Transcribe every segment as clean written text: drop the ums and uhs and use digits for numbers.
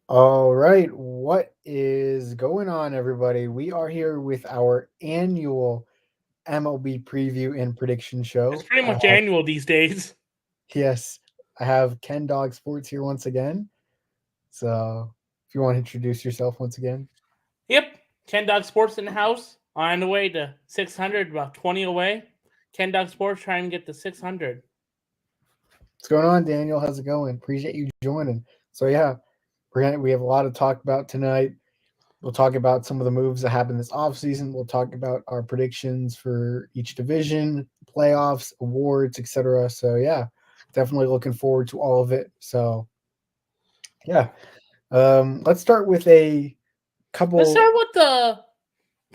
All right, what is going on, everybody? We are here with our annual MLB preview and prediction It's show. pretty much annual these days. Yes, I have Kendog Sports here once again. So, if you want to introduce yourself once again, Yep, Kendog Sports in the house. On the way to 600, about 20 away. Kendog Sports trying to get to 600. what's going on, Daniel? How's it going? Appreciate you joining. So, yeah, we have a lot to talk about tonight. We'll talk about some of the moves that happened this offseason. We'll talk about our predictions for each division, playoffs, awards, etc. So yeah, definitely looking forward to all of it. So yeah, let's start with a Let's couple. start with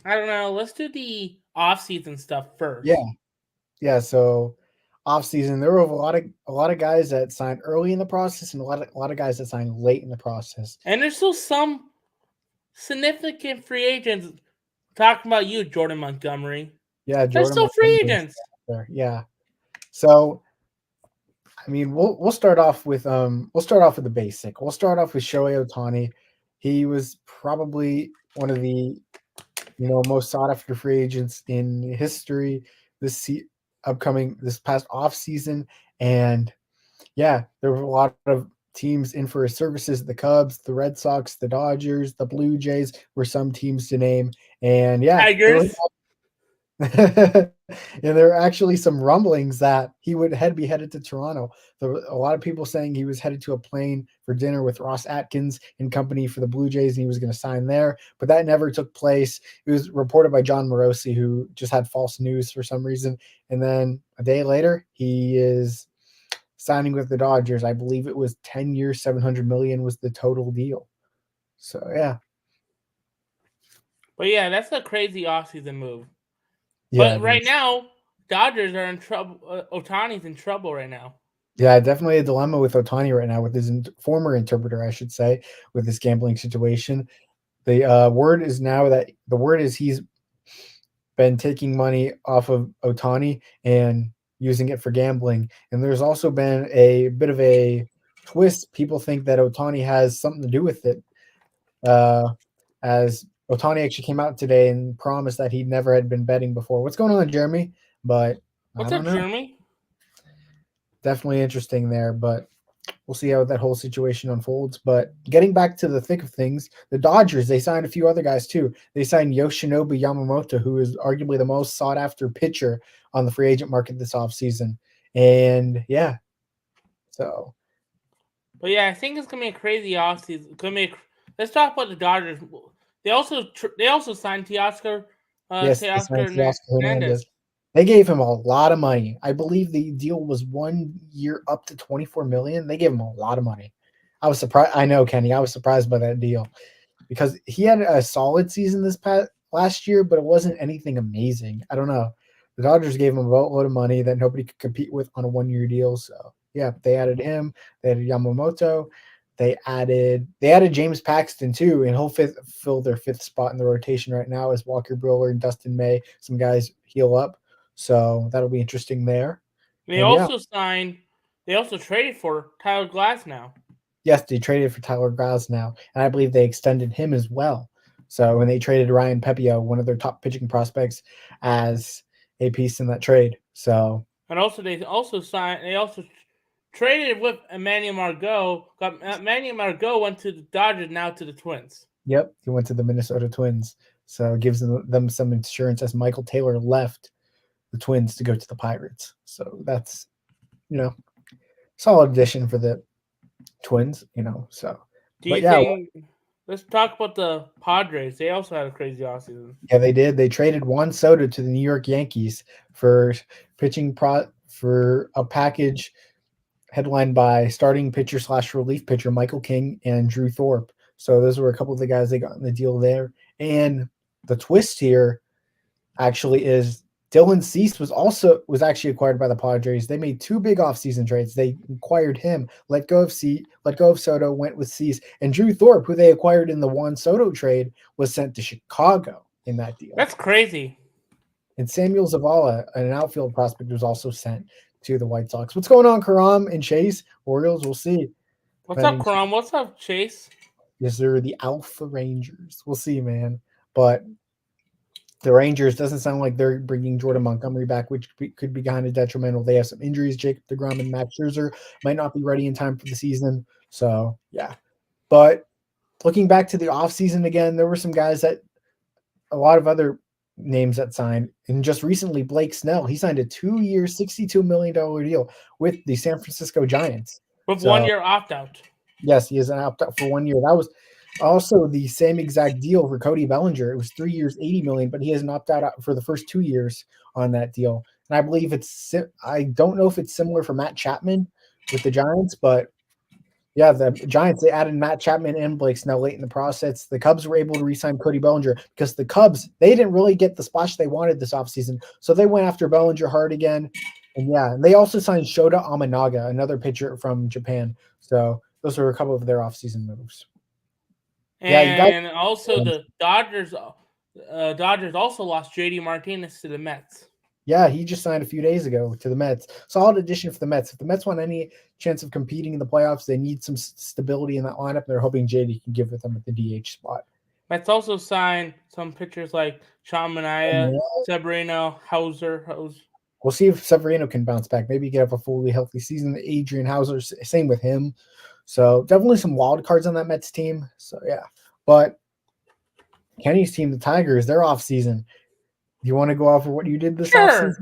I don't know, let's do the off-season stuff Yeah, first. yeah. So offseason, there were a lot of guys that signed early in the process, and a lot of guys that signed late in the process. And there's still some significant free agents. Talking about you, Jordan Montgomery. Yeah, There's Jordan still free Montgomery's agents. there. Yeah. So I mean, we'll start off with the basic. We'll start off with Shohei Ohtani. He was probably one of the most sought after free agents in history this past off season, and yeah, there were a lot of teams in for his services. The Cubs, the Red Sox, the Dodgers, the Blue Jays were some teams to name, and yeah, there were Tigers. and there are actually some rumblings that he would be headed to Toronto. There were a lot of people saying he was headed to a plane for dinner with Ross Atkins and company for the Blue Jays, and he was going to sign there. But that never took place. It was reported by John Morosi, who just had false news for some reason. And then a day later, he is signing with the Dodgers. I believe it was 10 years, 700 million was the total deal. So yeah, But yeah, that's a crazy off-season move. yeah, But it right is. now, Dodgers are in trouble. Otani's in trouble right now. Yeah, definitely a dilemma with Otani right now, with his former interpreter, I should say, with this gambling situation. The word is he's been taking money off of Otani and using it for gambling. And there's also been a bit of a twist. People think that Otani has something to do with it, uh, as Otani actually came out today and promised that he never had been betting before. What's going on, Jeremy? But I What's don't up, know. Jeremy? Definitely interesting there, but we'll see how that whole situation unfolds. But getting back to the thick of things, the Dodgers, they signed a few other guys too. They signed Yoshinobu Yamamoto, who is arguably the most sought after pitcher on the free agent market this offseason. And yeah, so But yeah, I think it's gonna be a crazy offseason. Let's talk about the Dodgers. They also signed yes, they signed Teoscar Teoscar Hernandez. Hernandez. They gave him a lot of money. I believe the deal was 1 year up to 24 million. They gave him a lot of money. I was surprised. I know, Kenny. I was surprised by that deal because he had a solid season this past last year, but it wasn't anything amazing. I don't know. The Dodgers gave him a boatload of money that nobody could compete with on a 1 year deal. So yeah, they added him. They added Yamamoto. They added James Paxton too, and he'll fill their fifth spot in the rotation right now as Walker Buehler and Dustin May. Some guys heal up, so that'll be interesting there. They And yeah, also signed. They also traded for Tyler Glass now. yes, they traded for Tyler Graz now, and I believe they extended him as well. So when they traded Ryan Pepio, one of their top pitching prospects, as a piece in that trade. So And also they also signed. They also traded with Emmanuel Margot. Got Emmanuel Margot went to the Dodgers, now to the Twins. yep, he went to the Minnesota Twins. So it gives them some insurance as Michael Taylor left the Twins to go to the Pirates. So that's you know solid addition for the Twins. So Do but you yeah, think? Let's talk about the Padres. They also had a crazy offseason. yeah, they did. They traded Juan Soto to the New York Yankees for for a package headlined by starting pitcher slash relief pitcher Michael King and Drew Thorpe. So those were a couple of the guys they got in the deal there. And the twist here actually is Dylan Cease was actually acquired by the Padres. They made two big offseason trades. They acquired him, let go of Soto, went with Cease, and Drew Thorpe, who they acquired in the Juan Soto trade, was sent to Chicago in that deal. That's crazy. And Samuel Zavala, an outfield prospect, was also sent to the White Sox. What's going on, Karam and Chase? Orioles, we'll see. What's up, Depending. Karam? What's up, Chase? Yes, they're the Alpha Rangers. We'll see, man. But the Rangers doesn't sound like they're bringing Jordan Montgomery back, which could be kind of detrimental. They have some injuries. Jacob deGrom and Max Scherzer might not be ready in time for the season. So, yeah. But looking back to the offseason again, there were some guys that a lot of other names that signed. And just recently, Blake Snell, he signed a 2-year, $62 million deal with the San Francisco Giants. With 1 year opt out. Yes, he is an opt out for 1 year. That was also the same exact deal for Cody Bellinger. It was 3 years, $80 million, but he has an opt out for the first 2 years on that deal. And I believe I don't know if it's similar for Matt Chapman with the Giants, but yeah, the Giants, they added Matt Chapman and Blake Snell late in the process. The Cubs were able to re-sign Cody Bellinger because the Cubs, they didn't really get the splash they wanted this offseason. So they went after Bellinger hard again. And yeah, and they also signed Shota Amanaga, another pitcher from Japan. So those were a couple of their offseason moves. And also the Dodgers also lost JD Martinez to the Mets. Yeah, he just signed a few days ago to the Mets. Solid addition for the Mets. If the Mets want any chance of competing in the playoffs, they need some stability in that lineup. They're hoping JD can give it them at the DH spot. Mets also signed some pitchers like Sean Manaea, Severino, Hauser. We'll see if Severino can bounce back. Maybe get up a fully healthy season. Adrian Hauser, same with him. So definitely some wild cards on that Mets team. So yeah, but Kenny's team, the Tigers, they're off season. Do you want to go off of what you did this offseason?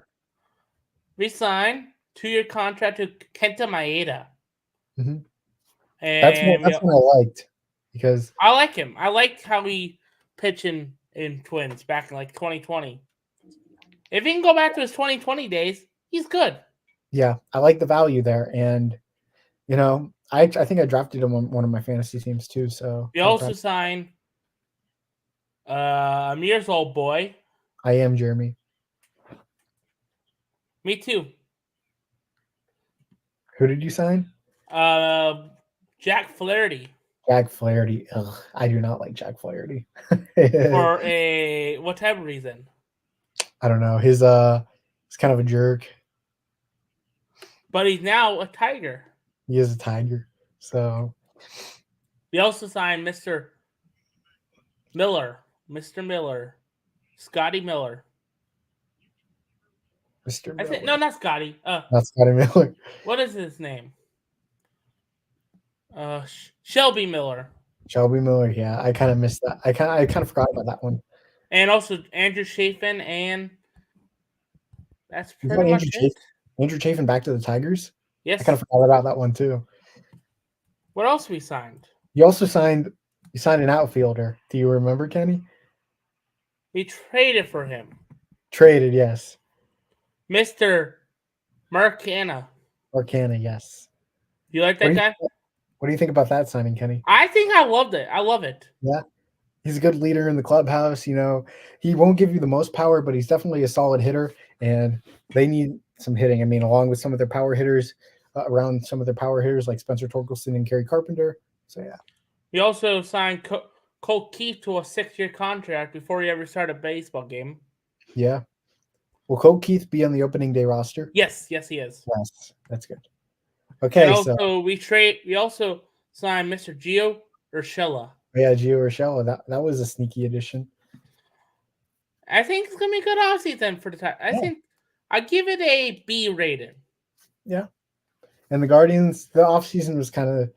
We signed 2-year contract to Kenta Maeda. Mm-hmm. And that's what I liked because I like him. I like how he pitched in Twins back in like 2020. If he can go back to his 2020 days, he's good. Yeah, I like the value there, and I think I drafted him on one of my fantasy teams too. So we also signed Amir's old boy. I am Jeremy. Me too. Who did you sign? Jack Flaherty. Jack Flaherty. Ugh, I do not like Jack Flaherty. For what type of reason? I don't know. He's kind of a jerk. But he's now a Tiger. He is a Tiger. So we also signed Mr. Miller, Scotty Miller. Mr. Miller. No, not Scotty. Not Scotty Miller. What is his name? Shelby Miller. Shelby Miller. Yeah, I kind of missed that. I kind of forgot about that one. And also Andrew Chafin, and that's pretty much it. Andrew Chafin back to the Tigers? Yes. I kind of forgot about that one too. What else we signed? You signed an outfielder. Do you remember, Kenny? We traded for him. Traded, yes. Mr. Marcana. Marcana, yes. You like that guy? What do you think about that signing, Kenny? I think I loved it. I love it. Yeah. He's a good leader in the clubhouse. He won't give you the most power, but he's definitely a solid hitter, and they need some hitting. I mean, along with some of their power hitters, around some of their power hitters like Spencer Torkelson and Kerry Carpenter. So, yeah. We also signed Colt Keith to a 6-year contract before he ever started a baseball game. Yeah. Will Colt Keith be on the opening day roster? Yes, he is. Yes, that's good. Okay, and also we also signed Mr. Gio Urshela. Yeah, Gio Urshela. That was a sneaky addition. I think it's gonna be a good offseason for the time. I think I give it a B rated. Yeah. And the Guardians, the offseason was kind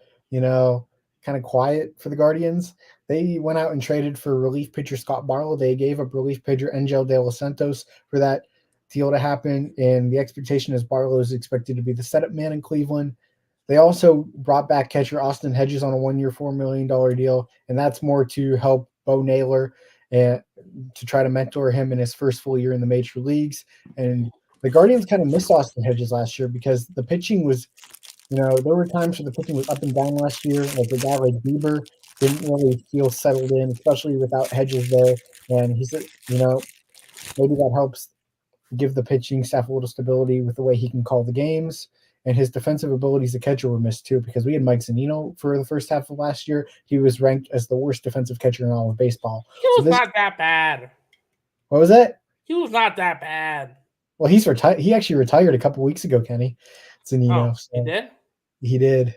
of quiet for the Guardians. They went out and traded for relief pitcher Scott Barlow. They gave up relief pitcher Angel De Los Santos for that deal to happen, and the expectation is Barlow is expected to be the setup man in Cleveland. They also brought back catcher Austin Hedges on a 1-year, $4 million deal, and that's more to help Bo Naylor and to try to mentor him in his first full year in the major leagues. And the Guardians kind of missed Austin Hedges last year because the pitching was, there were times where the pitching was up and down last year. Like a guy like Bieber didn't really feel settled in, especially without Hedges there. And he said, maybe that helps give the pitching staff a little stability with the way he can call the games. And his defensive abilities as a catcher were missed too, because we had Mike Zunino for the first half of last year. He was ranked as the worst defensive catcher in all of baseball. He was not that bad. What was that? He was not that bad. Well, he's retired. He actually retired a couple weeks ago, Kenny Zunino. He did? He did.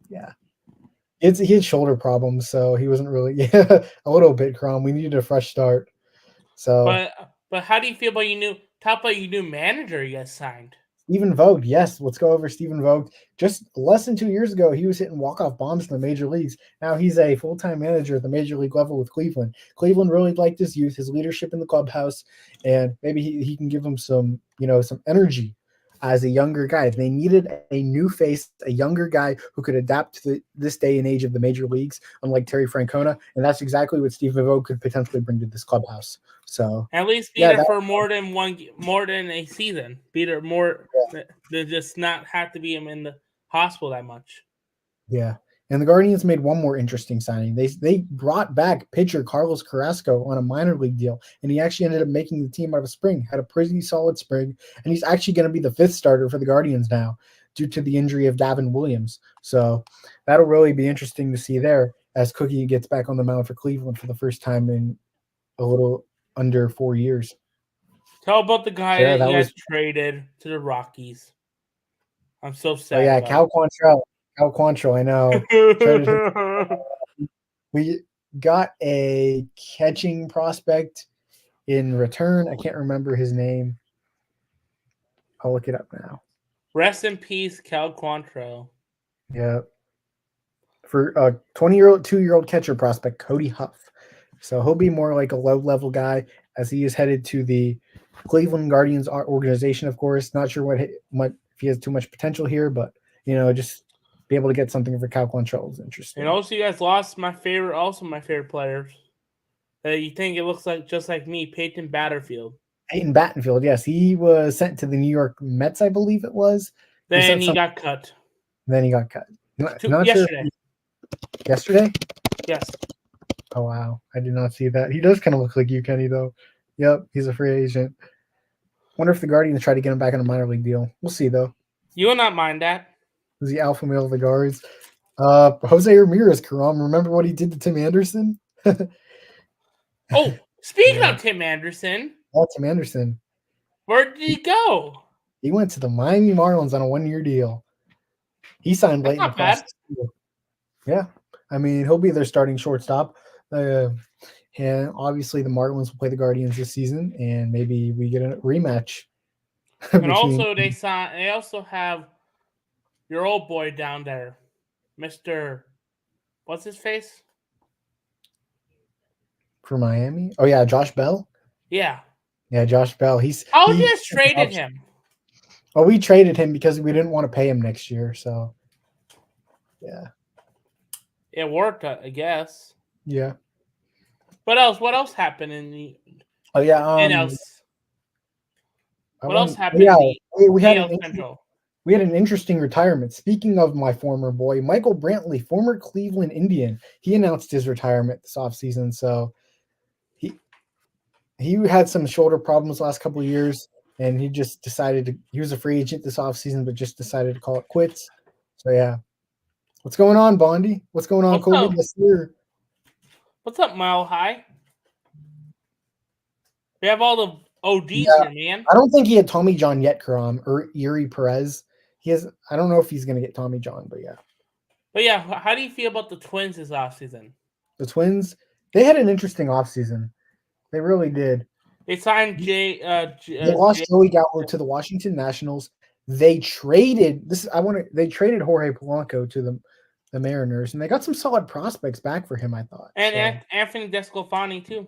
Yeah. He had shoulder problems, so he wasn't really a little bit Crom. We needed a fresh start. So But how do you feel about your new manager you guys signed? Stephen Vogt, yes, let's go over Stephen Vogt. Just less than 2 years ago, he was hitting walk-off bombs in the major leagues. Now he's a full-time manager at the major league level with Cleveland. Cleveland really liked his youth, his leadership in the clubhouse, and maybe he can give them some, some energy as a younger guy. They needed a new face, a younger guy who could adapt to this day and age of the major leagues, unlike Terry Francona, and that's exactly what Stephen Vogt could potentially bring to this clubhouse. So At least be yeah, there for more than a season. Be there more than just not have to be him in the hospital that much. yeah. And the Guardians made one more interesting signing. They brought back pitcher Carlos Carrasco on a minor league deal, and he actually ended up making the team out of spring. Had a pretty solid spring, and he's actually going to be the fifth starter for the Guardians now due to the injury of Davin Williams. So that'll really be interesting to see there as Cookie gets back on the mound for Cleveland for the first time in a little under 4 years. Tell about the guy So yeah, that that you guys was traded to the Rockies. I'm so oh sad. yeah, About Cal Quantrill, I know. Traded him. it. We got a catching prospect in return. I can't remember his name. I'll look it up now. Rest in peace, Cal Quantrill. Yeah. For a 20-year-old, 2-year-old catcher prospect, Cody Huff. So he'll be more like a low-level guy as he is headed to the Cleveland Guardians organization, of course. Not sure what if he has too much potential here, but just be able to get something for Cal Quantrill is interesting. And also, you guys lost my favorite players. You think it looks like just like me, Peyton Batterfield. Peyton Battenfield, yes, he was sent to the New York Mets, I believe it was. Then he got cut. Then he got cut. Not yesterday. Sure. Yesterday? Yes. Oh wow, I did not see that. He does kind of look like you, Kenny, though. Yep, he's a free agent. Wonder if the Guardians try to get him back on a minor league deal. We'll see, though. You will not mind that. Is the alpha male of the guards? Jose Ramirez, Karam. Remember what he did to Tim Anderson? Oh, speaking of Tim Anderson. Oh, Tim Anderson. Where did he go? He went to the Miami Marlins on a 1-year deal. He signed late in the process. Yeah. I mean, he'll be their starting shortstop. And obviously the Marlins will play the Guardians this season, and maybe we get a rematch. And also they also have your old boy down there, Mr. What's his face? For Miami? Oh yeah, Josh Bell? Yeah. Yeah, Josh Bell. He just traded him. Well, we traded him because we didn't want to pay him next year, so yeah. It worked, I guess. Yeah. What else happened in the Oh yeah, what else happened in the we had AL Central? We had an interesting retirement. Speaking of my former boy, Michael Brantley, former Cleveland Indian, he announced his retirement this offseason. So he had some shoulder problems last couple of years, and he just decided he was a free agent this offseason, but just decided to call it quits. So yeah. What's going on, Bondi? What's going on, Colby? This year? What's up, Mile High? We have all the OGs here, man. I don't think he had Tommy John yet, Karam, or Yuri Perez. He has. I don't know if he's going to get Tommy John, but yeah. But yeah, how do you feel about the Twins this offseason? The Twins, they had an interesting offseason. They really did. They signed They lost Joey Gallo to the Washington Nationals. They traded They traded Jorge Polanco to the Mariners, and they got some solid prospects back for him, I thought. And Anthony Desclafani too.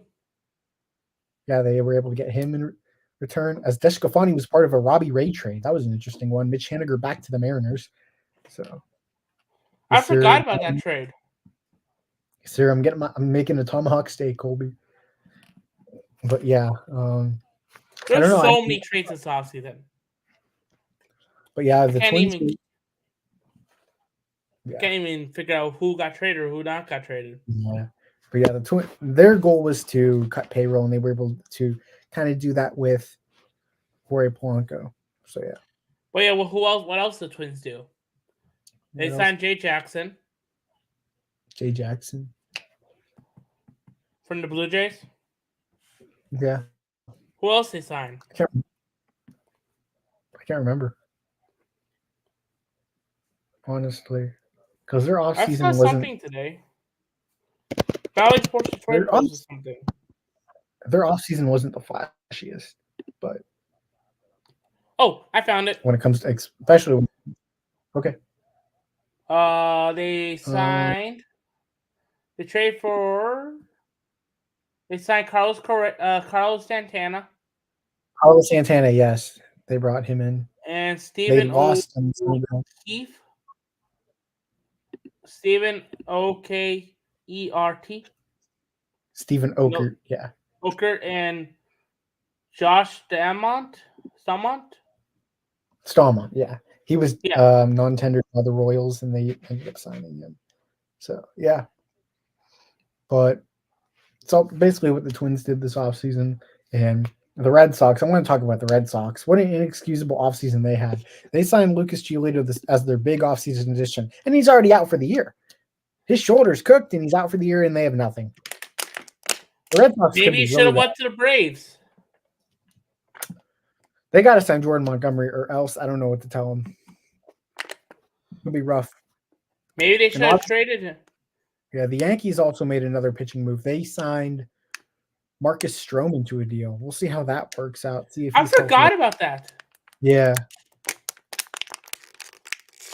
Yeah, they were able to get him in return, as Desclafani was part of a Robbie Ray trade. That was an interesting one. Mitch Haniger back to the Mariners. So I forgot about that trade. Sir, I'm making a tomahawk steak, Colby. But yeah, there's so many trades this offseason. But yeah, the Twins. Can't even figure out who got traded or who not got traded. Yeah, but yeah, their goal was to cut payroll, and they were able to kind of do that with Jorge Polanco. So yeah. Well, yeah. Well, who else? What else did the Twins do? They signed Jay Jackson. Jay Jackson from the Blue Jays. Yeah. Who else they signed? I can't remember. Honestly, because their I saw offseason wasn't something today. Valley Sports Detroit their off, posted something. their offseason wasn't the flashiest, but Oh, I found it. when it comes to especially okay. They signed. They trade for. They signed Carlos Santana Carlos Santana, yes, they brought him in. and They lost him. O'Keefe. Stephen Okert. Stephen Okert, yeah. Okert and Josh Stamont. Stallman, yeah. He was Yeah. non-tendered by the Royals, and they ended up signing him. So, yeah. But it's all basically what the Twins did this offseason. And the Red Sox, I want to talk about the Red Sox. What an inexcusable offseason they had. They signed Lucas Giolito as their big offseason addition, and he's already out for the year. His shoulder's cooked, and he's out for the year, and they have nothing. The Red Sox Maybe you should have went to the Braves. They got to sign Jordan Montgomery, or else I don't know what to tell them. It'll be rough. Maybe they should have traded him. Yeah, the Yankees also made another pitching move. They signed Marcus Stroman to a deal. We'll see how that works out. See if I forgot about that. Yeah.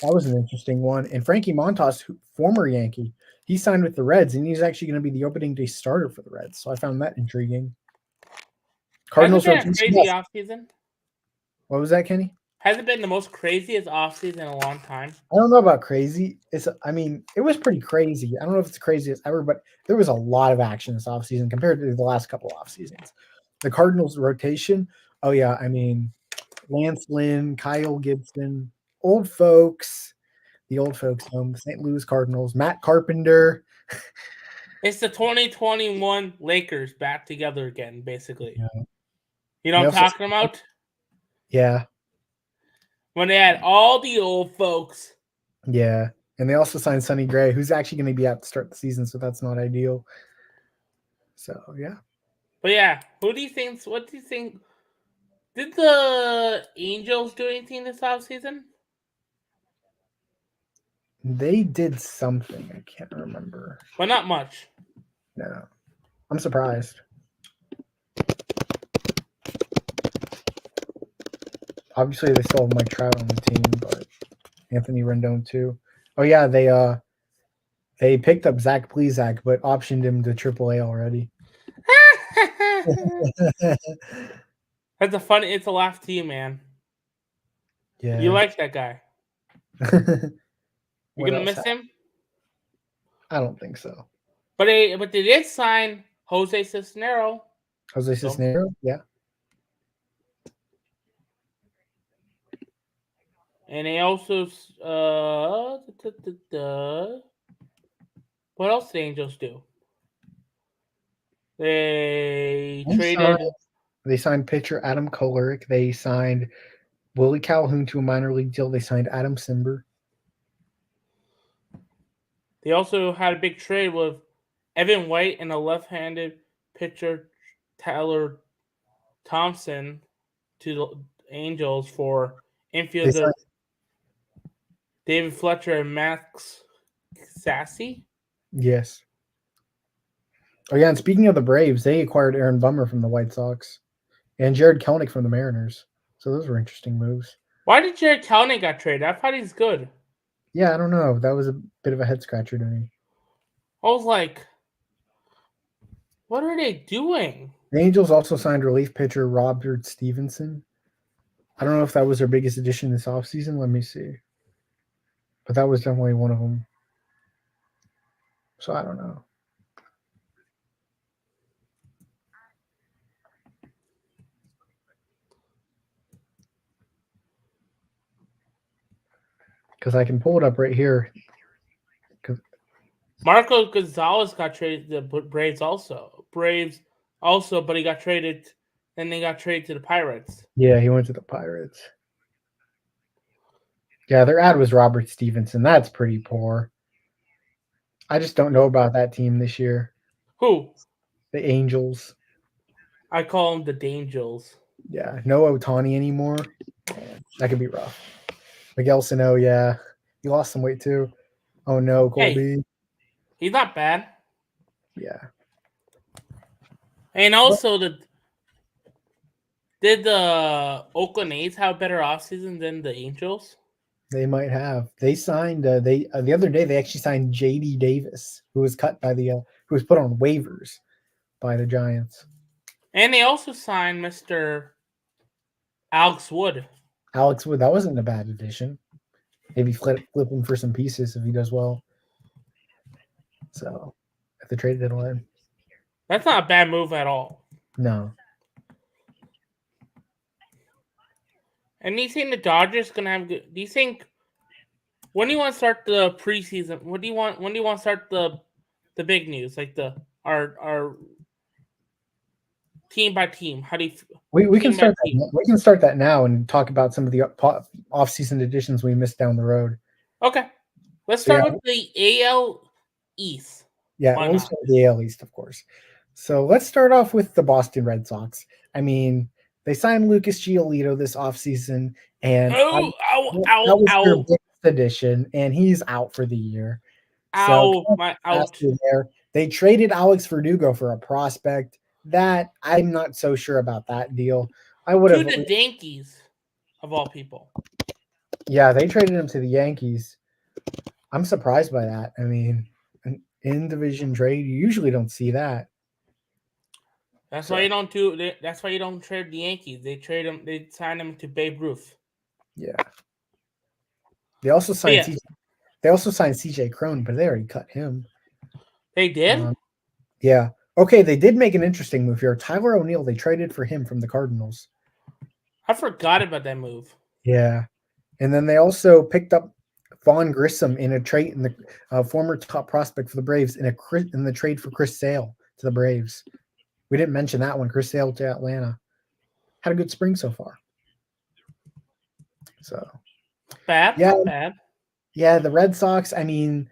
That was an interesting one. And Frankie Montas, former Yankee, he signed with the Reds, and he's actually going to be the opening day starter for the Reds. So I found that intriguing. Cardinals Hasn't been a crazy offseason? What was that, Kenny? Hasn't been the most craziest offseason in a long time. I don't know about crazy. It was pretty crazy. I don't know if it's the craziest ever, but there was a lot of action this offseason compared to the last couple of off seasons. The Cardinals rotation, oh yeah, Lance Lynn, Kyle Gibson, the old folks home, the St. Louis Cardinals, Matt Carpenter. It's the 2021 Lakers back together again, basically. Yeah. You know what I'm talking about? Yeah. When they had all the old folks. Yeah. And they also signed Sonny Gray, who's actually going to be out to start the season, so that's not ideal. So, yeah. But yeah, what do you think? Did the Angels do anything this offseason? They did something. I can't remember. But not much. No. I'm surprised. Obviously, they still have Mike Trout on the team, but Anthony Rendon too. Oh yeah, they picked up Zach Plesac, but optioned him to AAA already. It's a laugh to you, man. Yeah, you like that guy. You're gonna miss him? I don't think so. But they did sign Jose Cisnero. Yeah. And they also what else did the Angels do? They signed pitcher Adam Kolarek. They signed Willie Calhoun to a minor league deal. They signed Adam Simber. They also had a big trade with Evan White and a left-handed pitcher Tyler Thompson to the Angels for infielder David Fletcher and Max Sassy. Yes. Oh yeah, and speaking of the Braves, they acquired Aaron Bummer from the White Sox and Jared Kelenic from the Mariners. So those were interesting moves. Why did Jared Kelenic got traded? I thought he's good. Yeah, I don't know. That was a bit of a head scratcher to me. I was like, what are they doing? The Angels also signed relief pitcher Robert Stevenson. I don't know if that was their biggest addition this offseason. Let me see. But that was definitely one of them. So I don't know. Because I can pull it up right here. Marco Gonzalez got traded to the Braves also. But he got traded. Then they got traded to the Pirates. Yeah, he went to the Pirates. Yeah, their ad was Robert Stevenson. That's pretty poor. I just don't know about that team this year. Who? The Angels. I call them the Dangels. Yeah, no Ohtani anymore. Man, that could be rough. Miguel Sano, yeah. He lost some weight too. Oh no, Hey, Colby. he's not bad. Yeah. And But also, did the Oakland A's have a better offseason than the Angels? they might have. They signed the other day they actually signed JD Davis, who was cut by the who was put on waivers by the Giants. And they also signed Mr. Alex Wood. Alex Wood, that wasn't a bad addition. Maybe flip him for some pieces if he does well. So at the trade deadline. That's not a bad move at all. No. And do you think the Dodgers gonna have good? Do you think when do you want to start the preseason? What do you want? When do you want to start the big news, like our team by team? How do you We can team by start team? that. We can start that now and talk about some of the off-season additions we missed down the road. Okay, let's So, start with the AL East. yeah, Why we'll not? start with the AL East, of course. So let's start off with the Boston Red Sox. I mean, they signed Lucas Giolito this offseason, and Oh, ow, that ow, was their ow, biggest addition, and he's out for the year. So ow, my out. there, they traded Alex Verdugo for a prospect that I'm not so sure about that deal. I would To have, the Yankees, of all people. yeah, they traded him to the Yankees. I'm surprised by that. I mean, an in division trade, you usually don't see that. That's So, why you don't do. That's why you don't trade the Yankees. They trade him. They sign him to Babe Ruth. yeah. They also But signed yeah, CJ. They also signed CJ Crone, but they already cut him. they did. Yeah. Okay, they did make an interesting move here. Tyler O'Neill, they traded for him from the Cardinals. I forgot about that move. Yeah. And then they also picked up Vaughn Grissom in a trade in the former top prospect for the Braves in the trade for Chris Sale to the Braves. We didn't mention that one. Chris Sale to Atlanta had a good spring so far. So Bad, yeah, not bad. yeah. The Red Sox. I mean,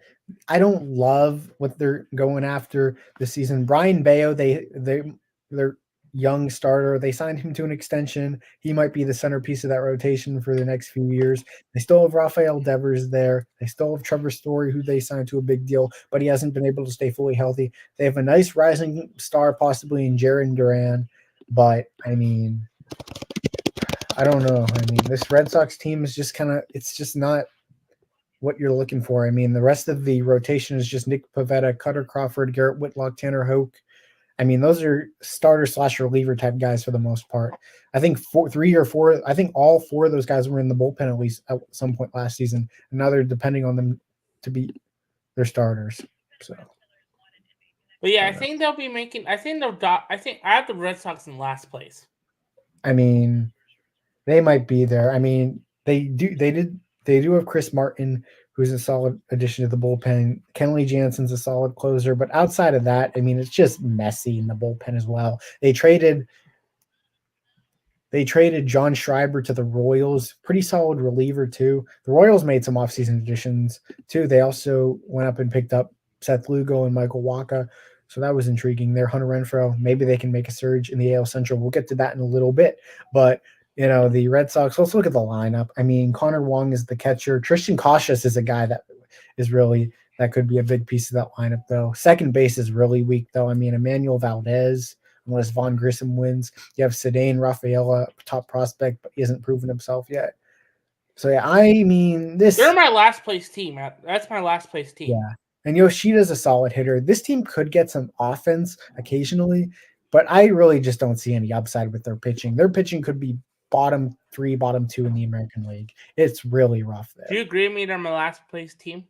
I don't love what they're going after this season. Brian Bayo, their young starter. They signed him to an extension. He might be the centerpiece of that rotation for the next few years. They still have Rafael Devers there. They still have Trevor Story, who they signed to a big deal, but he hasn't been able to stay fully healthy. They have a nice rising star, possibly in Jaron Duran, but I mean, I don't know. I mean, this Red Sox team is just it's just not what you're looking for. I mean, the rest of the rotation is just Nick Pivetta, Cutter Crawford, Garrett Whitlock, Tanner Hoke. I mean, those are starter / reliever type guys for the most part. I think I think all four of those guys were in the bullpen at least at some point last season. And now they're depending on them to be their starters. So, But yeah, I think they'll be making. I think I have the Red Sox in last place. I mean, they might be there. I mean, they do have Chris Martin, who's a solid addition to the bullpen. Kenley Jansen's a solid closer, but outside of that, I mean, it's just messy in the bullpen as well. They traded John Schreiber to the Royals, pretty solid reliever too. The Royals made some offseason additions too. They also went up and picked up Seth Lugo and Michael Wacha. So that was intriguing there. Hunter Renfroe, maybe they can make a surge in the AL Central. We'll get to that in a little bit. But, the Red Sox, let's look at the lineup. I mean, Connor Wong is the catcher. Tristan Cautious is a guy that could be a big piece of that lineup, though. Second base is really weak, though. I mean, Emmanuel Valdez, unless Vaughn Grissom wins. You have Cedane Rafaela, top prospect, but he hasn't proven himself yet. So, yeah, I mean, They're my last place team. That's my last place team. Yeah. And Yoshida's a solid hitter. This team could get some offense occasionally, but I really just don't see any upside with their pitching. Their pitching could be bottom 3, bottom 2 in the American League. It's really rough there. Do you agree with me they're my last place team?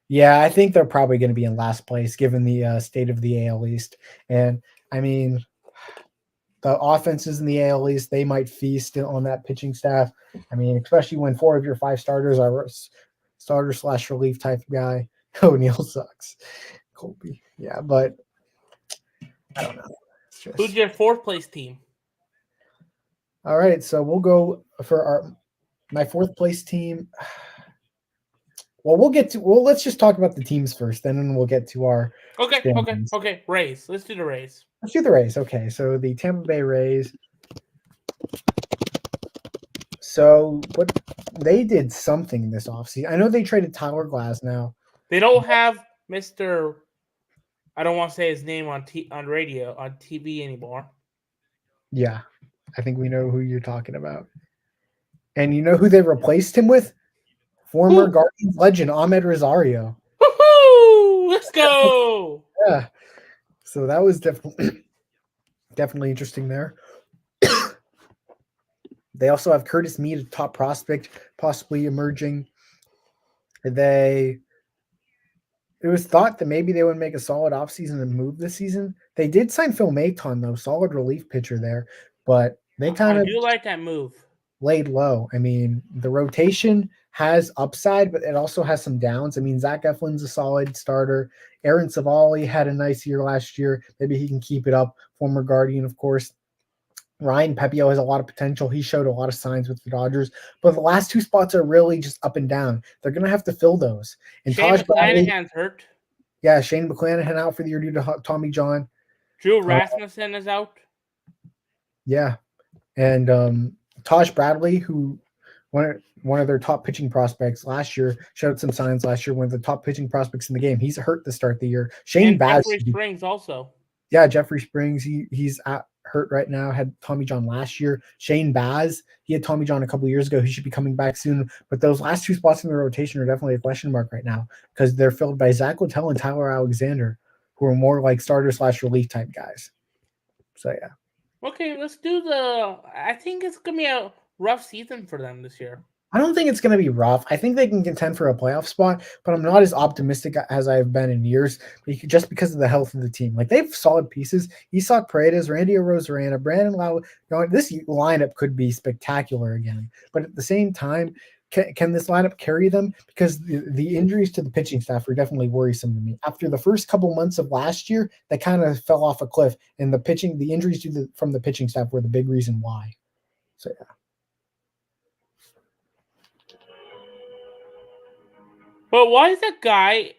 Yeah, I think they're probably going to be in last place given the state of the AL East. And I mean, the offenses in the AL East, they might feast on that pitching staff. I mean, especially when 4 of your 5 starters are starter / relief type guy. O'Neill sucks. Colby. Yeah, but I don't know. Who's your fourth place team? All right, so we'll go for my fourth place team. Well, let's just talk about the teams first, then we'll get to our Okay. Rays. Let's do the Rays. Let's do the Rays. Okay, so the Tampa Bay Rays. So what they did something this offseason. I know they traded Tyler Glasnow They don't have Mr. I don't want to say his name on radio on TV anymore. Yeah, I think we know who you're talking about. And you know who they replaced him with? Former Who? Guardians legend Ahmed Rosario. Woohoo! Let's go. Yeah. So that was definitely definitely interesting there. They also have Curtis Mead, a top prospect, possibly emerging. They It was thought that maybe they would make a solid offseason and move this season. They did sign Phil Maton, though, solid relief pitcher there, but they kind I of do like that move. laid low. I mean, the rotation has upside, but it also has some downs. I mean, Zach Eflin's a solid starter. Aaron Savali had a nice year last year. Maybe he can keep it up. Former Guardian, of course. Ryan Pepio has a lot of potential. He showed a lot of signs with the Dodgers, but the last two spots are really just up and down. They're going to have to fill those. And Shane Taj Bradley, McClanahan's hurt. yeah, Shane McClanahan out for the year due to Tommy John. Drew Uh, Rasmussen is out. yeah, and Taj Bradley, who one of their top pitching prospects last year, showed some signs last year. One of the top pitching prospects in the game. He's hurt to start the year. Shane And Baz, Jeffrey Springs also. yeah, Jeffrey Springs. He's hurt right now. Had Tommy John last year. Shane Baz, he had Tommy John a couple years ago. He should be coming back soon. But those last two spots in the rotation are definitely a question mark right now because they're filled by Zach Littell and Tyler Alexander, who are more like starter / relief type guys. So yeah. Okay, let's do the. I think it's gonna be a rough season for them this year. I don't think it's going to be rough. I think they can contend for a playoff spot, but I'm not as optimistic as I've been in years just because of the health of the team. Like they have solid pieces. Isak Paredes, Randy Arozarena, Brandon Lau. This lineup could be spectacular again. But at the same time, can this lineup carry them? Because the injuries to the pitching staff were definitely worrisome to me. After the first couple months of last year, they kind of fell off a cliff, and the injuries from the pitching staff were the big reason why. So yeah. But why is that guy?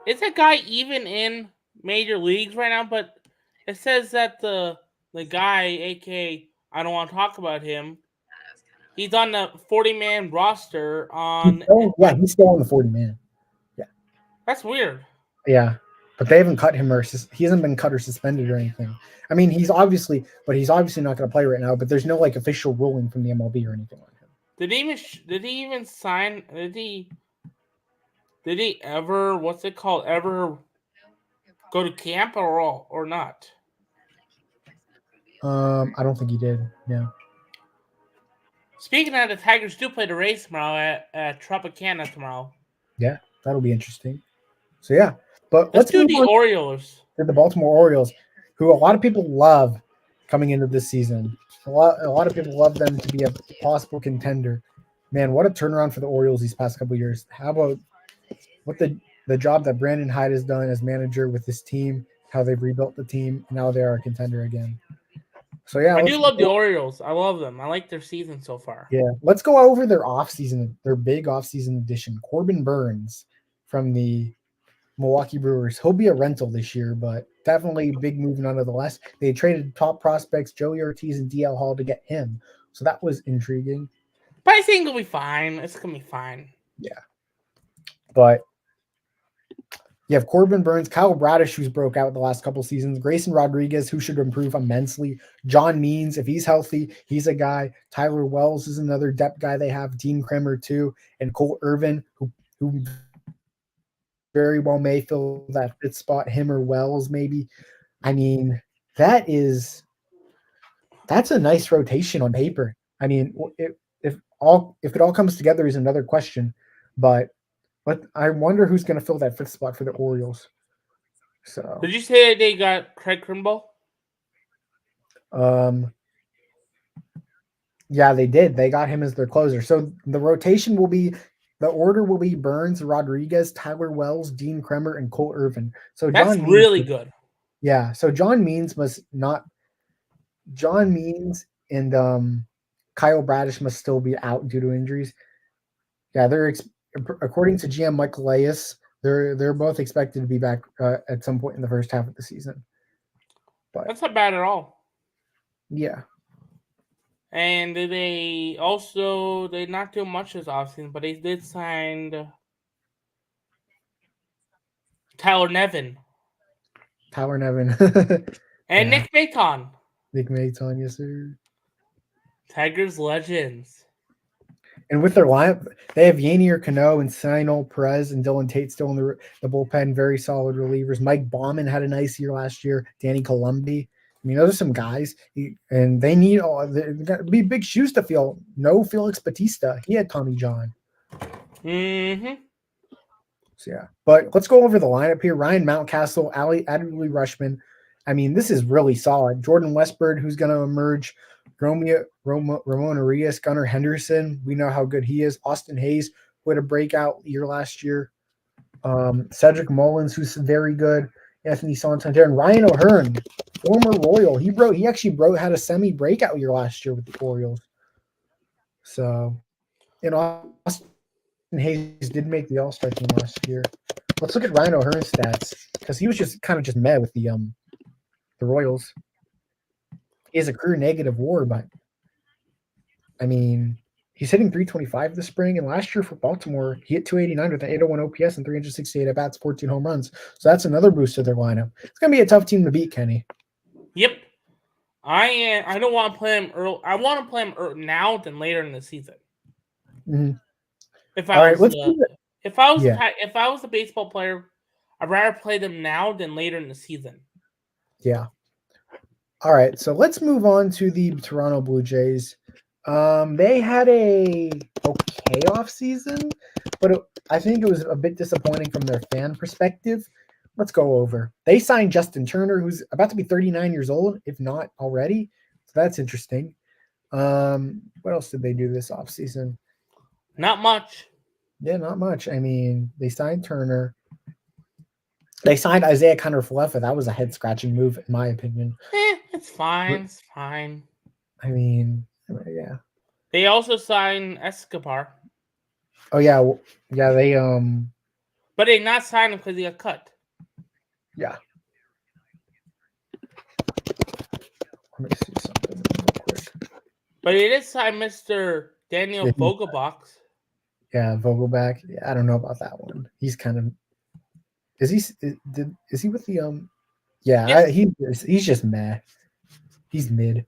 Is that guy even in major leagues right now? But it says that the guy, aka I don't want to talk about him. He's on the 40-man roster on. He's still on the 40-man. Yeah. That's weird. Yeah. But they haven't cut him he hasn't been cut or suspended or anything. I mean, he's obviously not going to play right now, but there's no like official ruling from the MLB or anything like that. Did he even sign? Did he ever? What's it called? Ever go to camp or not? I don't think he did. Yeah. Speaking of, the Tigers do play the Rays tomorrow at Tropicana tomorrow. Yeah, that'll be interesting. So yeah, but Let's let's do move the on Orioles. to the Baltimore Orioles, who a lot of people love coming into this season. A lot of people love them to be a possible contender. Man, what a turnaround for the Orioles these past couple of years. How about what the job that Brandon Hyde has done as manager with this team, how they've rebuilt the team, and now they are a contender again. So yeah, I do love the Orioles. I love them. I like their season so far. Yeah, let's go over their offseason, their big offseason addition. Corbin Burns from the Milwaukee Brewers. He'll be a rental this year, but definitely a big move nonetheless. They traded top prospects Joey Ortiz and DL Hall to get him, so that was intriguing. But I think it'll be fine. It's gonna be fine. Yeah, but you have Corbin Burns, Kyle Bradish, who's broke out the last couple seasons, Grayson Rodriguez, who should improve immensely, John Means, if he's healthy, he's a guy. Tyler Wells is another depth guy they have, Dean Kremer too, and Cole Irvin, who very well may fill that fifth spot, him or Wells maybe. I mean, that's a nice rotation on paper. I mean, if it all comes together is another question, but I wonder who's going to fill that fifth spot for the Orioles. So, did you say they got Craig Kimbrell? Yeah, they did. They got him as their closer. So the order will be Burns, Rodriguez, Tyler Wells, Dean Kremer, and Cole Irvin. So that's John really Means, good. Yeah. So John Means and Kyle Bradish must still be out due to injuries. Yeah, according to GM Michael Elias, they're both expected to be back at some point in the first half of the season. But that's not bad at all. Yeah. And they not do much this offseason, but they did sign Tyler Nevin, Tyler Nevin. and Yeah. Nick Maton. Nick Maton, yes, sir. Tigers legends. And with their lineup, they have Yanier Cano and Sinol Perez and Dylan Tate still in the bullpen. Very solid relievers. Mike Bauman had a nice year last year. Danny Columbi. I mean, those are some guys, and they need they're going to be big shoes to fill. No Felix Batista. He had Tommy John. Mm-hmm. So, yeah. But let's go over the lineup here. Ryan Mountcastle, Adley Rushman. I mean, this is really solid. Jordan Westburg, who's going to emerge. Ramon Arias, Gunnar Henderson. We know how good he is. Austin Hayes, who had a breakout year last year. Cedric Mullins, who's very good. Anthony Santander and Ryan O'Hearn, former Royal. He actually had a semi-breakout year last year with the Orioles. So, and Austin Hayes did make the All-Star team last year. Let's look at Ryan O'Hearn's stats because he was just meh with the Royals. He has a career negative WAR, but I mean, he's hitting 325 this spring, and last year for Baltimore, he hit 289 with an 801 OPS and 368 at bats, 14 home runs. So that's another boost to their lineup. It's gonna be a tough team to beat, Kenny. Yep. I don't want to play him early. I want to play him now than later in the season. Mm-hmm. If I was a baseball player, I'd rather play them now than later in the season. Yeah. All right, so let's move on to the Toronto Blue Jays. They had a okay off season, but I think it was a bit disappointing from their fan perspective. Let's go over. They signed Justin Turner, who's about to be 39 years old, if not already. So that's interesting. What else did they do this off season? Not much. Yeah, not much. I mean, they signed Turner. They signed Isaiah Kiner-Falefa. That was a head-scratching move, in my opinion. It's fine. It's fine. I mean, yeah. They also signed Escobar. Oh yeah, they But they not signed him because he got cut. Yeah. Let me see something real quick. But it is signed Mr. Daniel Vogelbach. Yeah, Vogelbach. Yeah, I don't know about that one. He's kind of. Is he with the Yeah, yes. He's just meh. He's mid.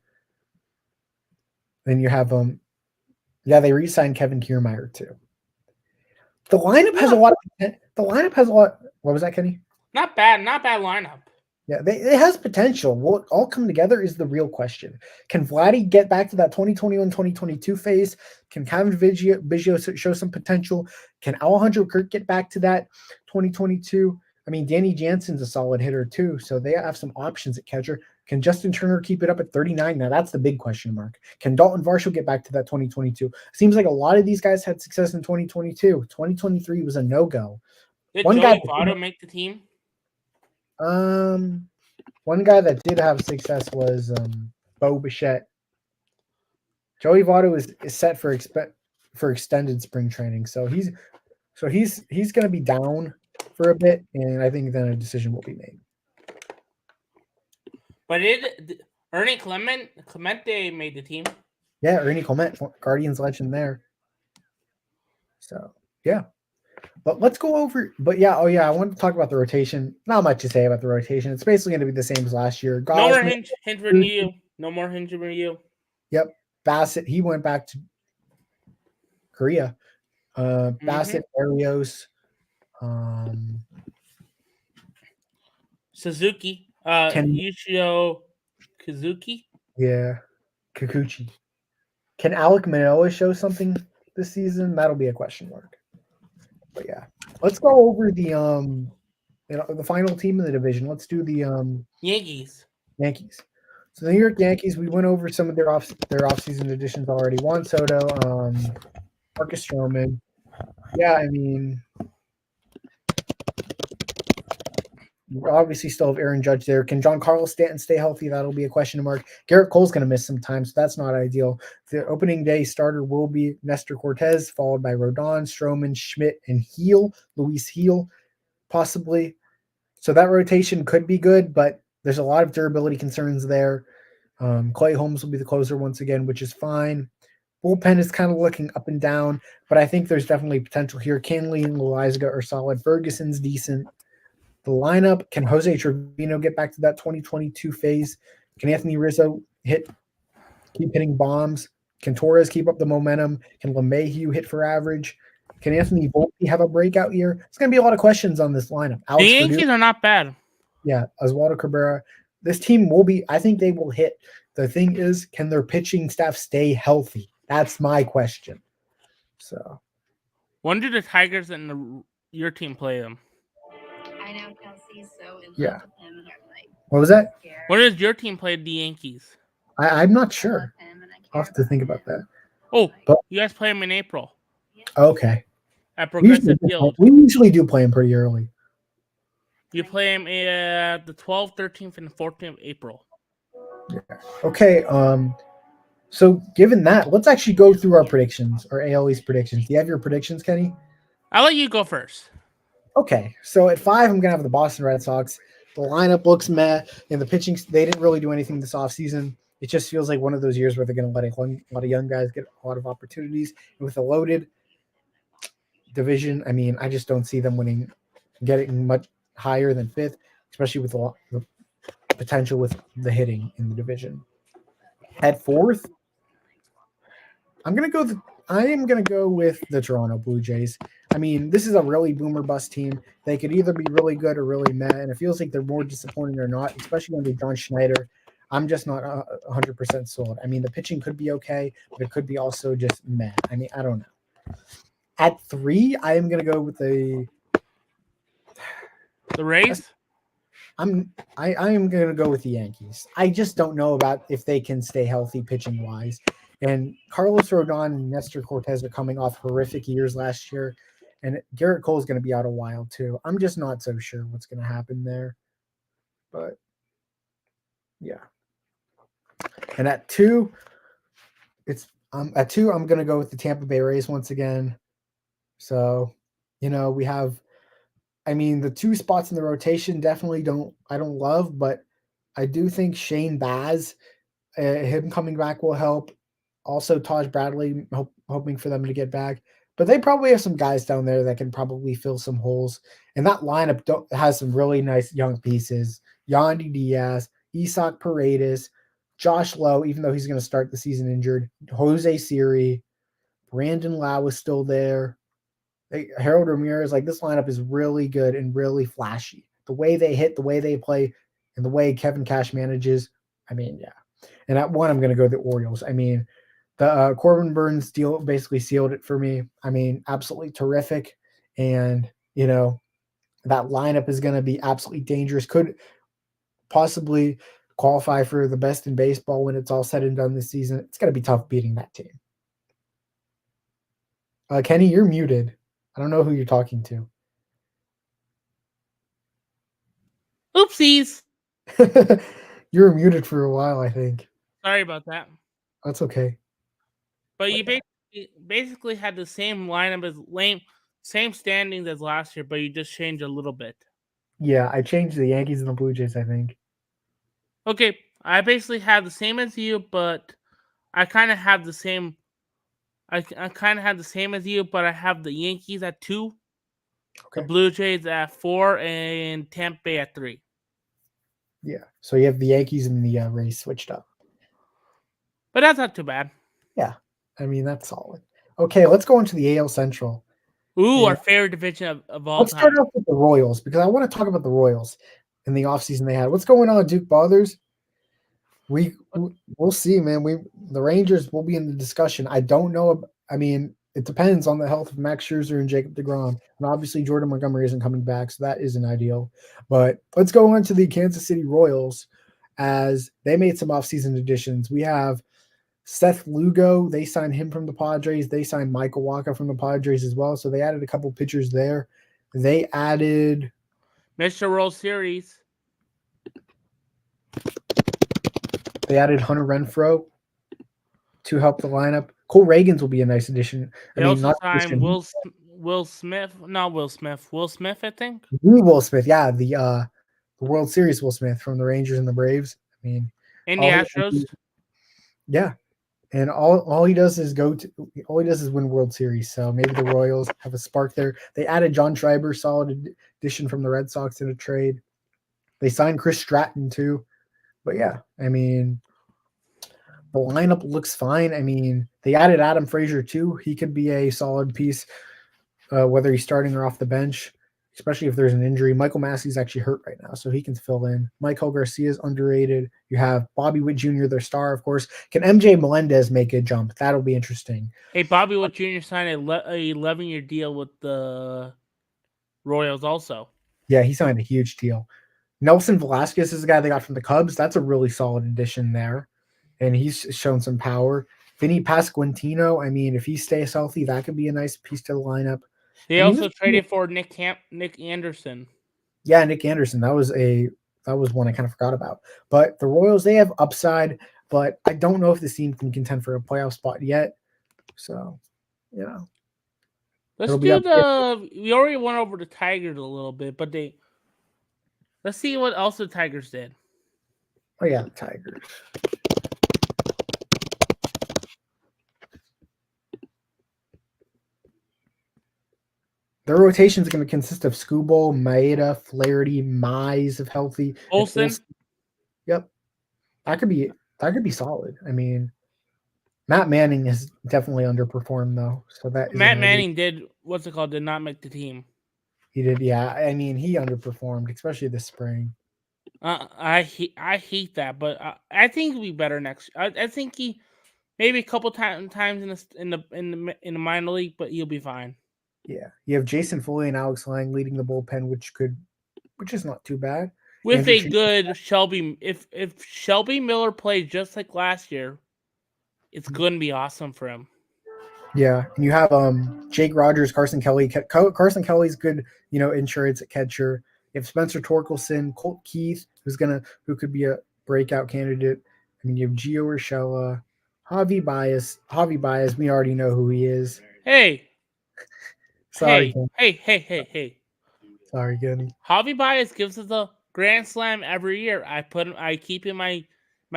Then you have Yeah, they re-signed Kevin Kiermaier too. The lineup has a lot. What was that, Kenny? Not bad lineup. Yeah, it has potential. Will it all come together is the real question. Can Vladdy get back to that 2021-2022 phase? Can Kevin Biggio show some potential? Can Alejandro Kirk get back to that 2022? I mean, Danny Jansen's a solid hitter too, so they have some options at catcher. Can Justin Turner keep it up at 39? Now, that's the big question mark. Can Dalton Varsho get back to that 2022? Seems like a lot of these guys had success in 2022. 2023 was a no-go. Did Joey Votto make the team? One guy that did have success was Bo Bichette. Joey Votto is set for extended spring training, so he's going to be down for a bit, and I think then a decision will be made. But Ernie Clemente made the team. Yeah, Ernie Clement, Guardians legend there. So yeah. But let's go over. But yeah, I want to talk about the rotation. Not much to say about the rotation. It's basically going to be the same as last year. No more Hinge No more Hinge Ryu. Yep. Bassett, he went back to Korea. Bassett, Arios, Suzuki, Yushio Kazuki. Yeah, Kikuchi. Can Alek Manoah show something this season? That'll be a question mark. But yeah, let's go over the the final team in the division. Let's do the Yankees. So the New York Yankees, we went over some of their offseason additions already. Juan Soto, Marcus Stroman. Yeah, I mean, we obviously still have Aaron Judge there. Can Giancarlo Stanton stay healthy? That'll be a question mark. Garrett Cole's going to miss some time, so that's not ideal. The opening day starter will be Nestor Cortez, followed by Rodon, Stroman, Schmidt, and Luis Heel, possibly. So that rotation could be good, but there's a lot of durability concerns there. Clay Holmes will be the closer once again, which is fine. Bullpen is kind of looking up and down, but I think there's definitely potential here. Canley and Loizaga are solid. Ferguson's decent. The lineup, can Jose Trevino get back to that 2022 phase? Can Anthony Rizzo keep hitting bombs? Can Torres keep up the momentum? Can LeMahieu hit for average? Can Anthony Volpe have a breakout year? It's going to be a lot of questions on this lineup. The Alex Yankees Verdugo, are not bad. yeah, Oswaldo Cabrera. This team will be, I think they will hit. The thing is, can their pitching staff stay healthy? That's my question. So, when do the Tigers and your team play them? I know Kelsey's so in love yeah. with him, and I'm like, What was that? When does your team play the Yankees? I'm not I love sure. him, and I care I'll have to about think him. about that. Oh, But- you guys play them in April Okay. at We usually, Progressive Field. we usually do play them pretty early. You play them the 12th, 13th, and 14th of April. Okay. So given that, let's actually go through our predictions, our AL East predictions. Do you have your predictions, Kenny? I'll let you go first. Okay. So at 5, I'm gonna have the Boston Red Sox. The lineup looks meh, and the pitching, they didn't really do anything this offseason. It just feels like one of those years where they're going to let a lot of young guys get a lot of opportunities. And with a loaded division, I mean, I just don't see them getting much higher than 5th, especially with the potential with the hitting in the division. At 4th, I am gonna go with the Toronto Blue Jays. I mean, this is a really boomer bust team. They could either be really good or really meh, and it feels like they're more disappointing or not, especially under John Schneider. I'm just not 100% sold. I mean, the pitching could be okay, but it could be also just meh. I mean, I don't know. At 3, I am gonna go with the Rays. I am going to go with the Yankees. I just don't know about if they can stay healthy pitching wise. And Carlos Rodon and Nestor Cortez are coming off horrific years last year, and Garrett Cole is going to be out a while too. I'm just not so sure what's going to happen there. But yeah. And at 2, I'm going to go with the Tampa Bay Rays once again. So, we have, I mean, the 2 spots in the rotation definitely I don't love, but I do think Shane Baz, him coming back will help. Also, Taj Bradley, hoping for them to get back. But they probably have some guys down there that can probably fill some holes. And that lineup has some really nice young pieces. Yandy Diaz, Isak Paredes, Josh Lowe, even though he's going to start the season injured, Jose Siri, Brandon Lau is still there. Harold Ramirez, like this lineup is really good and really flashy. The way they hit, the way they play, and the way Kevin Cash manages. I mean, yeah. And at 1, I'm going to go the Orioles. I mean, the Corbin Burns deal basically sealed it for me. I mean, absolutely terrific. And, that lineup is going to be absolutely dangerous. Could possibly qualify for the best in baseball when it's all said and done this season. It's going to be tough beating that team. Kenny, you're muted. I don't know who you're talking to. Oopsies. You were muted for a while, I think. Sorry about that. That's okay. But you basically had the same lineup same standings as last year, but you just changed a little bit. Yeah, I changed the Yankees and the Blue Jays, I think. Okay, I basically have the same as you, but I kind of have the same. I kind of have the same as you, but I have the Yankees at 2, Okay. the Blue Jays at 4, and Tampa Bay at 3. Yeah, so you have the Yankees and the Rays switched up. But that's not too bad. Yeah, I mean, that's solid. Okay, let's go into the AL Central. Ooh, our favorite division of all Let's time. start off with the Royals, because I want to talk about the Royals in the offseason they had. What's going on, Duke Bothers? We'll see, man. The Rangers will be in the discussion. I don't know. I mean, it depends on the health of Max Scherzer and Jacob deGrom. And obviously, Jordan Montgomery isn't coming back, so that isn't ideal. But let's go on to the Kansas City Royals, as they made some offseason additions. We have Seth Lugo. They signed him from the Padres. They signed Michael Wacha from the Padres as well. So they added a couple pitchers there. They added Mr. World Series. They added Hunter Renfroe to help the lineup. Cole Reagans will be a nice addition. Will Smith, I think. Will Smith, yeah, the World Series Will Smith from the Rangers and the Braves. I mean, And the Astros. Yeah, And all he does is win World Series. So maybe the Royals have a spark there. They added John Schreiber, solid addition from the Red Sox in a trade. They signed Chris Stratton too. But yeah, I mean, the lineup looks fine. I mean, they added Adam Frazier too. He could be a solid piece, whether he's starting or off the bench, especially if there's an injury. Michael Massey's actually hurt right now, so he can fill in. Michael Garcia is underrated. You have Bobby Witt Jr., their star, of course. Can MJ Melendez make a jump? That'll be interesting. Hey, Bobby Witt Jr. signed a 11-year deal with the Royals also. Yeah, he signed a huge deal. Nelson Velasquez is the guy they got from the Cubs. That's a really solid addition there. And he's shown some power. Vinny Pasquantino, I mean, if he stays healthy, that could be a nice piece to the lineup. They also traded for Nick Anderson. Yeah, Nick Anderson. That was one I kind of forgot about. But the Royals, they have upside, but I don't know if this team can contend for a playoff spot yet. So, you know. Let's do we already went over the Tigers a little bit, but let's see what else the Tigers did. Oh yeah, the Tigers. Their rotation is going to consist of Skubal, Maeda, Flaherty, Mize if healthy. Olsen. Yep. That could be solid. I mean, Matt Manning has definitely underperformed though. So that Matt Manning did not make the team. He did, yeah. I mean, he underperformed, especially this spring. I hate that, but I think he'll be better next. I think he maybe a couple times in the minor league, but he'll be fine. Yeah, you have Jason Foley and Alex Lang leading the bullpen, which is not too bad. With a good Shelby, if Shelby Miller plays just like last year, it's going to be awesome for him. Yeah, and you have Jake Rogers, Carson Kelly. Carson Kelly's good, insurance at catcher. You have Spencer Torkelson, Colt Keith, who could be a breakout candidate. I mean, you have Gio Urshela, Javi Baez. We already know who he is. Hey. Sorry. Hey. Sorry, Kenny. Javi Baez gives us a grand slam every year. I keep in my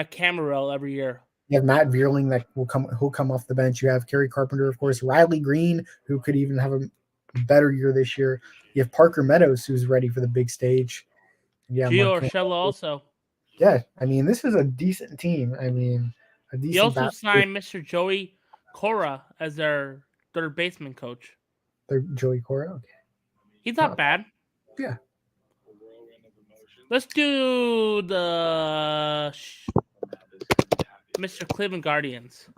camera roll every year. You have Matt Vierling who'll come off the bench. You have Kerry Carpenter, of course, Riley Green, who could even have a better year this year. You have Parker Meadows, who's ready for the big stage. Yeah, Gio Urshela also. Yeah, I mean, this is a decent team. I mean, a decent. He also signed Mr. Joey Cora as their third baseman coach. Joey Cora? Okay. He's not bad. Yeah. Let's do the Mr. Cleveland Guardians.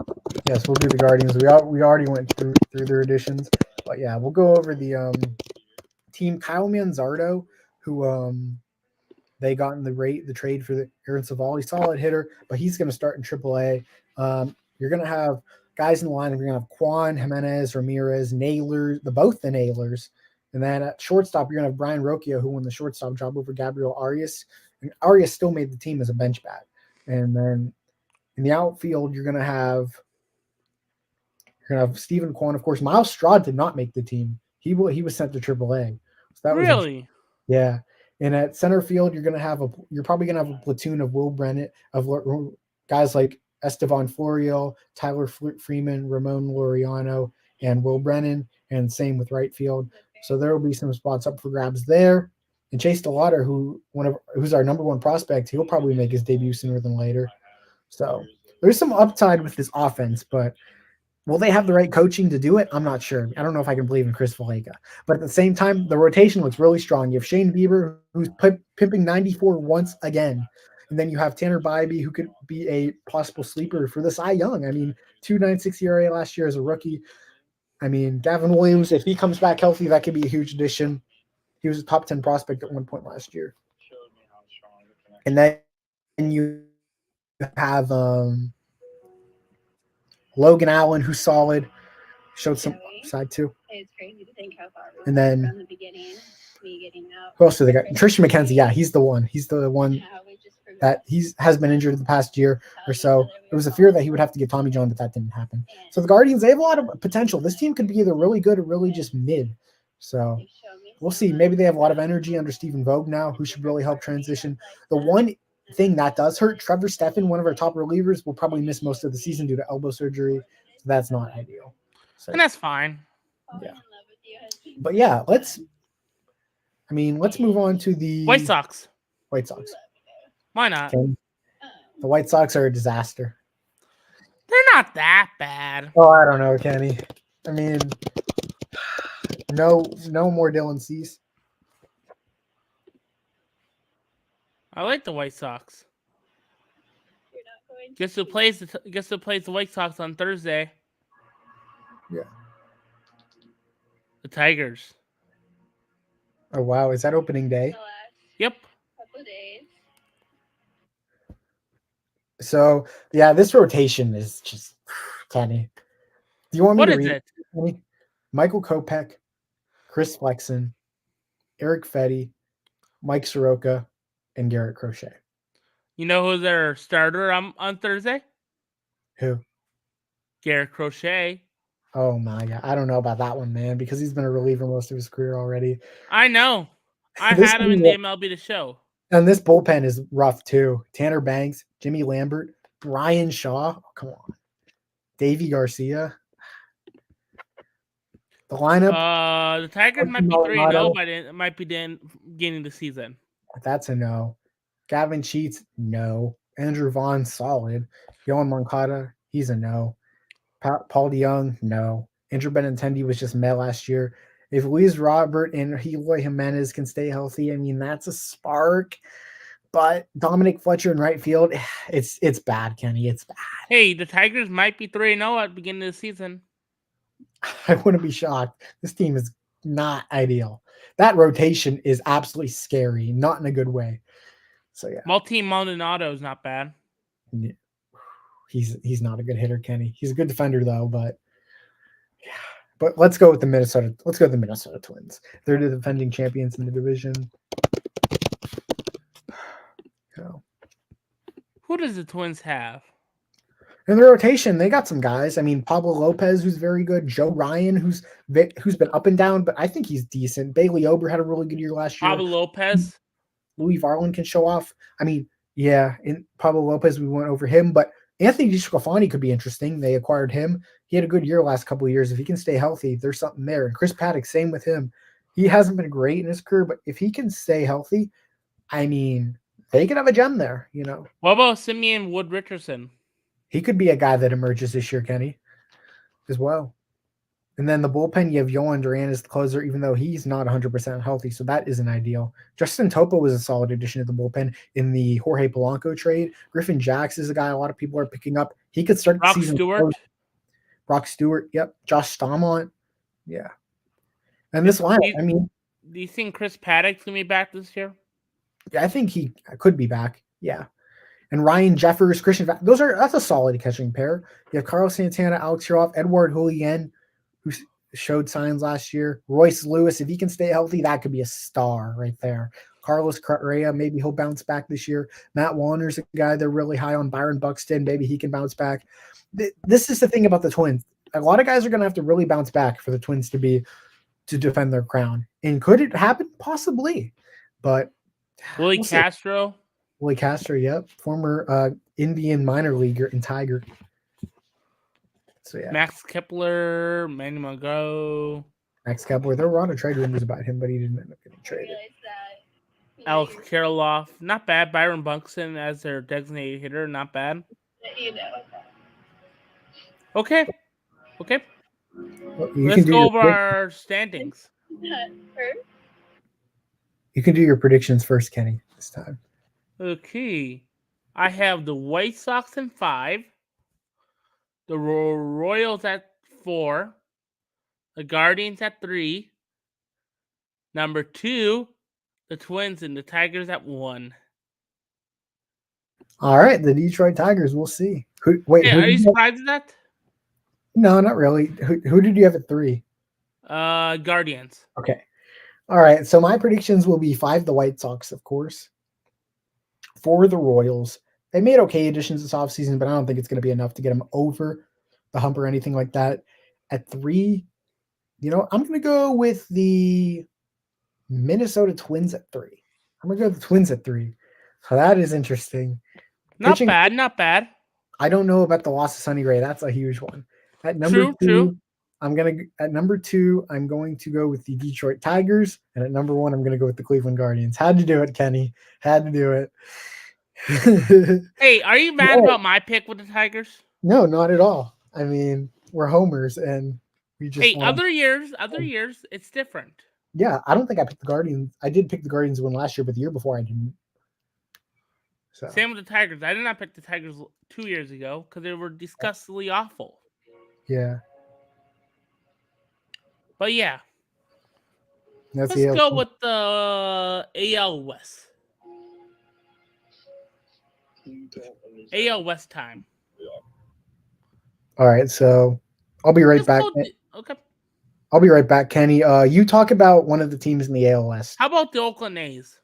Yes, we'll do the Guardians. We already went through their additions. But yeah, we'll go over the team. Kyle Manzardo, who they got in the trade for the Aaron Savali, solid hitter, but he's going to start in AAA. You're going to have guys in the lineup. You're going to have Quan, Jimenez, Ramirez, Naylor, both the Naylors. And then at shortstop, you're going to have Brian Rocchio, who won the shortstop job over Gabriel Arias. And Arias still made the team as a bench bat. And then in the outfield, you're going to have Stephen Kwan, of course. Miles Straw did not make the team. He was sent to AAA. So that really? Yeah. And at center field, you're probably going to have a platoon of Will Brennan, of guys like Estevan Florial, Tyler Freeman, Ramon Laureano, and Will Brennan, and same with right field. So there will be some spots up for grabs there. And Chase DeLauder, who's our number one prospect, he'll probably make his debut sooner than later. So there's some upside with this offense, but will they have the right coaching to do it? I'm not sure. I don't know if I can believe in Chris Vallega. But at the same time, the rotation looks really strong. You have Shane Bieber, who's pimping 94 once again. And then you have Tanner Bybee, who could be a possible sleeper for the Cy Young. I mean, 2.96 ERA last year as a rookie. I mean, Gavin Williams, if he comes back healthy, that could be a huge addition. He was a top 10 prospect at one point last year. And then you have Logan Allen, who's solid, showed some side too. It's crazy to think how far. And then from the beginning, me getting out. Who else do they got? Tristan McKenzie. Yeah, he's the one. He's the one that has been injured the past year or so. There was a fear that he would have to get Tommy John, but that didn't happen. So the Guardians, they have a lot of potential. This team could be either really good or really just mid. So we'll see. Maybe they have a lot of energy under Stephen Vogt now, who should really help transition. The one thing that does hurt. Trevor Stephan, one of our top relievers, will probably miss most of the season due to elbow surgery. So that's not ideal. So, And that's fine. yeah. But yeah, let's move on to the White Sox. White Sox. Why not? Okay. The White Sox are a disaster. They're not that bad. Oh, I don't know, Kenny. I mean, no more Dylan Cease. I like the White Sox. You're not going to Guess who plays the White Sox on Thursday? Yeah. The Tigers. Oh wow, is that opening day? the last Yep. couple of days. So yeah, this rotation is just Kenny. Do you want me What to is read it? Kenny? Michael Kopech, Chris Flexen, Eric Fetty, Mike Soroka, and Garrett Crochet. You know who's their starter on Thursday? Who? Garrett Crochet. Oh my god, I don't know about that one, man, because he's been a reliever most of his career already. I know. I This had him in the MLB The Show. And this bullpen is rough too. Tanner Banks, Jimmy Lambert, Brian Shaw. Oh, come on. Davey Garcia. The lineup. The Tigers might be 3-0 by the might be then beginning the season. That's a no. Gavin Sheets, no. Andrew Vaughn, solid. Yohan Moncada, he's a no. Paul DeYoung, no. Andrew Benintendi was just meh last year. If Luis Robert and Eloy Jimenez can stay healthy, I mean, that's a spark. But Dominic Fletcher in right field, it's bad, Kenny. It's bad. Hey, the Tigers might be 3-0 at the beginning of the season. I wouldn't be shocked. This team is not ideal. That rotation is absolutely scary, not in a good way. So yeah, Malteam Maldonado is not bad. He's not a good hitter, Kenny. He's a good defender though, but yeah. But let's go with the Minnesota. Let's go with the Minnesota Twins. They're the defending champions in the division. So. Who does the Twins have? In the rotation, they got some guys. I mean, Pablo Lopez, who's very good. Joe Ryan, who's been up and down, but I think he's decent. Bailey Ober had a really good year last year. Pablo Lopez. Louis Varland can show off. I mean, yeah, in Pablo Lopez, we went over him, but Anthony DeSclafani could be interesting. They acquired him. He had a good year last couple of years. If he can stay healthy, there's something there. And Chris Paddock, same with him. He hasn't been great in his career, but if he can stay healthy, I mean, they could have a gem there, you know. What about Simeon Wood Richardson? He could be a guy that emerges this year, Kenny, as well. And then the bullpen, you have Yohan Duran as the closer, even though he's not 100% healthy, so that isn't ideal. Justin Topa was a solid addition to the bullpen in the Jorge Polanco trade. Griffin Jax is a guy a lot of people are picking up. He could start the season. Brock Stewart, yep. Josh Staumont, yeah. And this lineup, I mean. Do you think Chris Paddock's going to be back this year? Yeah, I think he could be back, yeah. And Ryan Jeffers, that's a solid catching pair. You have Carlos Santana, Alex Kirilloff, Edward Julian, who showed signs last year. Royce Lewis, if he can stay healthy, that could be a star right there. Carlos Correa, maybe he'll bounce back this year. Matt Warner's a guy they're really high on. Byron Buxton, maybe he can bounce back. This is the thing about the Twins. A lot of guys are going to have to really bounce back for the Twins to defend their crown. And could it happen? Possibly. But Willie Castro, yep. Former Indian minor leaguer and Tiger. So yeah. Max Kepler, Manny Mongo. Max Kepler. There were a lot of trade rumors about him, but he didn't end up getting traded. Alex Kirilloff, not bad. Byron Buxton as their designated hitter, not bad. You know. Okay. Well, Let's go over our standings. You can do your predictions first, Kenny, this time. Okay. I have the White Sox in 5, the Royals at 4, the Guardians at 3, number 2, the Twins and the Tigers at 1. All right, the Detroit Tigers. We'll see. Are you surprised at that? No, not really. Who did you have at 3? Guardians. Okay. All right. So my predictions will be 5 the White Sox, of course. 4 the Royals. They made okay additions this offseason, but I don't think it's going to be enough to get them over the hump or anything like that. At 3, I'm going to go with the Minnesota Twins at 3. I'm going to go with the Twins at 3. So that is interesting. Not Pitching, bad, not bad. I don't know about the loss of Sonny Gray. That's a huge one. At number True, two, true. I'm going to go with the Detroit Tigers, and at number 1, I'm going to go with the Cleveland Guardians. Had to do it, Kenny. Had to do it. Hey, are you mad No. about my pick with the Tigers? No, not at all. I mean, we're homers, and we just Hey, other years, it's different. Yeah, I don't think I picked the Guardians. I did pick the Guardians win last year, but the year before I didn't. So Same with the Tigers. I did not pick the Tigers 2 years ago because they were disgustingly awful. yeah, But yeah, that's let's go with the AL West. AL West time. All right, so I'll be right Let's back. go okay. I'll be right back, Kenny. You talk about one of the teams in the AL West. How about the Oakland A's?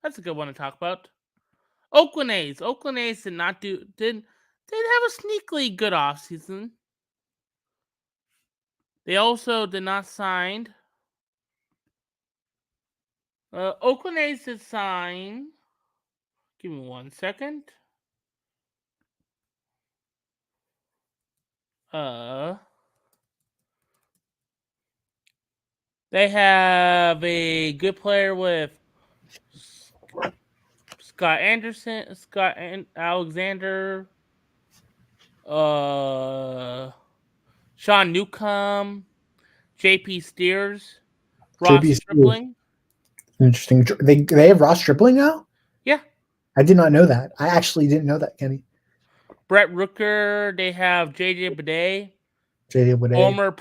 That's a good one to talk about. Oakland A's. Oakland A's did have a sneakily good offseason. They also did not sign. Oakland A's did sign. Give me 1 second. They have a good player with Scott Anderson, Scott and Alexander, Sean Newcomb, JP Steers, Ross JP Steers. Stripling. Interesting. They have Ross Stripling now? Yeah. I did not know that. I actually didn't know that, Kenny. Brett Rooker. They have JJ Bidet. JJ Bidet. Former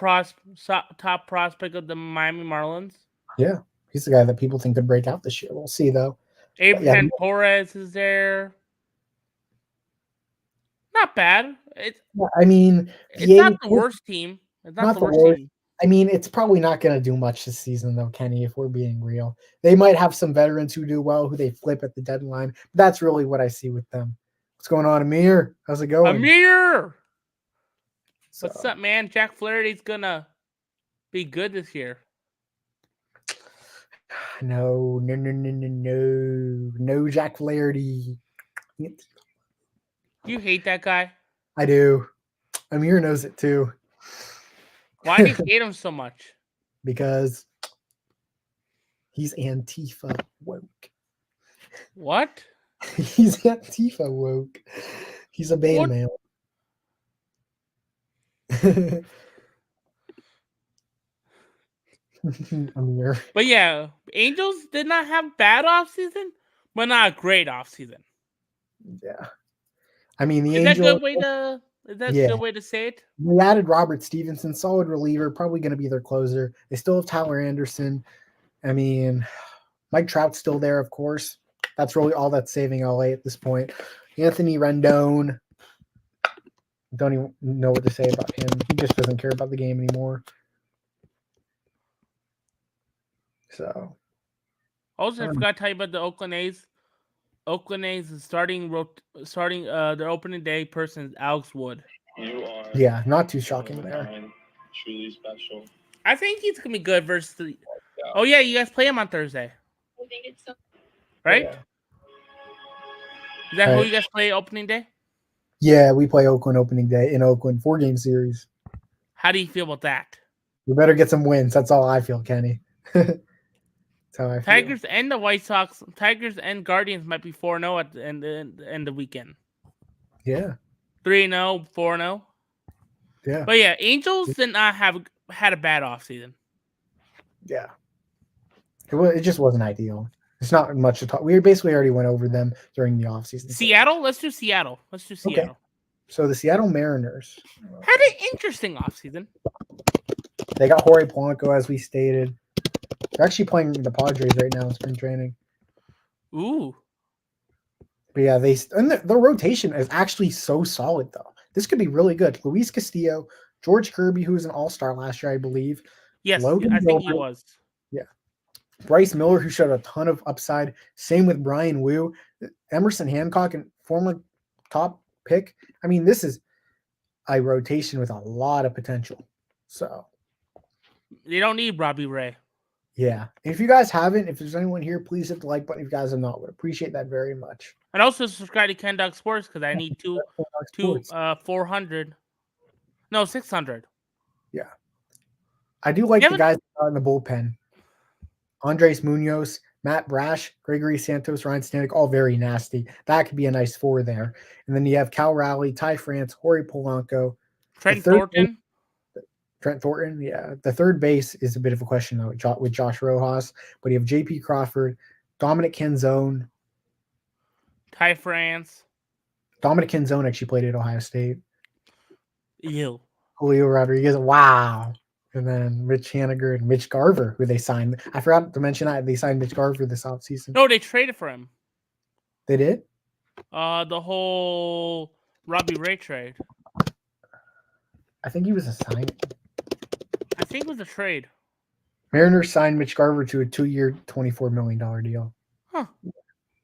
top prospect of the Miami Marlins. Yeah. He's the guy that people think could break out this year. We'll see, though. Abraham Torres is there. Not bad. It's not the worst team. It's not the worst team. I mean, it's probably not going to do much this season, though, Kenny, if we're being real. They might have some veterans who do well, who they flip at the deadline. But that's really what I see with them. What's going on, Amir? How's it going? Amir! What's up, man? Jack Flaherty's going to be good this year. No Jack Flaherty. You hate that guy? I do. Amir knows it, too. Why do you hate him so much? Because he's Antifa woke. What? He's Antifa woke. He's a beta male. Amir. But yeah, Angels did not have bad offseason, but not a great offseason. Yeah. I mean, the Is Angels. Is that a good way to say it? We added Robert Stevenson, solid reliever, probably going to be their closer. They still have Tyler Anderson. I mean, Mike Trout's still there, of course. That's really all that's saving LA at this point. Anthony Rendon. Don't even know what to say about him. He just doesn't care about the game anymore. So. Also, I forgot to tell you about the Oakland A's. Oakland A's is starting their opening day person is Alex Wood. Yeah, not too shocking there. Truly special. I think he's gonna be good versus the. Oh yeah, you guys play him on Thursday, I think it's so. right? Yeah. Is that who you guys play opening day? Yeah, we play Oakland opening day in Oakland, 4-game series. How do you feel about that? We better get some wins. That's all I feel, Kenny. That's how I feel. Tigers and the White Sox, Tigers and Guardians might be 4-0 at the end of the weekend. Yeah. 3-0, 4-0. Yeah. But yeah, Angels did not had a bad offseason. Yeah. It just wasn't ideal. It's not much to talk. We basically already went over them during the offseason. Seattle? Let's do Seattle. Okay. So the Seattle Mariners had an interesting offseason. They got Jorge Polanco, as we stated. They're actually playing the Padres right now in spring training. Ooh. But yeah, the rotation is actually so solid, though. This could be really good. Luis Castillo, George Kirby, who was an all-star last year, I believe. Yes, Logan I think he Gilbert. was. Yeah. Bryce Miller, who showed a ton of upside. Same with Brian Wu. Emerson Hancock, and former top pick. I mean, this is a rotation with a lot of potential. So they don't need Robbie Ray. Yeah. If you guys haven't, if there's anyone here, please hit the like button. If you guys have not, would appreciate that very much. And also subscribe to Kendog Sports because I need Sports. 400. No, 600. Yeah. I do like You the haven't- guys in the bullpen. Andres Munoz, Matt Brash, Gregory Santos, Ryan Stanek, all very nasty. That could be a nice 4 there. And then you have Cal Raleigh, Ty France, Jorge Polanco. Trent third Thornton. Trent Thornton, yeah. The third base is a bit of a question though with Josh Rojas, but you have J.P. Crawford, Dominic Canzone. Ty France. Dominic Canzone actually played at Ohio State. Ew. Julio Rodriguez, wow. And then Mitch Haniger and Mitch Garver, who they signed. I forgot to mention that they signed Mitch Garver this offseason. No, they traded for him. They did? The whole Robbie Ray trade. I think he was assigned. I think it was a trade. Mariners signed Mitch Garver to a 2-year, $24 million deal. Huh.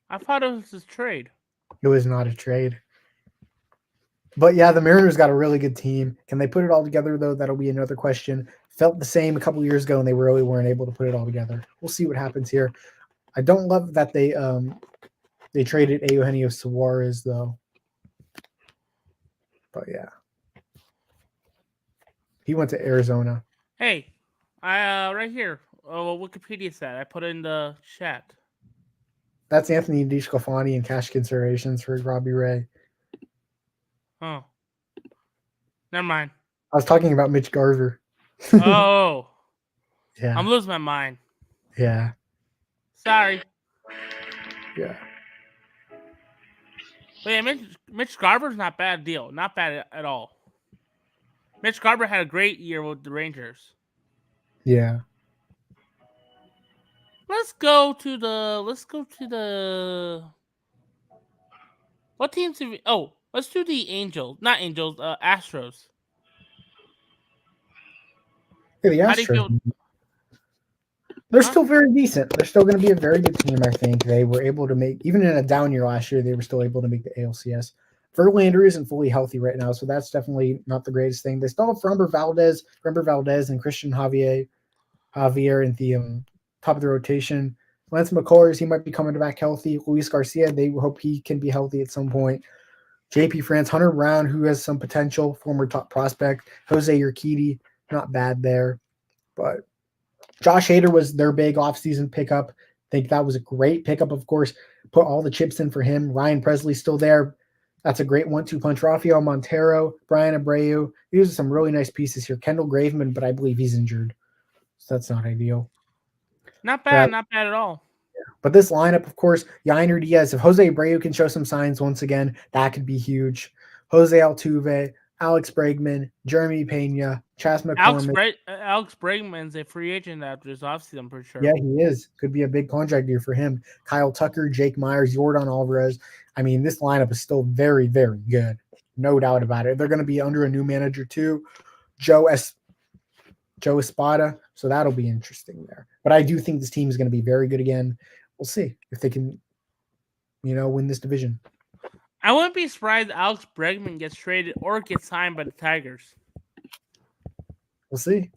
I thought it was a trade. It was not a trade. But yeah, the Mariners got a really good team. Can they put it all together, though? That'll be another question. Felt the same a couple years ago, and they really weren't able to put it all together. We'll see what happens here. I don't love that they traded Eugenio Suarez, though. But yeah. He went to Arizona. Hey, right here. Wikipedia said I put it in the chat. That's Anthony DeSclafani and cash considerations for Robbie Ray. Oh, never mind. I was talking about Mitch Garver. Oh, Yeah. I'm losing my mind. Yeah. Sorry. Yeah. But yeah, Mitch Garver's not bad deal. Not bad at all. Mitch Garver had a great year with the Rangers. Yeah. Let's go to the. What teams? Let's do the Angels. Not Angels. Astros. Yeah, the How do you feel? Astros. They're still very decent. They're still going to be a very good team, I think. They were able to make, even in a down year last year, they were still able to make the ALCS. Verlander isn't fully healthy right now, so that's definitely not the greatest thing. They still have Framber Valdez, and Christian Javier in the top of the rotation. Lance McCullers, he might be coming back healthy. Luis Garcia, they hope he can be healthy at some point. JP France, Hunter Brown, who has some potential, former top prospect. Jose Urquidy, not bad there. But Josh Hader was their big offseason pickup. I think that was a great pickup, of course. Put all the chips in for him. Ryan Presley's still there. That's a great 1-2 punch. Rafael Montero, Brian Abreu. These are some really nice pieces here. Kendall Graveman, but I believe he's injured. So that's not ideal. Not bad. Not bad at all. But this lineup, of course, Yainer Diaz. If Jose Abreu can show some signs once again, that could be huge. Jose Altuve, Alex Bregman, Jeremy Pena, Chas McCormick. Alex Bregman's a free agent after this offseason, I'm pretty sure. Yeah, he is. Could be a big contract year for him. Kyle Tucker, Jake Myers, Jordan Alvarez. I mean, this lineup is still very, very good. No doubt about it. They're going to be under a new manager too, Joe Espada. So that'll be interesting there. But I do think this team is going to be very good again. We'll see if they can, win this division. I wouldn't be surprised if Alex Bregman gets traded or gets signed by the Tigers. We'll see.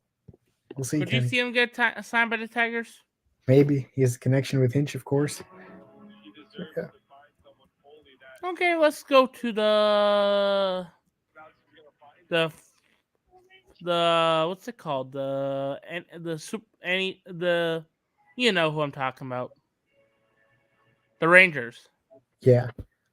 We'll see. Would you see him get signed by the Tigers? Maybe. He has a connection with Hinch, of course. Yeah. Okay, let's go to the what's it called? You know who I'm talking about. The Rangers. Yeah.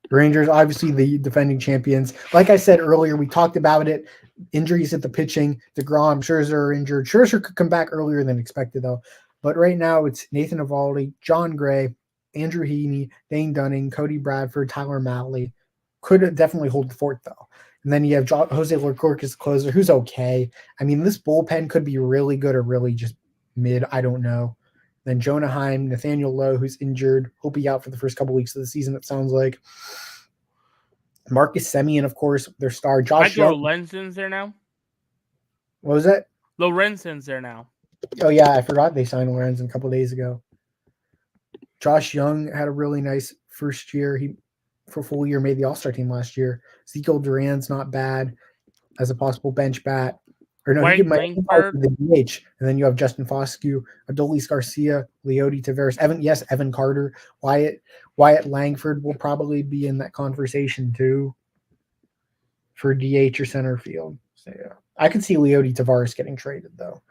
Rangers, obviously the defending champions. Like I said earlier, we talked about it. Injuries at the pitching. DeGrom, Scherzer are injured. Scherzer could come back earlier than expected, though. But right now, it's Nathan Eovaldi, John Gray, Andrew Heaney, Dane Dunning, Cody Bradford, Tyler Matley. Could definitely hold the fort, though. And then you have Jose Leclerc as closer, who's okay. I mean, this bullpen could be really good or really just mid. I don't know. Then Jonah Heim, Nathaniel Lowe, who's injured. He'll be out for the first couple weeks of the season, it sounds like. Marcus Semien, of course, their star. Josh Young. Lorenzen's there now. What was that? Lorenzen's there now. Oh, yeah, I forgot they signed Lorenzen a couple days ago. Josh Young had a really nice first year. He, for a full year, made the All-Star team last year. Ezekiel Duran's not bad as a possible bench bat. Or no, White, might Langford. the DH, and then you have Justin Foscue, Adolis Garcia, Leody Taveras, Evan Carter, Wyatt Langford will probably be in that conversation too for DH or center field. So yeah, I could see Leody Tavares getting traded though.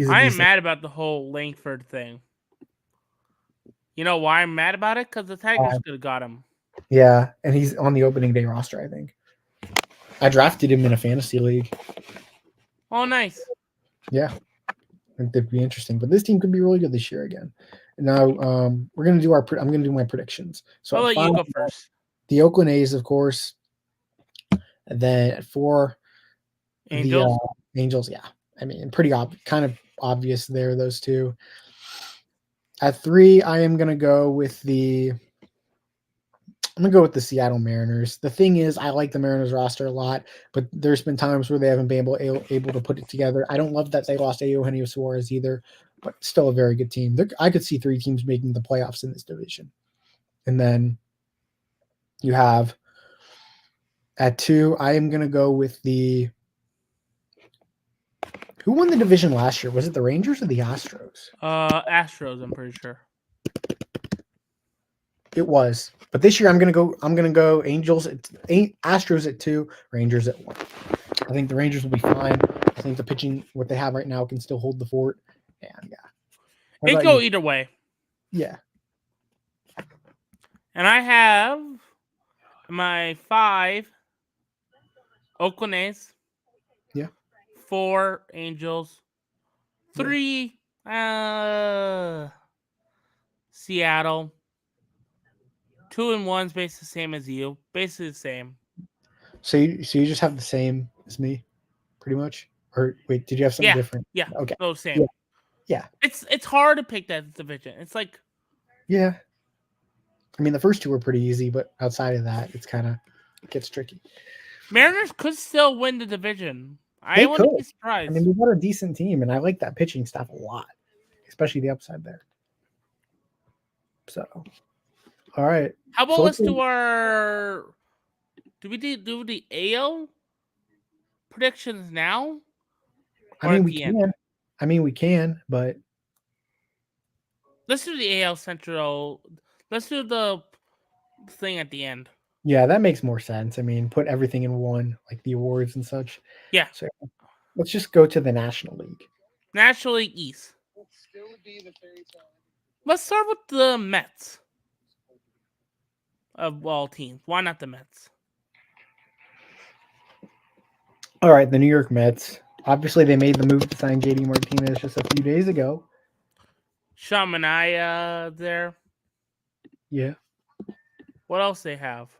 I am mad about the whole Langford thing. You know why I'm mad about it? Because the Tigers could have got him. Yeah, and he's on the opening day roster, I think. I drafted him in a fantasy league. Oh, nice. Yeah, I think that'd be interesting. But this team could be really good this year again. Now we're gonna do I'm gonna do my predictions. So I'll at let you 5, go first. the Oakland A's, of course. And then at 4, Angels. the Angels. Yeah, I mean, pretty kind of obvious there. Those two. At 3, I am gonna go with the. I'm gonna go with the Seattle Mariners. The thing is, I like the Mariners roster a lot, but there's been times where they haven't been able to put it together. I don't love that they lost Eugenio Suarez either, but still a very good team. I could see 3 teams making the playoffs in this division. And then you have at 2, I am gonna go with the. Who won the division last year? Was it the Rangers or the Astros? Astros, I'm pretty sure. It was, but this year I'm gonna go Angels at Astros at 2, Rangers at 1. I think the Rangers will be fine. I think the pitching what they have right now can still hold the fort. And yeah, It go either way. Yeah. And I have my 5 Oakland A's. Yeah. 4 Angels. 3 Seattle. 2 and 1's basically the same as you. Basically the same. So you just have the same as me, pretty much. Or wait, did you have something different? Yeah. Okay. No, same. Yeah. It's hard to pick that division. It's like. Yeah. I mean, the first 2 were pretty easy, but outside of that, it gets tricky. Mariners could still win the division. They I wouldn't could. be surprised. I mean, we've got a decent team, and I like that pitching staff a lot, especially the upside there. So, all right. How about let's do our? Do we do the AL predictions now? I mean, we can. I mean, we can, but let's do the AL Central. Let's do the thing at the end. Yeah, that makes more sense. I mean, put everything in one, like the awards and such. Yeah. So let's just go to the National League. National League East. Let's start with the Mets. Of all teams. Why not the Mets? All right, the New York Mets. Obviously, they made the move to sign JD Martinez just a few days ago. Sean Manaea there. Yeah. What else they have?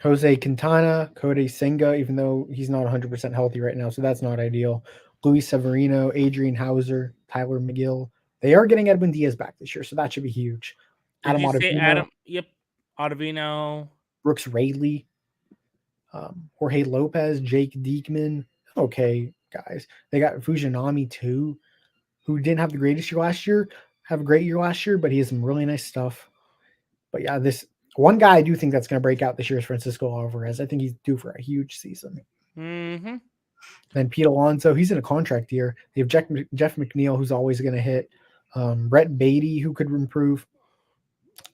Jose Quintana, Kodai Senga, even though he's not 100% healthy right now, so that's not ideal. Luis Severino, Adrian Hauser, Tyler McGill. They are getting Edwin Diaz back this year, so that should be huge. Adam Ottavino. Yep. Ottavino. Brooks Raley. Jorge Lopez, Jake Diekman. Okay, guys. They got Fujinami too, who didn't have the greatest year last year. Have a great year last year, but he has some really nice stuff. But yeah, this one guy I do think that's going to break out this year is Francisco Alvarez. I think he's due for a huge season. Mm-hmm. Then Pete Alonso, he's in a contract year. They have Jeff McNeil, who's always going to hit. Brett Beatty, who could improve.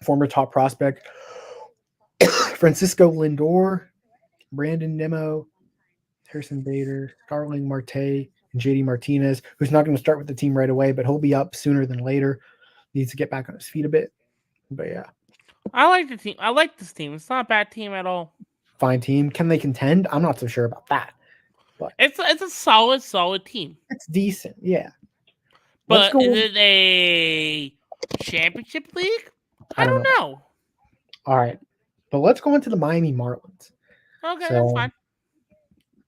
Former top prospect. Francisco Lindor, Brandon Nimmo, Harrison Bader, Starling Marte, and JD Martinez, who's not going to start with the team right away, but he'll be up sooner than later. Needs to get back on his feet a bit. But yeah. I like the team. I like this team. It's not a bad team at all. Fine team. Can they contend? I'm not so sure about that. But it's a solid team. It's decent, yeah. But is it a championship league? I don't know. All right. But let's go into the Miami Marlins. Okay, that's fine.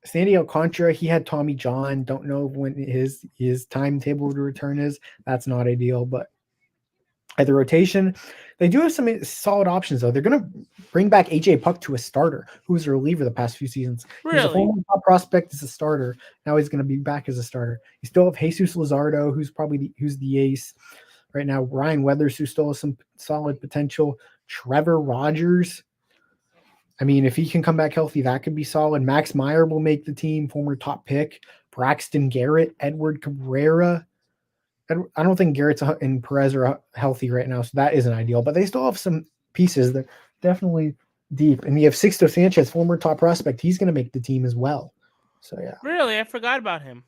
Sandy Alcantara, he had Tommy John. Don't know when his timetable to return is. That's not ideal, but at the rotation, they do have some solid options, though. They're going to bring back A.J. Puck to a starter, who was a reliever the past few seasons. Really? He's a former top prospect as a starter. Now he's going to be back as a starter. You still have Jesus Luzardo, who's the ace right now. Ryan Weathers, who still has some solid potential. Trevor Rogers. I mean, if he can come back healthy, that could be solid. Max Meyer will make the team, former top pick. Braxton Garrett, Edward Cabrera. I don't think Garrett's and Perez are healthy right now, so that isn't ideal. But they still have some pieces that definitely deep. And you have Sixto Sanchez, former top prospect. He's going to make the team as well. So yeah, Really, I forgot about him.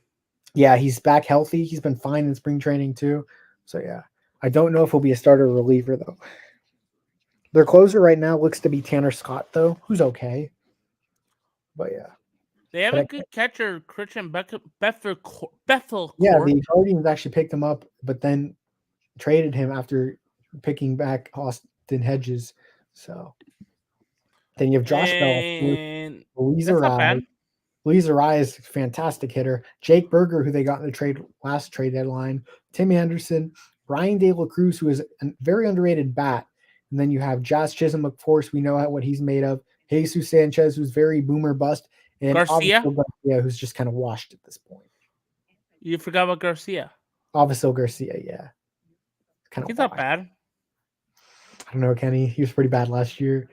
yeah, he's back healthy. He's been fine in spring training too. So yeah, I don't know if he'll be a starter or reliever though. Their closer right now looks to be Tanner Scott though, who's okay. But yeah. They have But a good catcher, Christian Bethel. Yeah, the Guardians actually picked him up, but then traded him after picking back Austin Hedges. So then you have Josh Bell, and Luis that's not Arai. bad. Luis Arai is a fantastic hitter. Jake Berger, who they got in the last trade deadline. Tim Anderson, Brian De La Cruz, who is a very underrated bat. And then you have Josh Chisholm, of course, we know what he's made of. Jesus Sanchez, who's very boomer bust. And Garcia? Garcia, who's just kind of washed at this point. You forgot about Garcia. Avisail Garcia, yeah. He's not bad. I don't know, Kenny. He was pretty bad last year.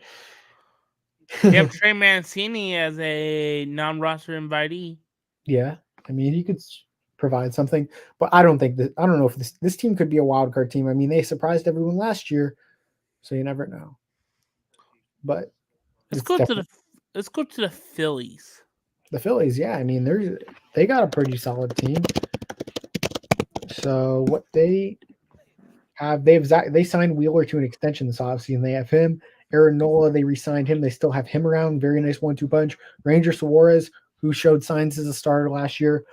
You have Trey Mancini as a non-roster invitee. Yeah, I mean, he could provide something, but I don't know if this team could be a wild card team. I mean, they surprised everyone last year, so you never know. But let's go to the Phillies. The Phillies, yeah. I mean, they got a pretty solid team. So what they signed Wheeler to an extension this offseason. They have him. Aaron Nola, they re-signed him. They still have him around. Very nice 1-2 punch. Ranger Suarez, who showed signs as a starter last year.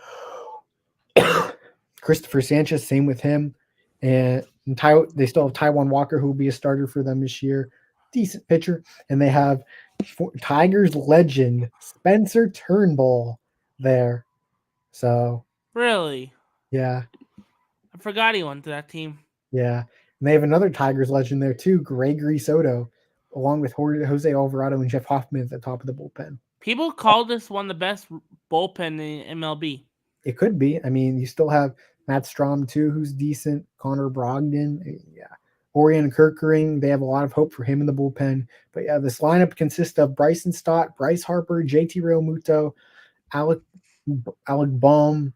Christopher Sanchez, same with him. And they still have Taijuan Walker, who will be a starter for them this year. Decent pitcher. And they have Tigers legend Spencer Turnbull there. So really, yeah, I forgot he went to that team. Yeah, and they have another Tigers legend there too, Gregory Soto, along with Jose Alvarado and Jeff Hoffman at the top of the bullpen. People call this one the best bullpen in MLB. It could be. I mean, you still have Matt Strom too, who's decent. Connor Brogdon, yeah. Orion Kirkering, they have a lot of hope for him in the bullpen. But yeah, this lineup consists of Bryson Stott, Bryce Harper, JT Realmuto, Alec Baum,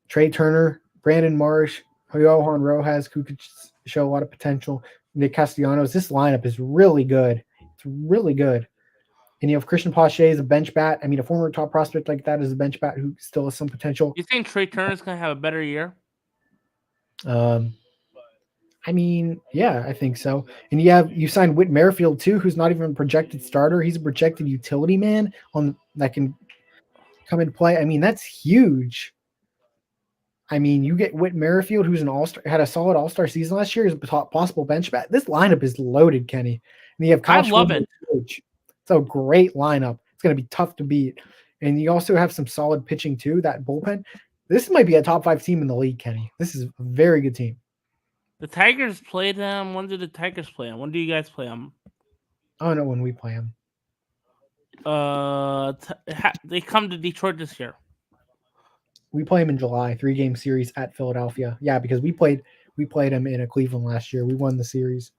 Trey Turner, Brandon Marsh, Johan Rojas, who could show a lot of potential. Nick Castellanos. This lineup is really good. It's really good. And you have Christian Pache as a bench bat. I mean, a former top prospect like that is a bench bat who still has some potential. You think Trey Turner's going to have a better year? I mean, yeah, I think so. And you signed Whit Merrifield too, who's not even a projected starter. He's a projected utility man that can come into play. I mean, that's huge. I mean, you get Whit Merrifield, who's an all-star, had a solid all-star season last year, as a possible bench bat. This lineup is loaded, Kenny. And you have Kyle I love it. It's a great lineup. It's going to be tough to beat. And you also have some solid pitching too, that bullpen. This might be a top 5 team in the league, Kenny. This is a very good team. The Tigers play them. When do the Tigers play them? When do you guys play them? I don't know when we play them. They come to Detroit this year. We play them in July, 3-game series at Philadelphia. Yeah, because we played them in Cleveland last year. We won the series.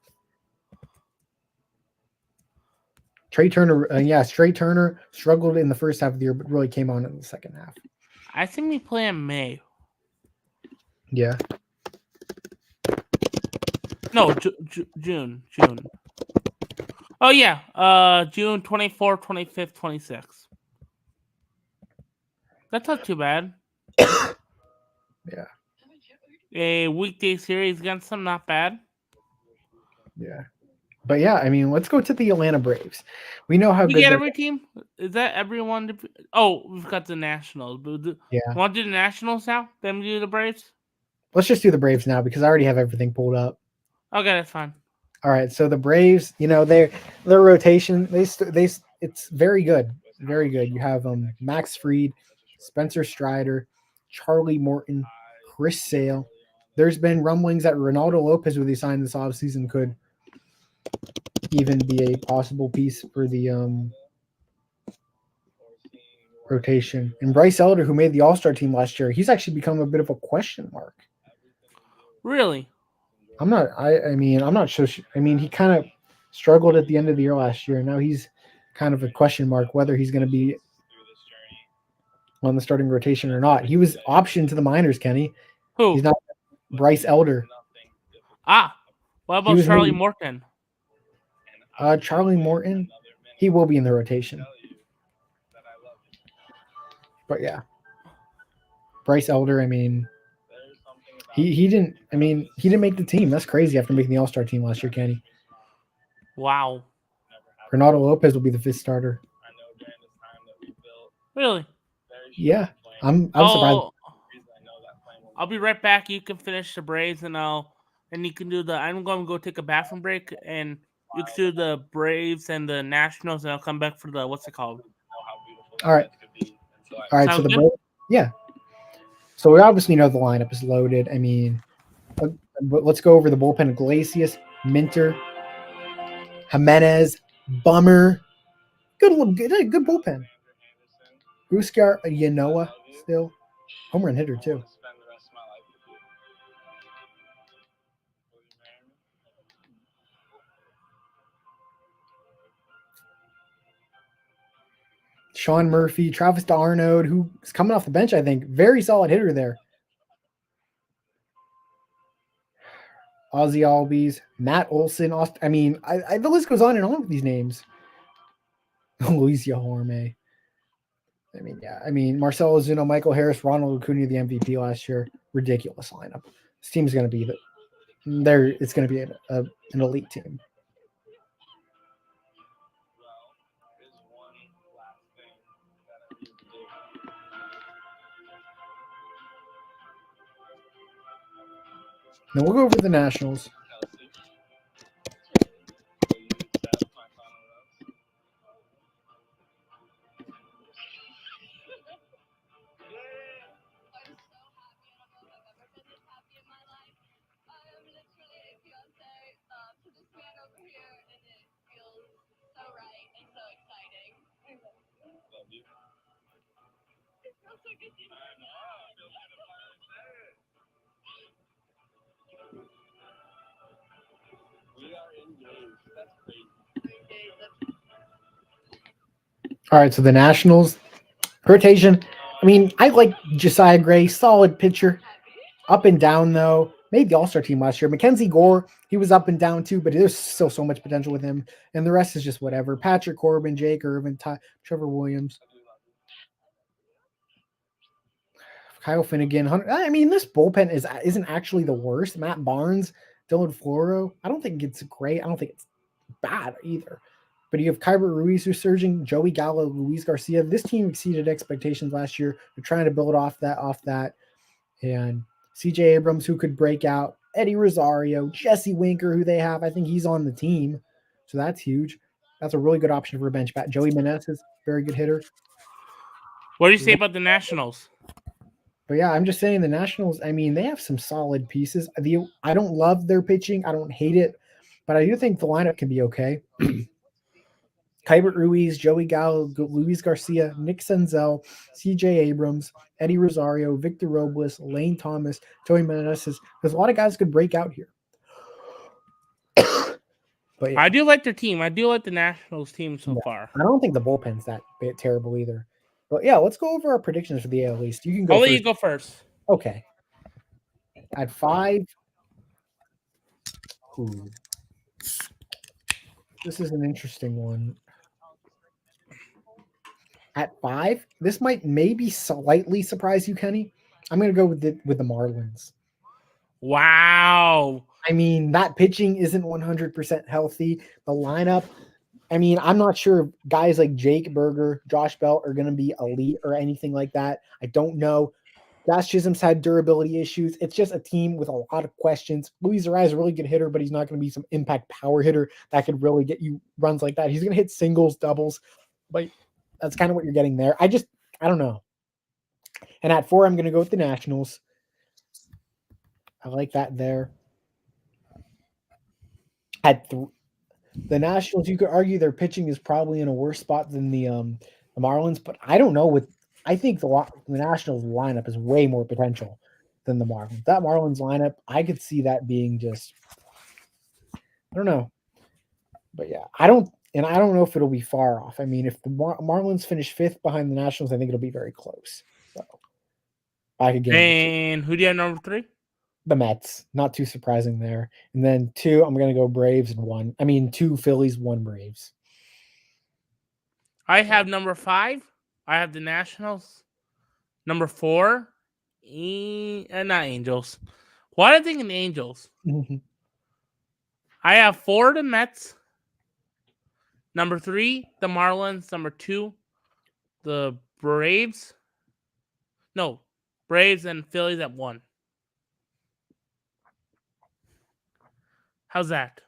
Trey Turner, Trey Turner struggled in the first half of the year, but really came on in the second half. I think we play in May. Yeah. No, June. Oh, yeah. June 24th, 25th, 26th. That's not too bad. Yeah. A weekday series against them, not bad. Yeah. But yeah, I mean, let's go to the Atlanta Braves. We know how we good get every team. Is that everyone? We've got the Nationals. Yeah. Want to do the Nationals now? Then do the Braves? Let's just do the Braves now because I already have everything pulled up. Okay, that's fine. All right, so the Braves, their rotation, it's very good. Very good. You have Max Fried, Spencer Strider, Charlie Morton, Chris Sale. There's been rumblings that Ronaldo Lopez, who they signed this offseason, could even be a possible piece for the rotation. And Bryce Elder, who made the All-Star team last year, he's actually become a bit of a question mark. Really? I'm not sure. I mean, he kind of struggled at the end of the year last year. Now he's kind of a question mark whether he's going to be on the starting rotation or not. He was optioned to the minors, Kenny. Who? He's not Bryce Elder. What He about was Charlie maybe- Morton? Charlie Morton, he will be in the rotation. But yeah, Bryce Elder. I mean, he didn't. I mean, he didn't make the team. That's crazy after making the All-Star team last year, Kenny. Wow. Ronaldo Lopez will be the 5th starter. Really? Yeah, I'm surprised. I'll be right back. You can finish the Braves, and you can do the. I'm going to go take a bathroom break, and you can do the Braves and the Nationals, and I'll come back for the what's it called? All right. All right. So Sounds the good? Braves, yeah. So we obviously know the lineup is loaded. I mean, but let's go over the bullpen: Iglesias, Minter, Jimenez, Bummer. Good bullpen. Huskar Yanoa still home run hitter too. Sean Murphy, Travis d'Arnaud, who's coming off the bench, I think. Very solid hitter there. Ozzy Albies, Matt Olson. I mean, the list goes on and on with these names. Luis Yahorme. I mean, yeah. I mean, Marcelo Ozuna, Michael Harris, Ronald Acuna, the MVP last year. Ridiculous lineup. This team's going to be it's going to be an elite team. Now we'll go over the Nationals. All right, so the Nationals rotation. I mean, I like Josiah Gray, solid pitcher. Up and down though. Made the All-Star team last year. Mackenzie Gore, he was up and down too, but there's still so much potential with him. And the rest is just whatever. Patrick Corbin, Jake Irvin, Trevor Williams, Kyle Finnegan. I mean, this bullpen isn't actually the worst. Matt Barnes, Dylan Floro. I don't think it's great. I don't think it's bad either. But you have Kyber Ruiz who's surging, Joey Gallo, Luis Garcia. This team exceeded expectations last year. They're trying to build off that. And CJ Abrams, who could break out, Eddie Rosario, Jesse Winker, who they have. I think he's on the team. So that's huge. That's a really good option for a bench bat. Joey Meneses, very good hitter. What do you say about the Nationals? But yeah, I'm just saying the Nationals, I mean, they have some solid pieces. I don't love their pitching. I don't hate it. But I do think the lineup can be okay. Kybert Ruiz, Joey Gallo, Luis Garcia, Nick Senzel, CJ Abrams, Eddie Rosario, Victor Robles, Lane Thomas, Joey Meneses. There's a lot of guys could break out here. But yeah, I do like their team. I do like the Nationals team so far. I don't think the bullpen's that terrible either. But yeah, let's go over our predictions for the AL East. You can go I'll first. let you go first. Okay. At 5. This is an interesting one. At 5, this might maybe slightly surprise you, Kenny. I'm going to go with the Marlins. Wow. I mean, that pitching isn't 100% healthy. The lineup, I mean, I'm not sure guys like Jake Berger, Josh Bell are going to be elite or anything like that. I don't know. Josh Chisholm's had durability issues. It's just a team with a lot of questions. Luis Arraez is a really good hitter, but he's not going to be some impact power hitter that could really get you runs like that. He's going to hit singles, doubles, but that's kind of what you're getting there. I don't know. And at 4, I'm going to go with the Nationals. I like that there. At the Nationals, you could argue their pitching is probably in a worse spot than the Marlins, but I don't know. I think the Nationals lineup has way more potential than the Marlins. That Marlins lineup, I could see that being just, I don't know. But yeah, and I don't know if it'll be far off. I mean, if the Marlins finish 5th behind the Nationals, I think it'll be very close. So I could guarantee And who do you have number 3? the Mets. Not too surprising there. And then 2, I'm going to go Braves and 1. I mean, 2 Phillies, 1 Braves. I have number 5. I have the Nationals. Number 4, not Angels. Why am I thinking Angels? I have 4 the Mets. Number 3, the Marlins. Number 2, the Braves. No, Braves and Phillies at 1. How's that?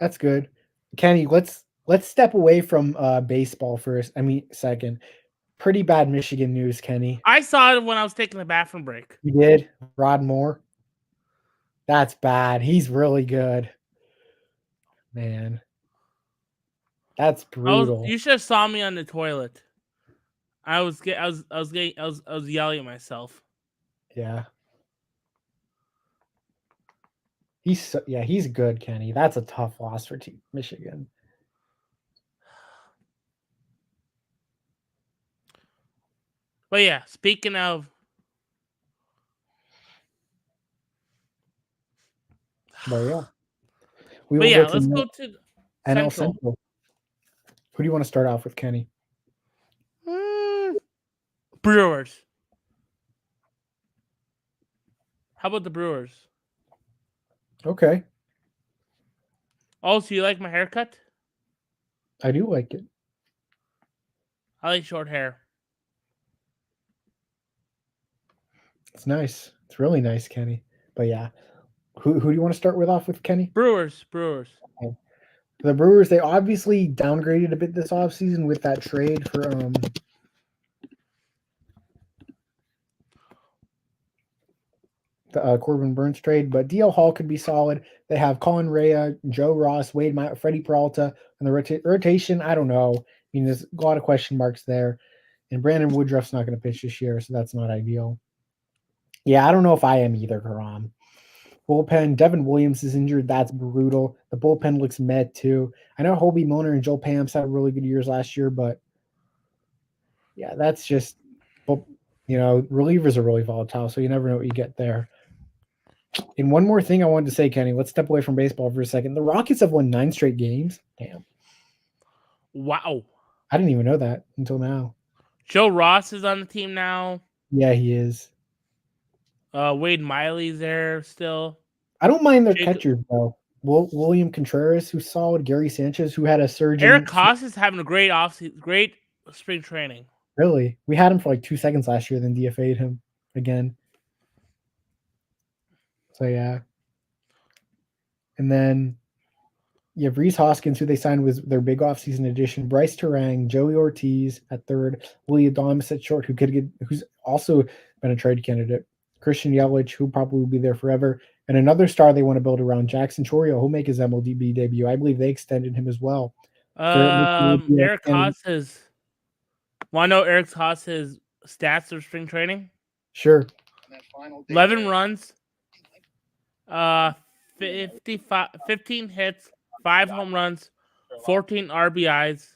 That's good. Kenny, let's step away from baseball first. I mean, second. Pretty bad Michigan news, Kenny. I saw it when I was taking the bathroom break. You did? Rod Moore? That's bad. He's really good. Man. That's brutal. You should have saw me on the toilet. I was yelling at myself. Yeah. He's good, Kenny. That's a tough loss for Michigan. But yeah, speaking of, But yeah. let's go to NL Central. Who do you want to start off with, Kenny? Brewers. How about the Brewers? Okay. Also, you like my haircut? I do like it. I like short hair. It's nice. It's really nice, Kenny. But yeah. Who do you want to start with off with, Kenny? Brewers. Okay. The Brewers, they obviously downgraded a bit this offseason with that trade for the Corbin Burns trade, but DL Hall could be solid. They have Colin Rea, Joe Ross, Wade Meyer, Freddie Peralta, and the rotation. I don't know. I mean, there's a lot of question marks there, and Brandon Woodruff's not going to pitch this year, so that's not ideal. Yeah, I don't know if I am either, Karam. Bullpen, Devin Williams is injured. That's brutal. The bullpen looks meh too. I know Hobie Moner and Joe Pamps had really good years last year, but yeah, that's just, relievers are really volatile, so you never know what you get there. And one more thing I wanted to say, Kenny, let's step away from baseball for a second. The Rockets have won 9 straight games. Damn. Wow. I didn't even know that until now. Joe Ross is on the team now. Yeah, he is. Wade Miley's there still. I don't mind their catchers, though. William Contreras, who's solid. Gary Sanchez, who had a surge. Eric Haas is having a great great spring training. Really? We had him for like 2 seconds last year, then DFA'd him again. So, yeah. And then you have Reese Hoskins, who they signed with their big offseason addition. Bryce Terang, Joey Ortiz at third. Willie Adames at short, who's also been a trade candidate. Christian Yelich, who probably will be there forever. And another star they want to build around, Jackson Chourio, who'll make his MLB debut. I believe they extended him as well. Eric Haas has... Want to know Eric Haas's stats of spring training? Sure. 11 runs, 15 hits, 5 home runs, 14 RBIs,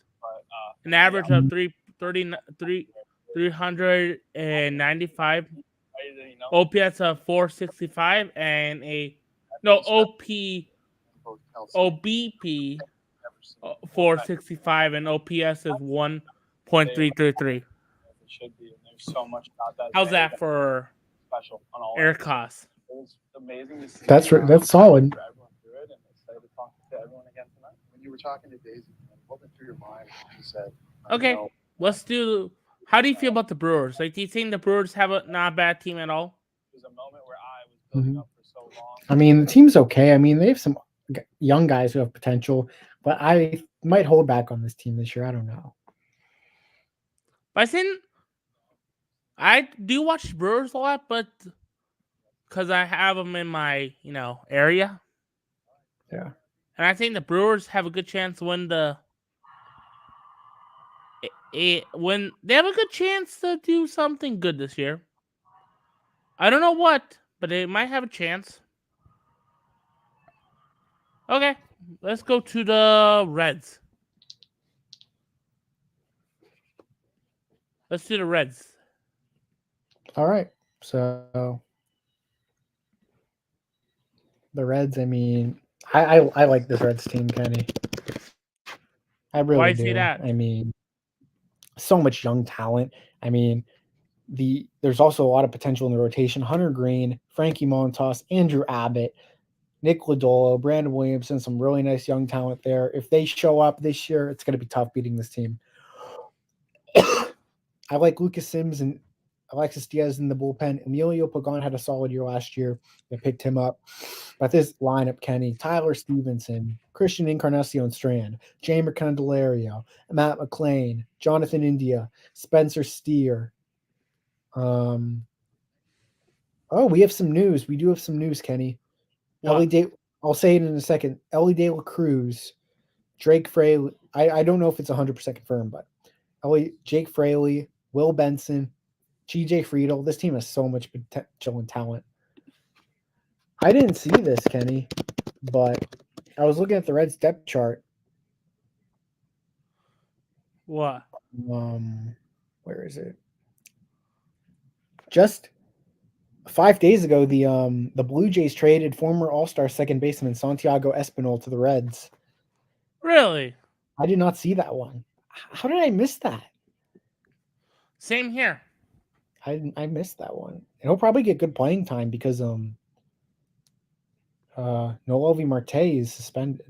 an average of 395, OPS of 465, and OBP 465, and OPS is 1.333. Should be, and there's so much about that. How's that for special on all Eric Haas? It was amazing to see. That's solid. Everyone through it, and excited to talk to everyone again tonight. When you were talking to Daisy, what went through your mind? You said, okay, let's do. How do you feel about the Brewers? Like, do you think the Brewers have a not bad team at all? It was a moment where I was building up for so long. I mean, the team's okay. I mean, they have some young guys who have potential, but I might hold back on this team this year. I don't know. But I do watch the Brewers a lot, but because I have them in my area. Yeah. And I think the Brewers have a good chance to win when they have a good chance to do something good this year. I don't know what, but they might have a chance. Okay, let's go to the Reds. Let's do the Reds. All right. So the Reds, I mean, I like this Reds team, Kenny. I really Why do. say that? I mean, so much young talent. I mean, there's also a lot of potential in the rotation. Hunter Green, Frankie Montas, Andrew Abbott, Nick Lodolo, Brandon Williamson, some really nice young talent there. If they show up this year, it's going to be tough beating this team. I like Lucas Sims and Alexis Diaz in the bullpen. Emilio Pagan had a solid year last year. They picked him up. But this lineup, Kenny, Tyler Stevenson, Christian Encarnacion Strand, Jamer Candelario, Matt McLean, Jonathan India, Spencer Steer. Oh, we have some news. We do have some news, Kenny. What? I'll say it in a second. Ellie De La Cruz, Drake Fraley. I don't know if it's 100% confirmed, but Jake Fraley, Will Benson, GJ Friedel. This team has so much potential and talent. I didn't see this, Kenny, but I was looking at the Reds depth chart. What? Where is it? Just 5 days ago, the Blue Jays traded former All-Star second baseman Santiago Espinal to the Reds. Really? I did not see that one. How did I miss that? Same here. I missed that one. And he'll probably get good playing time because Noelvi Marte is suspended.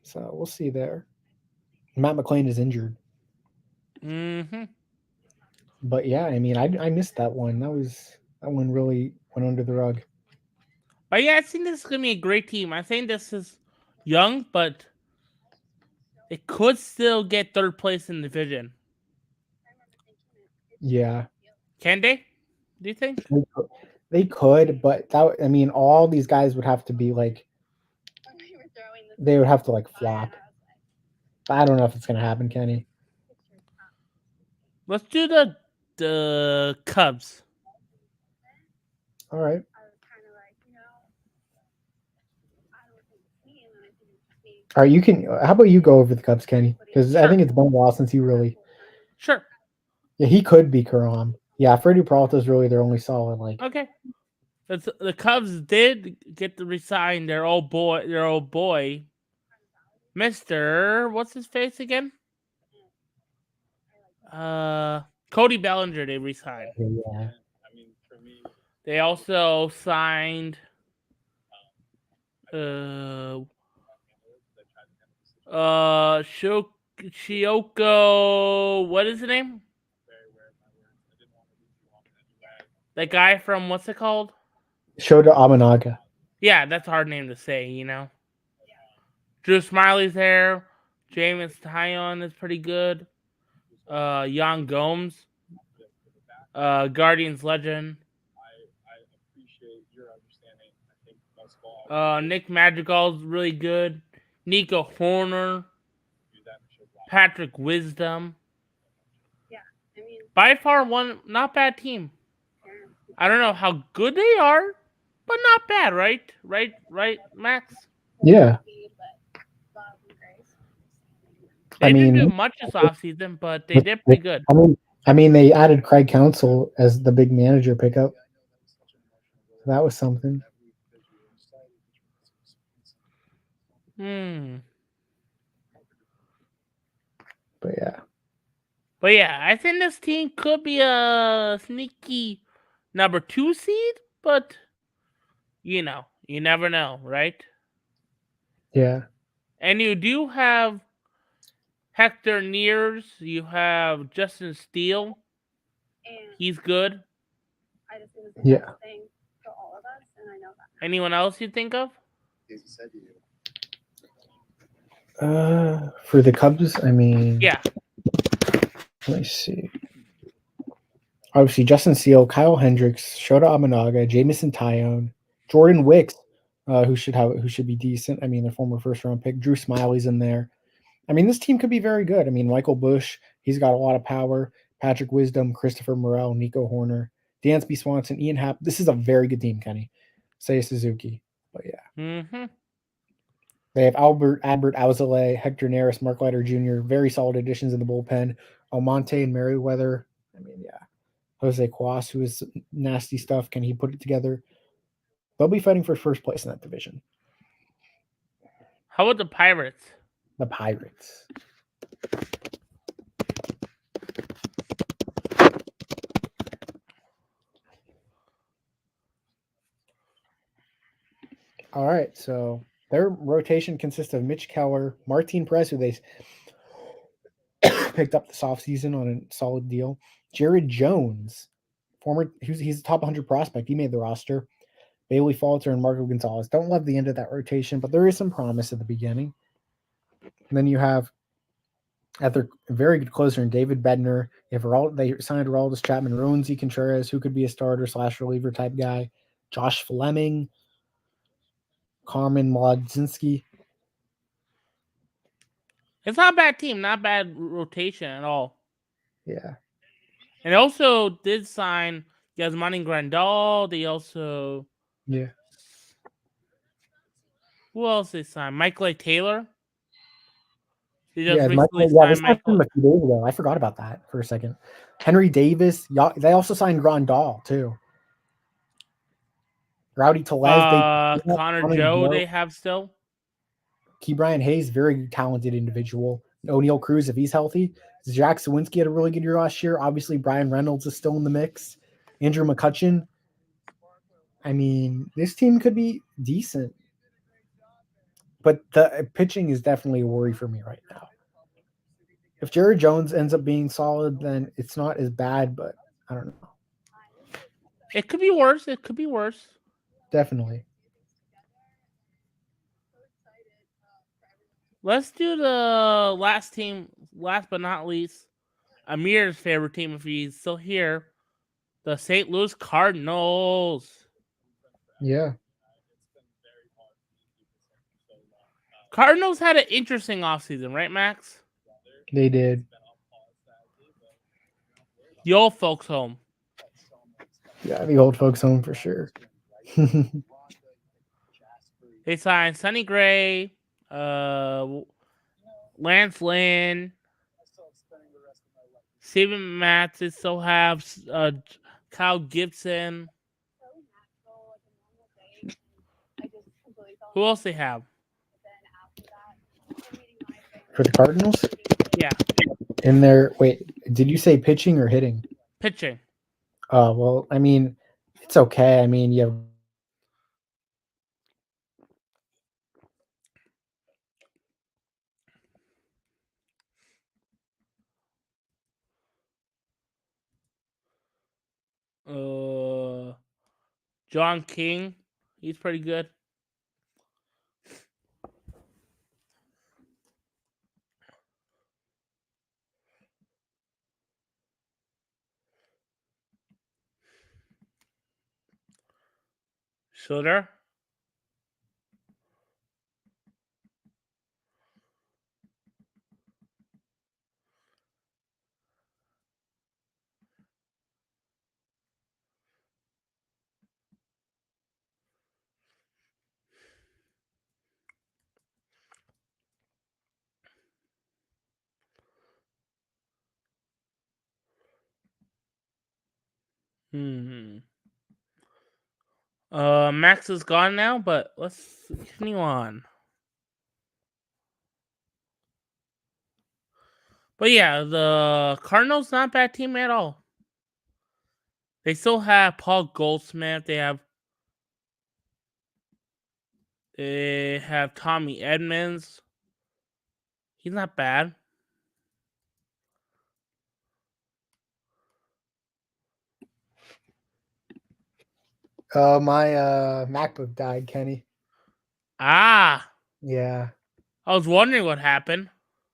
So we'll see there. Matt McLean is injured. Mm-hmm. But yeah, I mean, I missed that one. That one really went under the rug. But yeah, I think this is gonna be a great team. I think this is young, but it could still get third place in the division. Yeah. Can they? Do you think? They could, but that, I mean, all these guys would have to be like, they would have to like flop. But I don't know if it's gonna happen, Kenny. Let's do the Cubs. All right. All right, you can. How about you go over the Cubs, Kenny? Because I Sure. think it's been a while since you really. Sure. Yeah, he could be Karam. Yeah, Freddie Peralta is really their only solid. Like, Okay. The Cubs did get to resign their old boy, Mr. What's his face again? Cody Bellinger. They resigned. yeah. They also signed Shioko. What is his name? That guy from what's it called? Shota Amanaga. Yeah, that's a hard name to say, you know. Drew Smiley's there. James Tyon is pretty good. Jan Gomes. Guardians legend. Nick Madrigal's really good. Nico Horner. Patrick Wisdom. By far one not bad team. I don't know how good they are, but not bad, right? Right, Max? Yeah. They didn't do much this offseason, but they did pretty good. I mean, they added Craig Counsell as the big manager pickup. That was something. But yeah, I think this team could be a sneaky number 2 seed, but you know, you never know, right? Yeah. And you do have Hector Nears, you have Justin Steele. He's good. Yeah. Anyone else you think of? For the Cubs, I mean, yeah. Let me see. Obviously, Justin Steele, Kyle Hendricks, Shota Amanaga, Jamison Tyone, Jordan Wicks, who should be decent. I mean, the former first-round pick. Drew Smiley's in there. I mean, this team could be very good. I mean, Michael Bush, he's got a lot of power. Patrick Wisdom, Christopher Morel, Nico Horner, Dansby Swanson, Ian Happ. This is a very good team, Kenny. Seiya Suzuki. But yeah. Mm-hmm. They have Albert Alzolay, Hector Neris, Mark Leiter Jr. Very solid additions in the bullpen. Almonte and Merriweather. I mean, yeah. Jose Cuas, who is nasty stuff. Can he put it together? They'll be fighting for first place in that division. How about the Pirates? The Pirates. All right, so their rotation consists of Mitch Keller, Martin Perez, who they picked up this offseason on a solid deal, Jared Jones, he's a top 100 prospect. He made the roster. Bailey Falter and Marco Gonzalez. Don't love the end of that rotation, but there is some promise at the beginning. And then you have at their very good closer in David Bednar. They signed Aroldis Chapman, Roansy Contreras, who could be a starter / reliever type guy. Josh Fleming, Carmen Mlodzinski. It's not a bad team, not bad rotation at all. Yeah. And they also did sign Yasmani Grandal. They also Yeah. who else they signed? Michael A. Taylor. They just Yeah, recently they signed signed him a few days ago. I forgot about that for a second. Henry Davis. They also signed Grandal too. Rowdy Telez. Connor Joe they have still. Key Brian Hayes, very talented individual. O'Neal Cruz, if he's healthy. Jack Sawinski had a really good year last year. Obviously, Brian Reynolds is still in the mix. Andrew McCutcheon. I mean, this team could be decent. But the pitching is definitely a worry for me right now. If Jared Jones ends up being solid, then it's not as bad, but I don't know. It could be worse. It could be worse. Definitely. Let's do the last team, last but not least, Amir's favorite team if he's still here, the St. Louis Cardinals. Yeah. Cardinals had an interesting offseason, right, Max? They did. The old folks' home. Yeah, the old folks' home for sure. They signed Sonny Gray, Lance Lynn, Steven Matz. They still have Kyle Gibson. Who else they have? For the Cardinals? Yeah. In their did you say pitching or hitting? Pitching. Well, I mean, it's okay. I mean, you have John King. He's pretty good. Shooter. Max is gone now, but let's continue on. But yeah, the Cardinals not a bad team at all. They still have Paul Goldschmidt. They have Tommy Edmonds. He's not bad. my MacBook died, Kenny. Ah. Yeah. I was wondering what happened.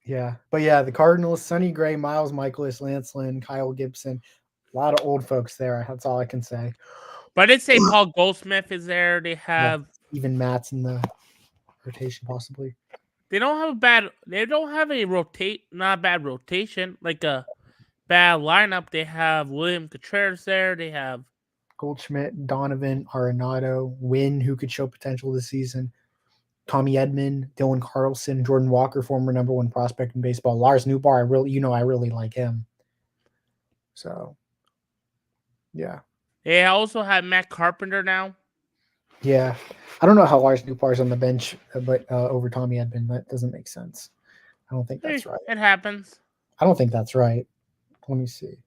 Yeah. But yeah, the Cardinals, Sonny Gray, Miles Michaelis, Lance Lynn, Kyle Gibson. A lot of old folks there. That's all I can say. But I did say Paul Goldschmidt is there. They have even Matt's in the rotation, possibly. They don't have not a bad rotation, like a bad lineup. They have William Contreras there. They have Goldschmidt, Donovan, Arenado, Wynn, who could show potential this season. Tommy Edman, Dylan Carlson, Jordan Walker, former number 1 prospect in baseball. Lars Nootbaar, I really like him. So, yeah. They also have Matt Carpenter now. Yeah. I don't know how Lars Nootbaar's on the bench, but over Tommy Edman. That doesn't make sense. I don't think that's right. It happens. I don't think that's right. Let me see.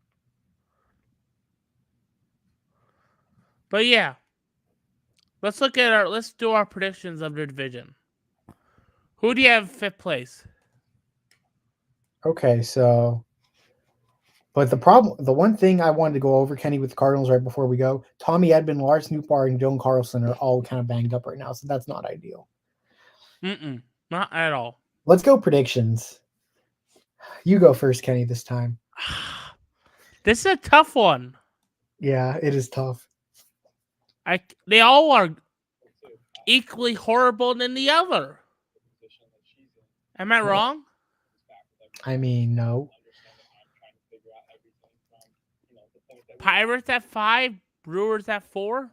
But yeah, let's do our predictions of the division. Who do you have 5th place? Okay, so, but the one thing I wanted to go over, Kenny, with the Cardinals right before we go, Tommy Edman, Lars Nootbaar, and Dylan Carlson are all kind of banged up right now, so that's not ideal. Not at all. Let's go predictions. You go first, Kenny, this time. This is a tough one. Yeah, it is tough. They all are equally horrible than the other. Am I wrong? I mean, no. Pirates at 5, Brewers at 4,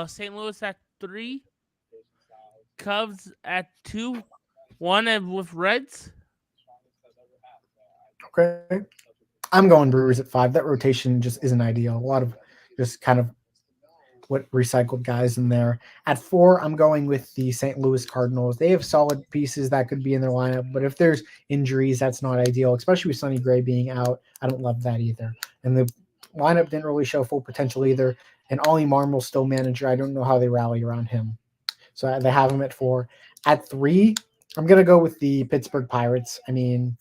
St. Louis at 3, Cubs at 2, 1 with Reds. Okay. I'm going Brewers at 5. That rotation just isn't ideal. A lot of just kind of what recycled guys in there. At 4, I'm going with the St. Louis Cardinals. They have solid pieces that could be in their lineup, but if there's injuries, that's not ideal, especially with Sonny Gray being out. I don't love that either. And the lineup didn't really show full potential either. And Ollie Marmol's still manager. I don't know how they rally around him. So they have him at 4. At 3, I'm going to go with the Pittsburgh Pirates. I mean,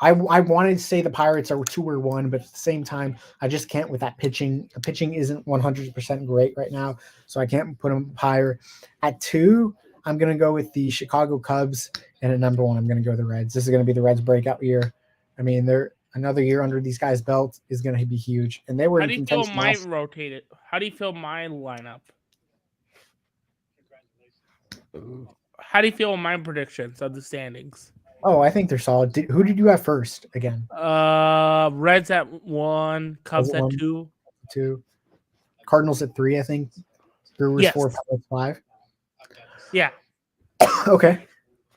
I wanted to say the Pirates are 2 or 1, but at the same time, I just can't with that pitching. The pitching isn't 100% great right now, so I can't put them higher. At 2, I'm going to go with the Chicago Cubs, and at number 1, I'm going to go the Reds. This is going to be the Reds' breakout year. I mean, another year under these guys' belt is going to be huge, and they were How in do you feel contention. How do you feel my lineup? How do you feel my predictions of the standings? Oh, I think they're solid. Who did you have first again? Reds at 1, Cubs at 2. 2. Cardinals at 3, I think. Brewers 4, Pirates 5. Yeah. Okay.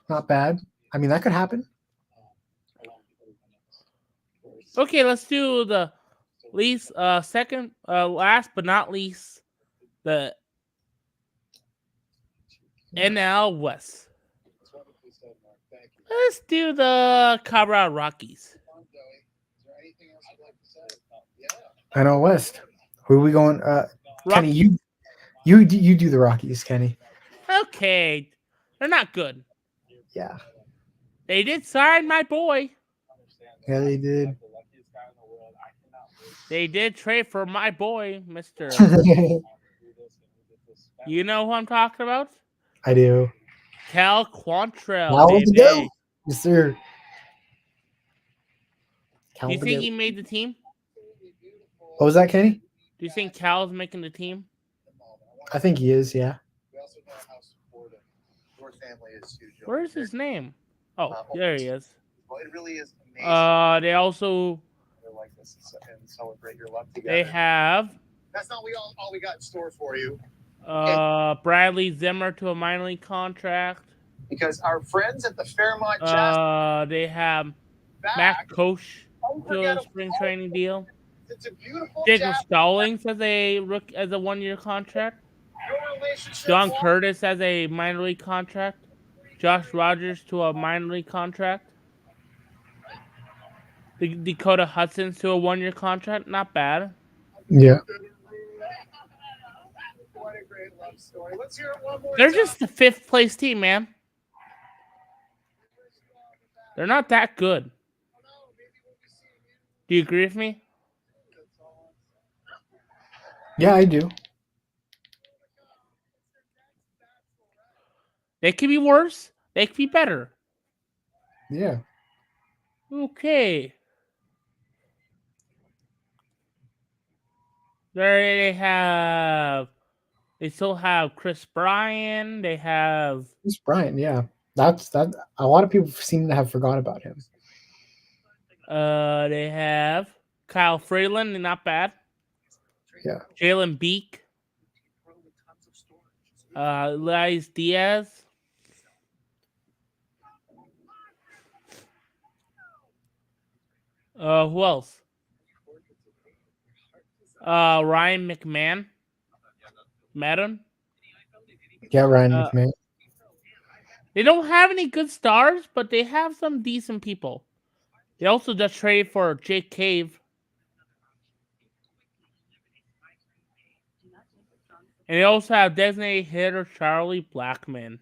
Not bad. I mean, that could happen. Okay, let's do the least second last but not least, the NL West. Let's do the Colorado Rockies. NL West. Who are we going? Kenny, you do the Rockies, Kenny. Okay. They're not good. Yeah. They did sign my boy. Yeah, they did. They did trade for my boy, Mr. You know who I'm talking about? I do. Cal Quantrill. Now to go. Yes, sir. Do you think he made the team? What was that, Kenny? Do you think Cal's making the team? I think he is, yeah. We also know how supportive your family is huge. Where's his name? Oh, there he is. Well, it really is amazing. They also like this and celebrate your love together. they have That's not all we got in store for you. Bradley Zimmer to a minor league contract. Because our friends at the Fairmont Jazz they have Matt Koch to a spring training deal. It's a beautiful Jacob Stallings as a 1-year contract. John Curtis as a minor league contract. Josh Rogers to a minor league contract. Dakota Hudson's to a 1-year contract. Not bad. Yeah. What a great love story. Let's hear it one more They're time. just the 5th place team, man. They're not that good. Do you agree with me? Yeah, I do. They could be worse. They could be better. Yeah. Okay. There they still have Chris Bryan. They have Chris Bryant, yeah. That's that. A lot of people seem to have forgot about him. they have Kyle Freeland, not bad. Yeah. Jalen Beek. Elias Diaz. Who else? Ryan McMahon. Madden. Yeah, Ryan Uh, McMahon. They don't have any good stars, but they have some decent people. They also just traded for Jake Cave. And they also have designated hitter Charlie Blackman.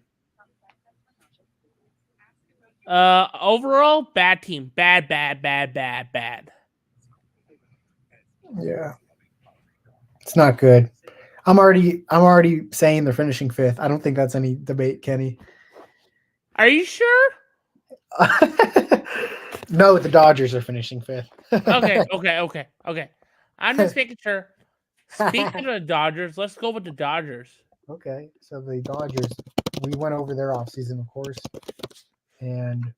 Overall, bad team. Bad. Yeah, it's not good. I'm already saying they're finishing 5th. I don't think that's any debate, Kenny. Are you sure? No, the Dodgers are finishing 5th. Okay. I'm just making sure. Speaking of the Dodgers, let's go with the Dodgers. Okay, so the Dodgers, we went over their offseason, of course. And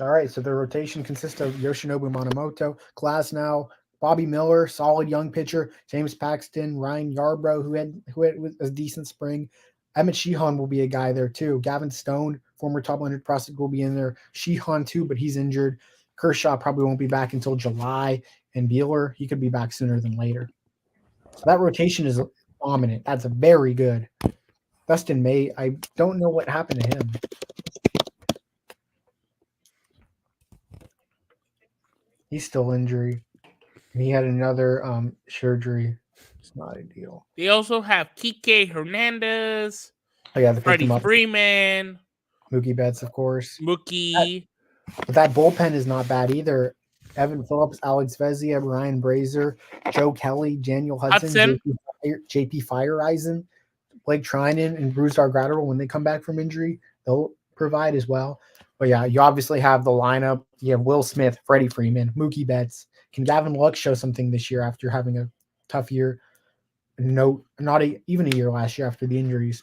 all right, so their rotation consists of Yoshinobu Monomoto, Glasnow, Bobby Miller, solid young pitcher, James Paxton, Ryan Yarbrough, who had a decent spring. Emmett Sheehan will be a guy there too. Gavin Stone, former top 100 prospect, will be in there. Sheehan too, but he's injured. Kershaw probably won't be back until July, and Beeler, he could be back sooner than later. So that rotation is dominant. That's very good. Dustin May, I don't know what happened to him. He's still injured. He had another surgery. It's not ideal. They also have Kike Hernandez, Oh yeah, they picked Freddie him up. Freeman, Mookie Betts, of course. Mookie. But that bullpen is not bad either. Evan Phillips, Alex Vezia, Ryan Brazier, Joe Kelly, Daniel Hudson. JP Fireeisen, Blake Trinan, and Bruce Dargratterall, when they come back from injury, they'll provide as well. But yeah, you obviously have the lineup. You have Will Smith, Freddie Freeman, Mookie Betts. Can Gavin Lux show something this year after having a tough year? No, even a year last year after the injuries.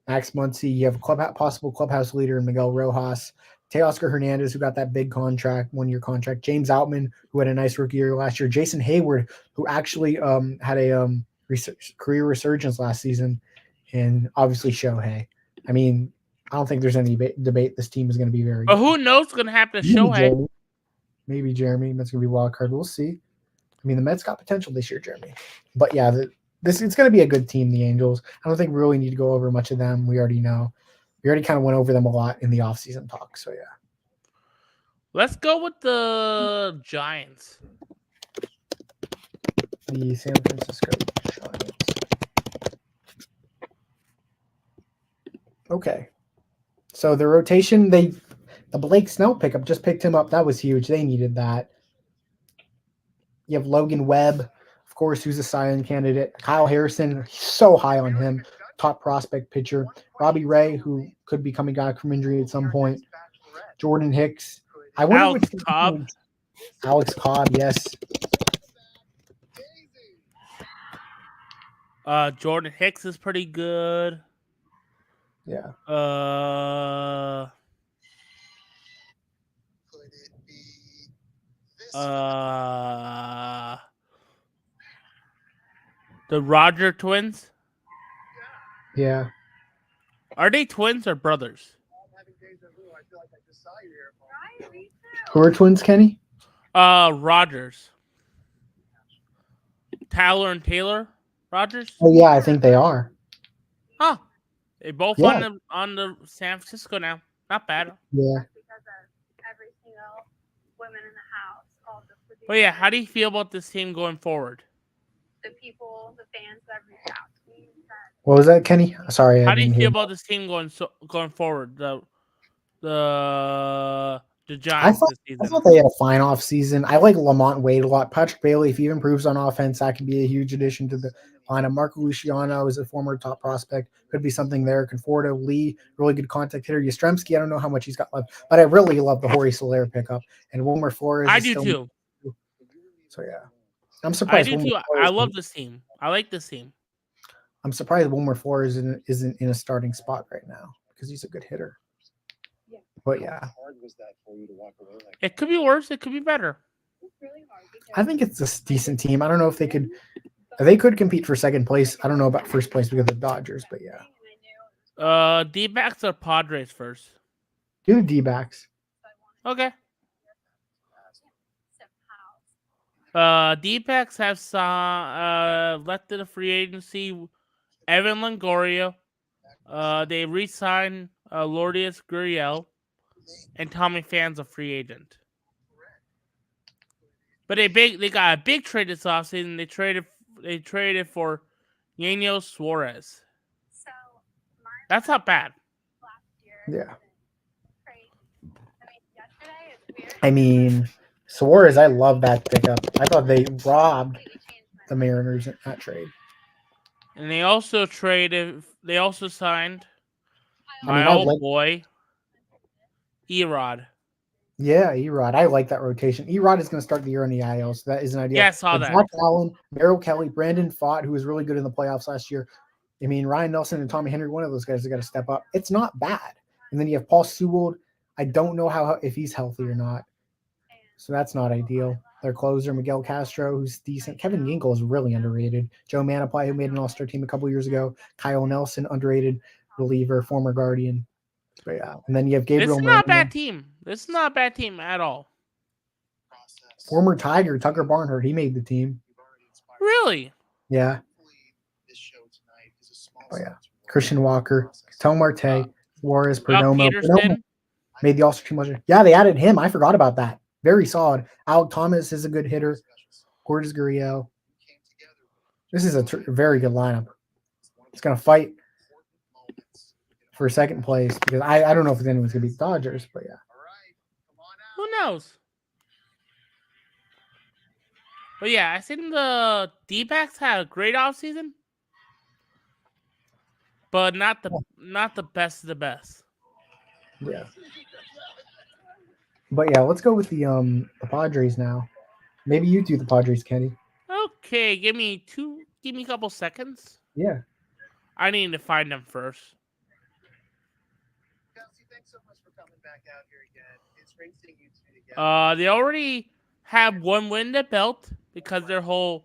Max Muncy, you have possible clubhouse leader Miguel Rojas, Teoscar Hernandez, who got that big contract, 1-year contract, James Outman, who had a nice rookie year last year, Jason Hayward, who actually had a career resurgence last season, and obviously Shohei. I mean, I don't think there's any debate. This team is going to be very But good. who knows what's going to happen to Shohei? Maybe Jeremy. That's going to be a wild card. We'll see. I mean, the Mets got potential this year, Jeremy. But yeah, it's going to be a good team, the Angels. I don't think we really need to go over much of them. We already know. We already kind of went over them a lot in the offseason talk. So, yeah. Let's go with the Giants. The San Francisco Giants. Okay. So, the rotation, the Blake Snell pickup, just picked him up. That was huge. They needed that. You have Logan Webb, of course, who's a Cy Young candidate. Kyle Harrison, so high on him. Top prospect pitcher. Robbie Ray, who could be coming back from injury at some point. Jordan Hicks. I wonder Alex Cobb. Alex Cobb, yes. Jordan Hicks is pretty good. Yeah. The Roger twins. Yeah. Are they twins or brothers? Who are twins, Kenny? Rogers. Tyler and Taylor Rogers. Oh yeah, I think they are. Huh. They both on the San Francisco now. Not bad. Yeah. Because of every single woman in the house, all the producers, But yeah, how do you feel about this team going forward? the people, the fans that reach out to me. What was that, Kenny? Sorry. How do you feel about this team going forward? The Giants this season. I thought they had a fine off season. I like Lamont Wade a lot. Patrick Bailey, if he improves on offense, that could be a huge addition to the lineup. Marco Luciano is a former top prospect. Could be something there. Conforto, Lee, really good contact hitter. Yastrzemski, I don't know how much he's got left, but I really love the Jorge Soler pickup. And Wilmer Flores. I do too. So yeah, I'm surprised. I do too. I love this team. I like this team. I'm surprised Wilmer Flores isn't in a starting spot right now because he's a good hitter. But yeah, How hard was that for you to walk away like It could be worse. It could be better. It's really hard because I think it's a decent team. I don't know if they could They could compete for second place. I don't know about first place because of the Dodgers, but yeah. D-backs or Padres first? Do the D-backs. Okay. D-backs have left in the free agency Evan Longoria. They re-signed Lourdes Gurriel, and Tommy Phan's a free agent. But they got a big trade this offseason. They traded for Yanio Suarez. That's not bad. Yeah. I mean, Suarez, I love that pickup. I thought they robbed the Mariners in that trade. And they also signed my I old like- boy, Erod. Yeah, Erod. I like that rotation. Erod is going to start the year on the IL, so that isn't ideal. Yeah, I saw But that. Zach Allen, Merrill Kelly, Brandon Pfaadt, who was really good in the playoffs last year. I mean, Ryan Nelson and Tommy Henry, one of those guys have got to step up. It's not bad. And then you have Paul Sewell. I don't know if he's healthy or not. So that's not ideal. Their closer, Miguel Castro, who's decent. Kevin Ginkel is really underrated. Joe Manapai, who made an All-Star team a couple years ago. Kyle Nelson, underrated reliever, former Guardian. But yeah, and then you have Gabriel. This is not a bad team. This is not a bad team at all. Former Tiger, Tucker Barnhart, he made the team. Really? Yeah. Oh yeah. Christian Walker, Tom Marte, Suarez, Perdomo. Peterson. Made the All-Star team last year. Yeah, they added him. I forgot about that. Very solid. Alec Thomas is a good hitter. Lourdes Gurriel. This is a very good lineup. It's going to fight for second place because I don't know if anyone's going to beat the Dodgers, but yeah. Who knows? But yeah, I think the D-backs had a great offseason, but not the best of the best. Yeah. But yeah, let's go with the Padres now. Maybe you do the Padres, Kenny. Okay, give me a couple seconds. Yeah. I need to find them first. Kelsey, thanks so much for coming back out here again. It's great seeing you two together. They already have one win in the belt because the whole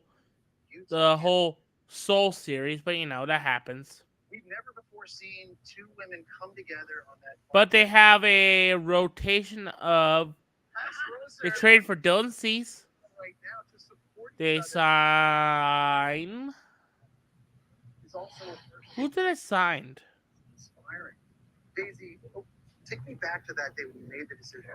Soul series, but that happens. We've never before seen two women come together on that. But they have a rotation of. They trade for Dylan Cease. Right now to support They sign. Who did I sign? Inspiring. Daisy, take me back to that day when you made the decision.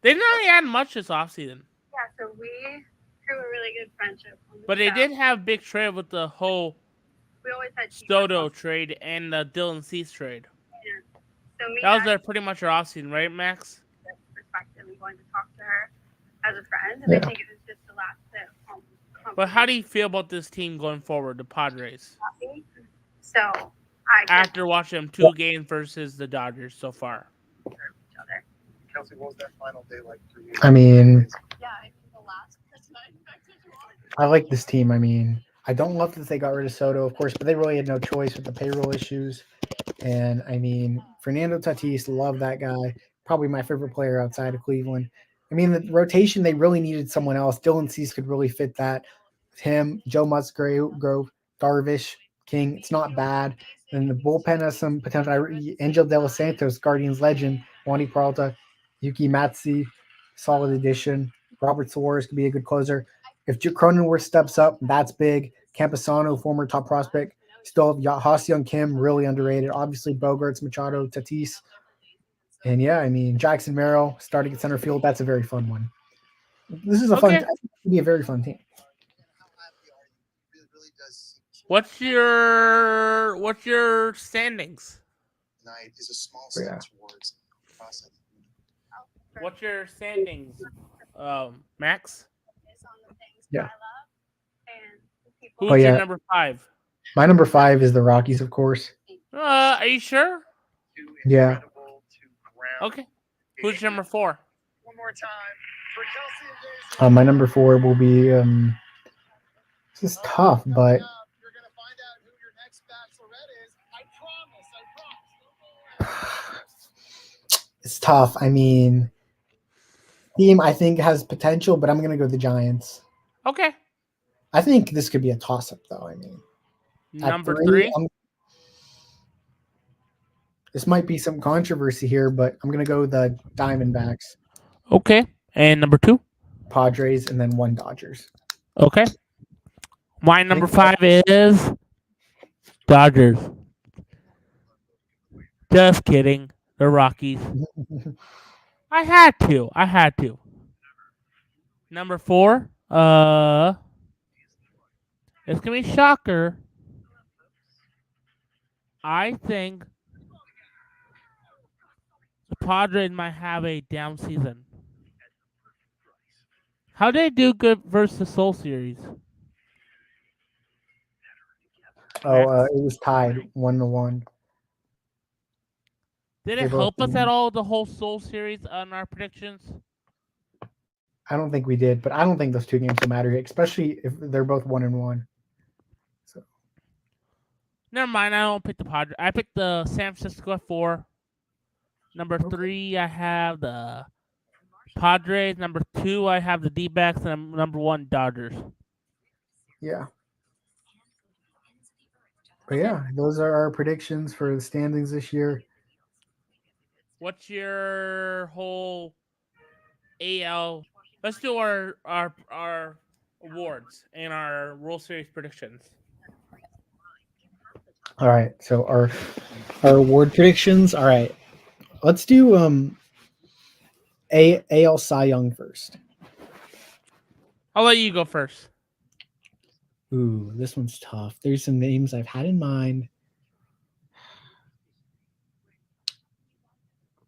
They didn't really add much this offseason. Yeah, so we grew a really good friendship. But they did have a big trade with the whole We always had Soto trade and the Dylan Cease trade. Yeah. So me That was pretty much our offseason, right, Max? perspective and going to talk to her as a friend, and I think it was just the last bit. But how do you feel about this team going forward, the Padres? So after watching them 2 games versus the Dodgers so far. each other. Kelsey, what was that final day like for you? I mean, Yeah, I think the last person I like this team. I mean, I don't love that they got rid of Soto, of course, but they really had no choice with the payroll issues. And I mean, Fernando Tatis, love that guy. Probably my favorite player outside of Cleveland. I mean, the rotation, they really needed someone else. Dylan Cease could really fit that. Him, Joe Musgrove, Darvish, King. It's not bad. And the bullpen has some potential. Angel De Los Santos, Guardians legend. Wandy Peralta, Yuki Matsi, solid addition. Robert Suarez could be a good closer. If Cronenworth steps up, that's big. Campusano, former top prospect. Still have Ha-Seong Kim, really underrated. Obviously, Bogarts, Machado, Tatis. And yeah, I mean, Jackson Merrill starting at center field. That's a very fun one. This is a fun. It could be a very fun team. What's your standings? Tonight is a small step towards the process. What's your standings, Max? Yeah. Who's your number 5? My number 5 is the Rockies, of course. Are you sure? Yeah. Okay. Who's your number 4? One more time for Kelsey and Daisy. My number 4 will be. This is tough, but. You're gonna find out who your next bachelorette is. I promise. It's tough. I mean, team I think has potential, but I'm gonna go with the Giants. Okay. I think this could be a toss-up, though. I mean, at Number 3. This might be some controversy here, but I'm going to go the Diamondbacks, Okay. And number 2. Padres, and then 1 Dodgers. Okay. My number think- 5 is Dodgers. Just kidding. The Rockies. I had to. Number 4. It's gonna be a shocker. I think the Padres might have a down season. How did they do good versus the Soul Series? it was tied 1-1. Did They it both help us won. at all, the whole Soul Series on our predictions? I don't think we did, but I don't think those 2 games will matter, especially if they're both 1-1. So Never mind, I don't pick the Padres. I picked the San Francisco at 4. Number 3, I have the Padres. Number 2, I have the D-backs. And number 1, Dodgers. yeah. But yeah, those are our predictions for the standings this year. What's your whole AL? Let's do our awards and our World Series predictions. All right, so our award predictions. All right, let's do AL Cy Young first. I'll let you go first. Ooh, this one's tough. There's some names I've had in mind.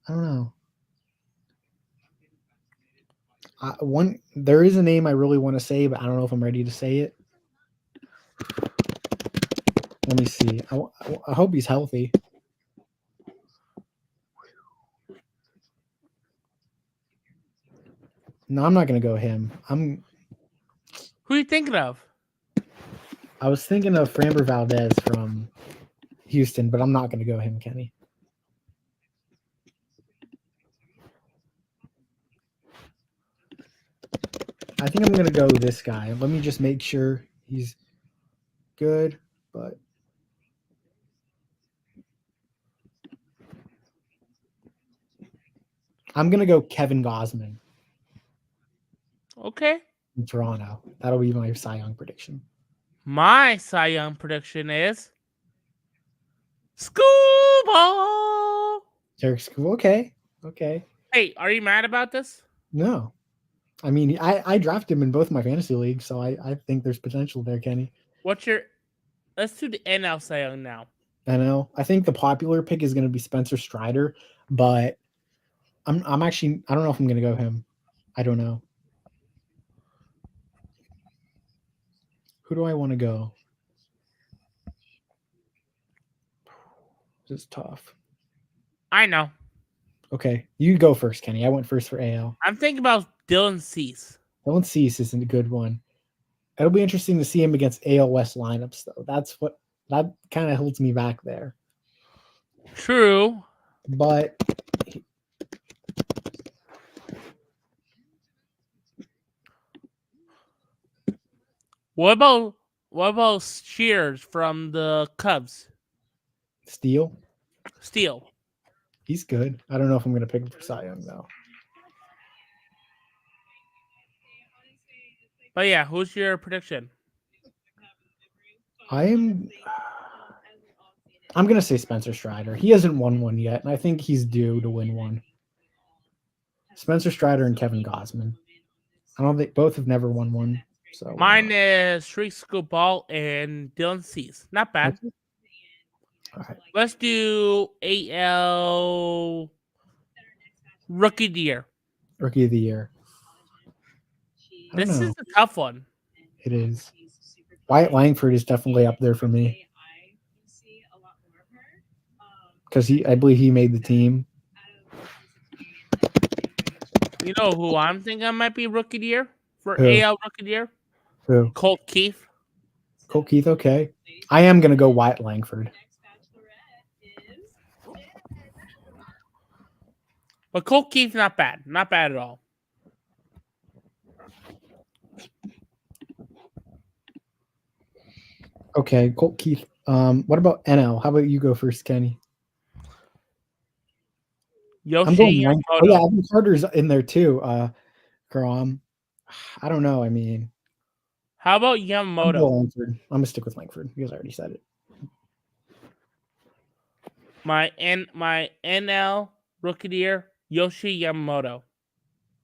I don't know. There is a name I really want to say, but I don't know if I'm ready to say it. Let me see. I hope he's healthy. No, I'm not going to go him. Who are you thinking of? I was thinking of Framber Valdez from Houston, but I'm not going to go him, Kenny. I think I'm going to go this guy. Let me just make sure he's good, but I'm going to go Kevin Gausman Okay. in Toronto. That'll be my Cy Young prediction. My Cy Young prediction is Scuba. Derek School. Okay. Hey, are you mad about this? No. I mean, I drafted him in both my fantasy leagues, so I think there's potential there, Kenny. Let's do the NL Cy Young now. I know. I think the popular pick is going to be Spencer Strider, but I'm actually, I don't know if I'm going to go him. I don't know. Who do I want to go? This is tough. I know. Okay, you go first, Kenny. I went first for AL. I'm thinking about Dylan Cease. Dylan Cease isn't a good one. It'll be interesting to see him against AL West lineups, though. That kind of holds me back there. True. But What about Shears from the Cubs? Steele, Steele. he's good. I don't know if I'm going to pick him for Cy Young, though. But yeah, who's your prediction? I'm going to say Spencer Strider. He hasn't won one yet, and I think he's due to win one. Spencer Strider and Kevin Gausman. I don't think both have never won one. So Mine is Shriek Scooball and Dylan Cease. Not bad. All right. Let's do AL Rookie of the Year. Rookie of the Year. I don't This know. is a tough one. It is. Wyatt Langford is definitely up there for me. Because I believe he made the team. You know who I'm thinking might be Rookie of the Year for Who? AL Rookie of the Year? Who? Colt Keith. Colt Keith, okay. I am going to go Wyatt Langford. But Colt Keith, not bad. Not bad at all. Okay, Colt Keith. What about NL? How about you go first, Kenny? I'm going Yoshi Langford. Oh Yamamoto. yeah, Evan Carter's in there too. Grom. I don't know. I mean, How about I'm Yamamoto? going Langford. I'm gonna stick with Langford because I already said it. My NL rookie of the year, Yoshi Yamamoto.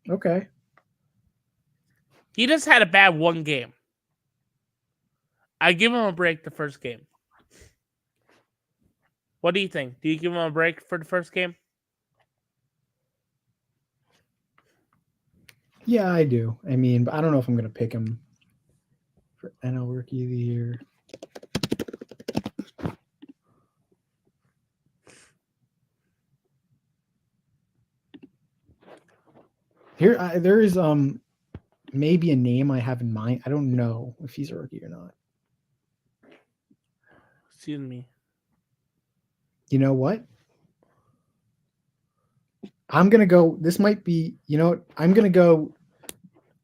Okay. He just had a bad one game. I give him a break the first game. What do you think? Do you give him a break for the first game? Yeah, I do. I mean, but I don't know if I'm gonna pick him for NL Rookie of the Year. Here, there is maybe a name I have in mind. I don't know if he's a rookie or not. Excuse me. You know what? I'm gonna go. This might be. You know what? I'm gonna go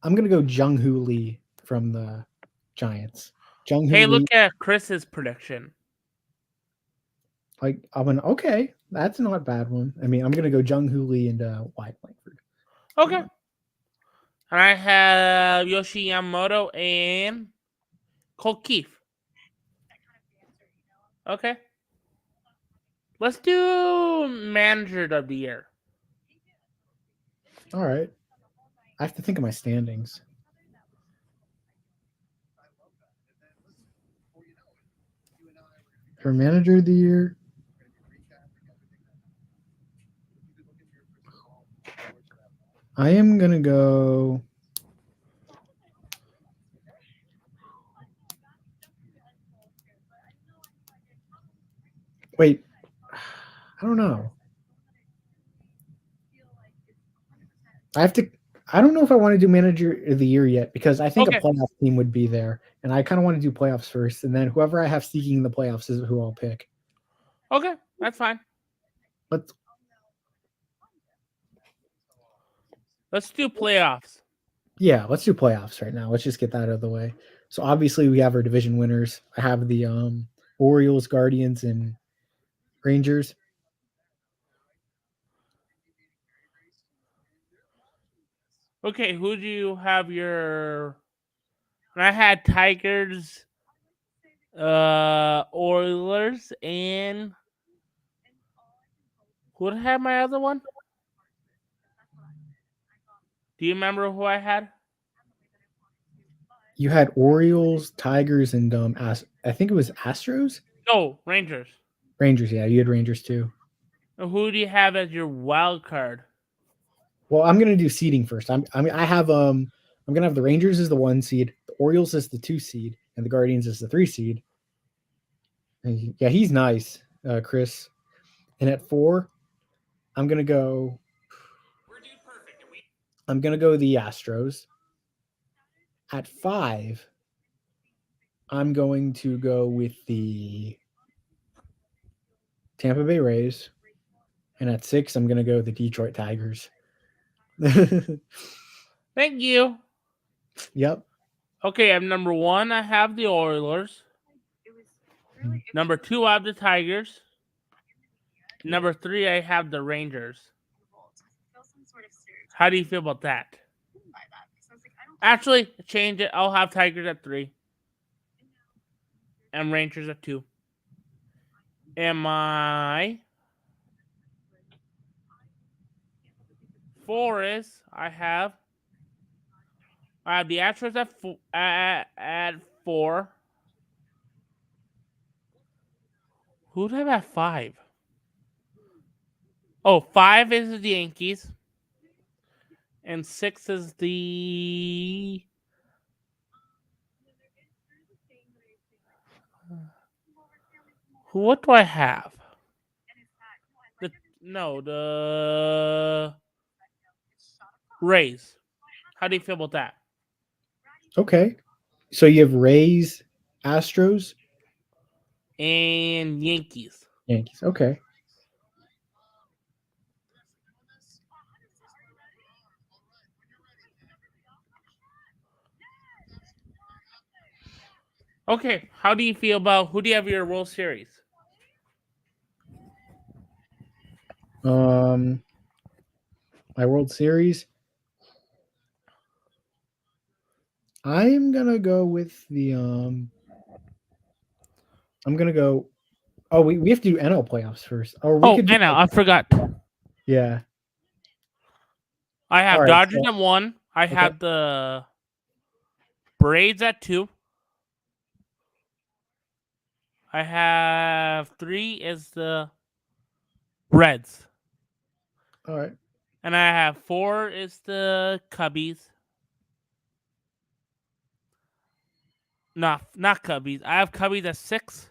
Jung Hoo Lee from the Giants. Jung Hoo Hey, Lee. look at Chris's prediction. Like I'm gonna. Okay, that's not a bad one. I mean, I'm gonna go Jung Hoo Lee and Wyatt Langford. Okay. And I have Yoshi Yamamoto and Colt Keith. Okay. Let's do manager of the year. All right. I have to think of my standings. For manager of the year, I am gonna go. Wait, I don't know. I have to. I don't know if I want to do manager of the year yet because I think Okay. a playoff team would be there, and I kind of want to do playoffs first, and then whoever I have seeking the playoffs is who I'll pick. Okay, that's fine. Let's. Let's do playoffs. Yeah, let's do playoffs right now. Let's just get that out of the way. So obviously we have our division winners. I have the Orioles, Guardians, and Rangers. Okay, who do you have your... I had Tigers, Oilers, and who did I have my other one? Do you remember who I had? You had Orioles, Tigers, and I think it was Astros, No, Rangers. Rangers. Yeah, you had Rangers too. And who do you have as your wild card? Well, I'm gonna do seeding first. I'm gonna have the Rangers as the 1 seed, the Orioles as the 2 seed, and the Guardians as the 3 seed. And yeah, he's nice, Chris. And at 4, I'm gonna go. I'm gonna go the Astros. At 5, I'm going to go with the Tampa Bay Rays, and at 6, I'm gonna go the Detroit Tigers. Thank you. Yep. Okay, I'm number 1. I have the Oilers. Number 2, I have the Tigers. Number 3, I have the Rangers. How do you feel about that? Actually, change it. I'll have Tigers at 3 and Rangers at 2. And my 4 is I have the Astros at 4. Who do I have at 5? Oh, 5 is the Yankees. And 6 is the... What do I have? The Rays. How do you feel about that? Okay. So you have Rays, Astros, And Yankees. Yankees. Okay. Okay, how do you feel about who do you have your World Series? My World Series. I'm gonna go with the I'm gonna go. Oh, we have to do NL playoffs first. Or we Oh, could do. and I forgot. Yeah. I have All right, Dodgers so- at 1. I Okay. have the Braves at 2. I have 3 is the Reds. All right. And I have 4 is the Cubbies. No, not Cubbies. I have Cubbies at 6.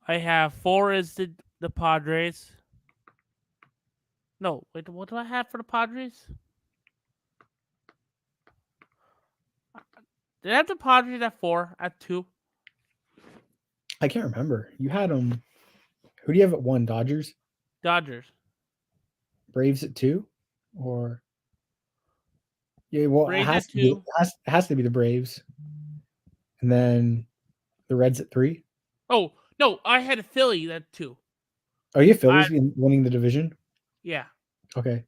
I have 4 is the Padres. No, wait, what do I have for the Padres? Did I have the Padres at 4, at 2? I can't remember. You had them. Who do you have at 1? Dodgers, Dodgers. Braves at 2, or yeah. Well, Braves at 2. it has to be the Braves, and then the Reds at 3. Oh, no, I had a Philly at 2. Oh, you have Phillies winning the division. Yeah. Okay,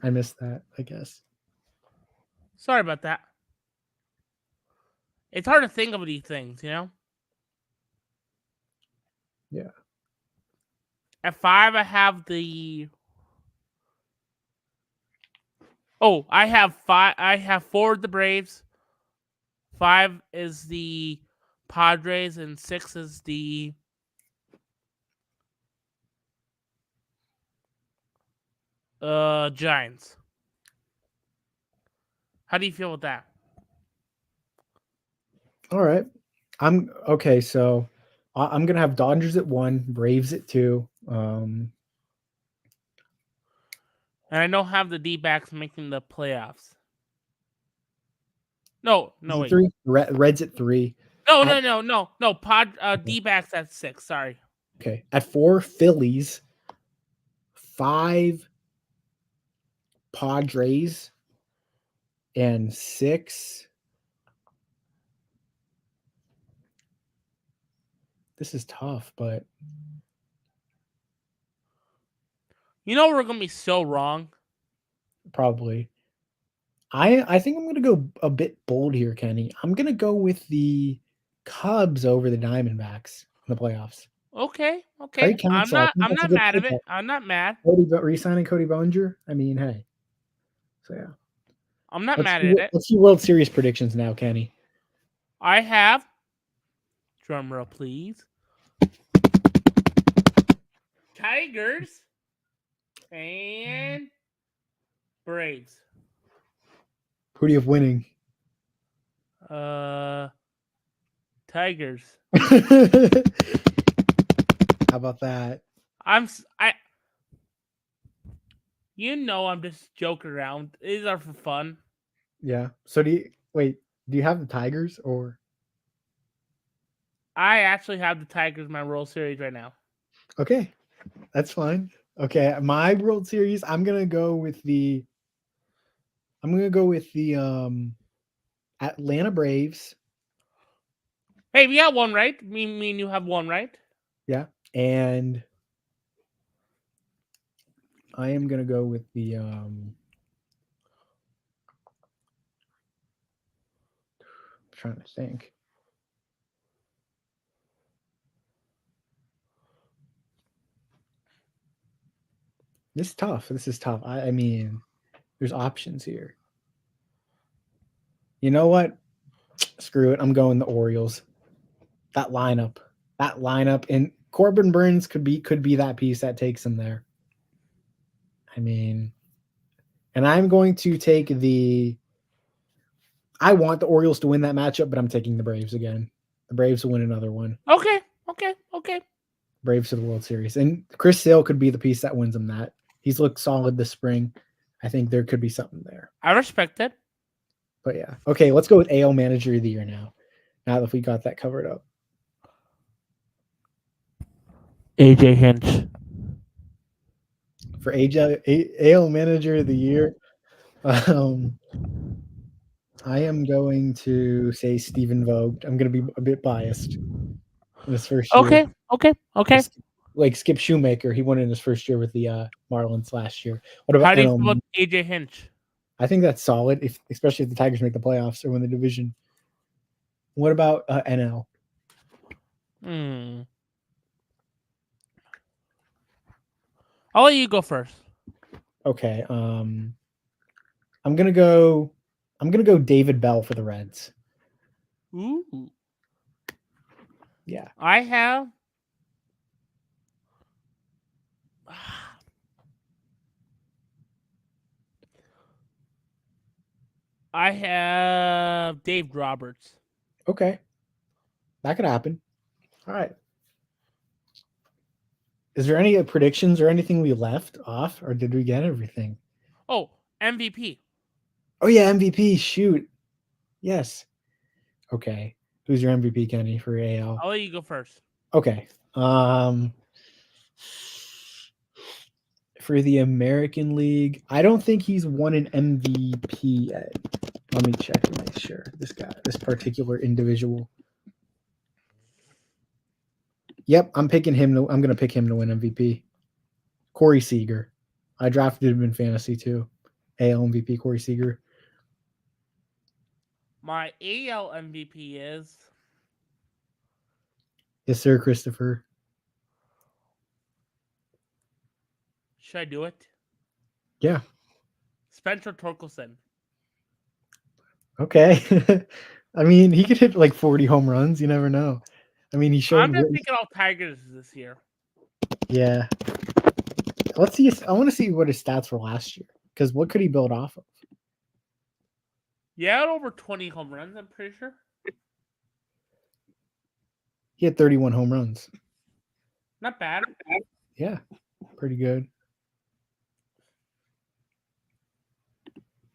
I missed that. I guess. Sorry about that. It's hard to think of these things, you know? Yeah. At 5, I have the. Oh, I have 5. I have 4 the Braves. 5 is the Padres, and 6 is the Giants. How do you feel with that? All right. I'm okay. So I'm gonna have Dodgers at 1, Braves at 2. And I don't have the D-backs making the playoffs. No, wait. 3. Reds at 3. No. Okay. D-backs at 6. Sorry. Okay. At 4, Phillies. 5, Padres. And 6. This is tough, but You know we're gonna be so wrong. probably. I think I'm gonna go a bit bold here, Kenny. I'm gonna go with the Cubs over the Diamondbacks in the playoffs. Okay. Craig Counsell, I think I'm that's a not good mad at pickup. it. I'm not mad. Re-signing Cody Bellinger. I mean, hey. So yeah. I'm not mad at it. Let's do World Series predictions now, Kenny. I have. Drum roll, please. Tigers and Braves. Who do you have winning? Tigers. How about that? You know I'm just joking around. These are for fun. Yeah. So do you have the Tigers or? I actually have the Tigers in my World Series right now. Okay, that's fine. Okay, my World Series, I'm gonna go with the Atlanta Braves. Hey, we got one right. Me and you have one right. Yeah, and I am gonna go with the trying to think. This is tough. I mean, there's options here. You know what? Screw it. I'm going the Orioles. That lineup, and Corbin Burns could be that piece that takes him there. I mean, and I'm going to take I want the Orioles to win that matchup, but I'm taking the Braves again. The Braves will win another one. Okay. Braves to the World Series. And Chris Sale could be the piece that wins him that. He's looked solid this spring. I think there could be something there. I respect it. But yeah. Okay, let's go with AL Manager of the Year now. Now that we got that covered up. AJ Hinch. For AL Manager of the Year, I am going to say Stephen Vogt. I'm going to be a bit biased in his first year. Okay. Like Skip Shoemaker, he won in his first year with the Marlins last year. What How about do you feel NL? about AJ Hinch? I think that's solid, especially if the Tigers make the playoffs or win the division. What about NL? I'll let you go first. Okay. I'm gonna go David Bell for the Reds. Ooh. Yeah. I have. I have Dave Roberts. Okay. That could happen. All right. Is there any predictions or anything we left off, or did we get everything? Oh, MVP. Oh yeah, MVP. Shoot. Yes. Okay. Who's your MVP, Kenny, for AL? I'll let you go first. Okay. For the American League, I don't think he's won an MVP yet. Let me check to make sure. This particular individual. Yep, I'm going to pick him to win MVP. Corey Seager. I drafted him in fantasy too. AL MVP Corey Seager. My AL MVP is. Yes, sir, Christopher. Should I do it? Yeah. Spencer Torkelson. Okay. I mean, he could hit like 40 home runs. You never know. I mean, he showed. I'm just thinking all Tigers this year. Yeah. Let's see. I want to see what his stats were last year. Because what could he build off of? Yeah, had over 20 home runs, I'm pretty sure. He had 31 home runs. Not bad. Yeah. Pretty good.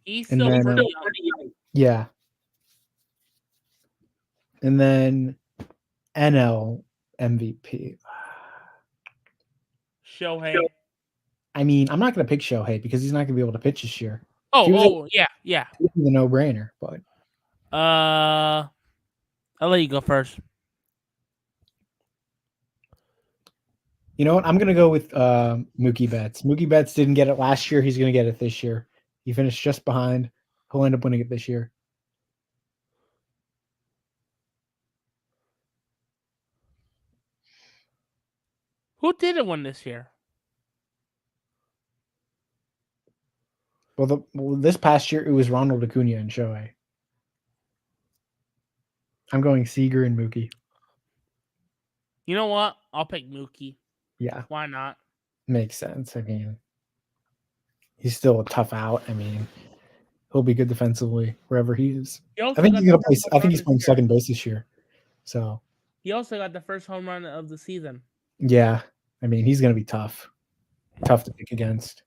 He's And still then, pretty young. Yeah. And then NL MVP. Shohei. I mean, I'm not going to pick Shohei because he's not going to be able to pitch this year. Yeah. It's a no-brainer, but I'll let you go first. you know what? I'm going to go with Mookie Betts. Mookie Betts didn't get it last year. He's going to get it this year. He finished just behind. He'll end up winning it this year. Who didn't win this year? Well, this past year, it was Ronald Acuna and Shohei. I'm going Seager and Mookie. You know what? I'll pick Mookie. Yeah. Why not? Makes sense. I mean, he's still a tough out. I mean, he'll be good defensively wherever he is. I think he's going to play. I think he's playing second base this year. So he also got the first home run of the season. Yeah. I mean, he's going to be tough. Tough to pick against.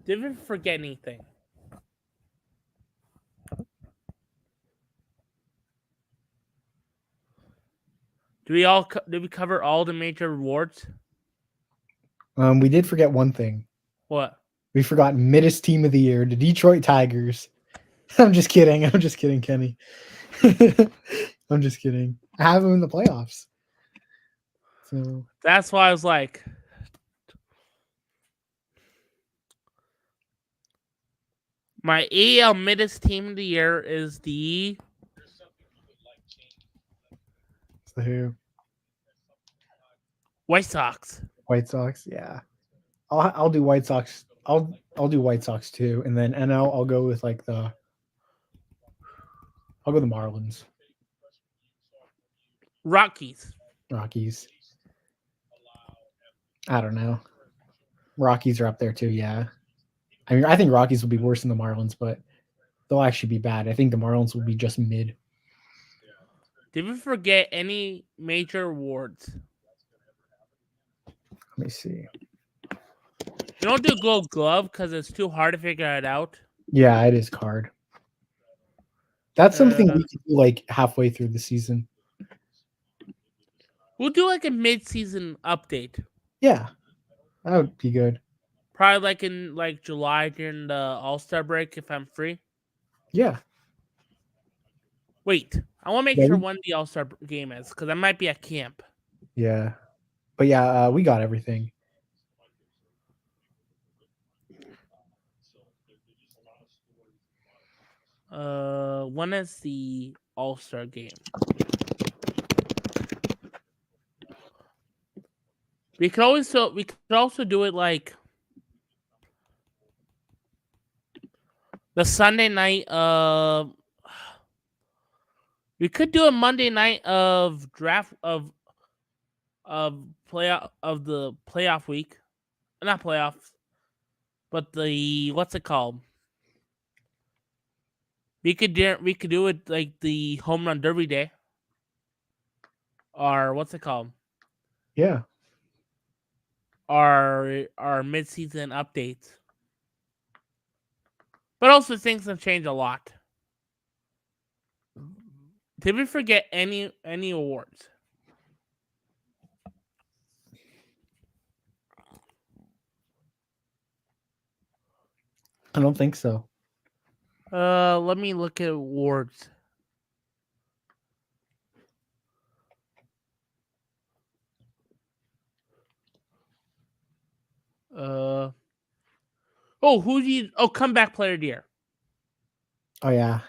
Didn't forget anything. Did we cover all the major awards? We did forget one thing. What? We forgot Middest Team of the Year, the Detroit Tigers. I'm just kidding. I'm just kidding, Kenny. I'm just kidding. I have them in the playoffs. So that's why I was like, my AL Middest Team of the Year is the. So who? White Sox. White Sox, yeah. I'll do White Sox. I'll do White Sox too, and then NL I'll go with like I'll go the Marlins. Rockies. I don't know. Rockies are up there too, yeah. I mean, I think Rockies will be worse than the Marlins, but they'll actually be bad. I think the Marlins will be just mid. Did we forget any major awards? Let me see. You don't do Gold Glove because it's too hard to figure it out. Yeah, it is hard. That's something we can do like halfway through the season. We'll do like a mid-season update. Yeah, that would be good. Probably like in like July during the All-Star break if I'm free. Yeah, Wait, I want to make Yeah, sure we- when the All-Star game is, because I might be at camp. Yeah. But yeah, we got everything. When is the All-Star game? We could also do it like the Sunday night of. We could do a Monday night of draft of playoff of the playoff week, not playoffs, but the what's it called? We could do it like the home run derby day, or what's it called? Yeah. Our mid-season updates. But also things have changed a lot. Did we forget any awards? I don't think so. Let me look at awards. Who do you? Oh, comeback player of the year. Oh yeah.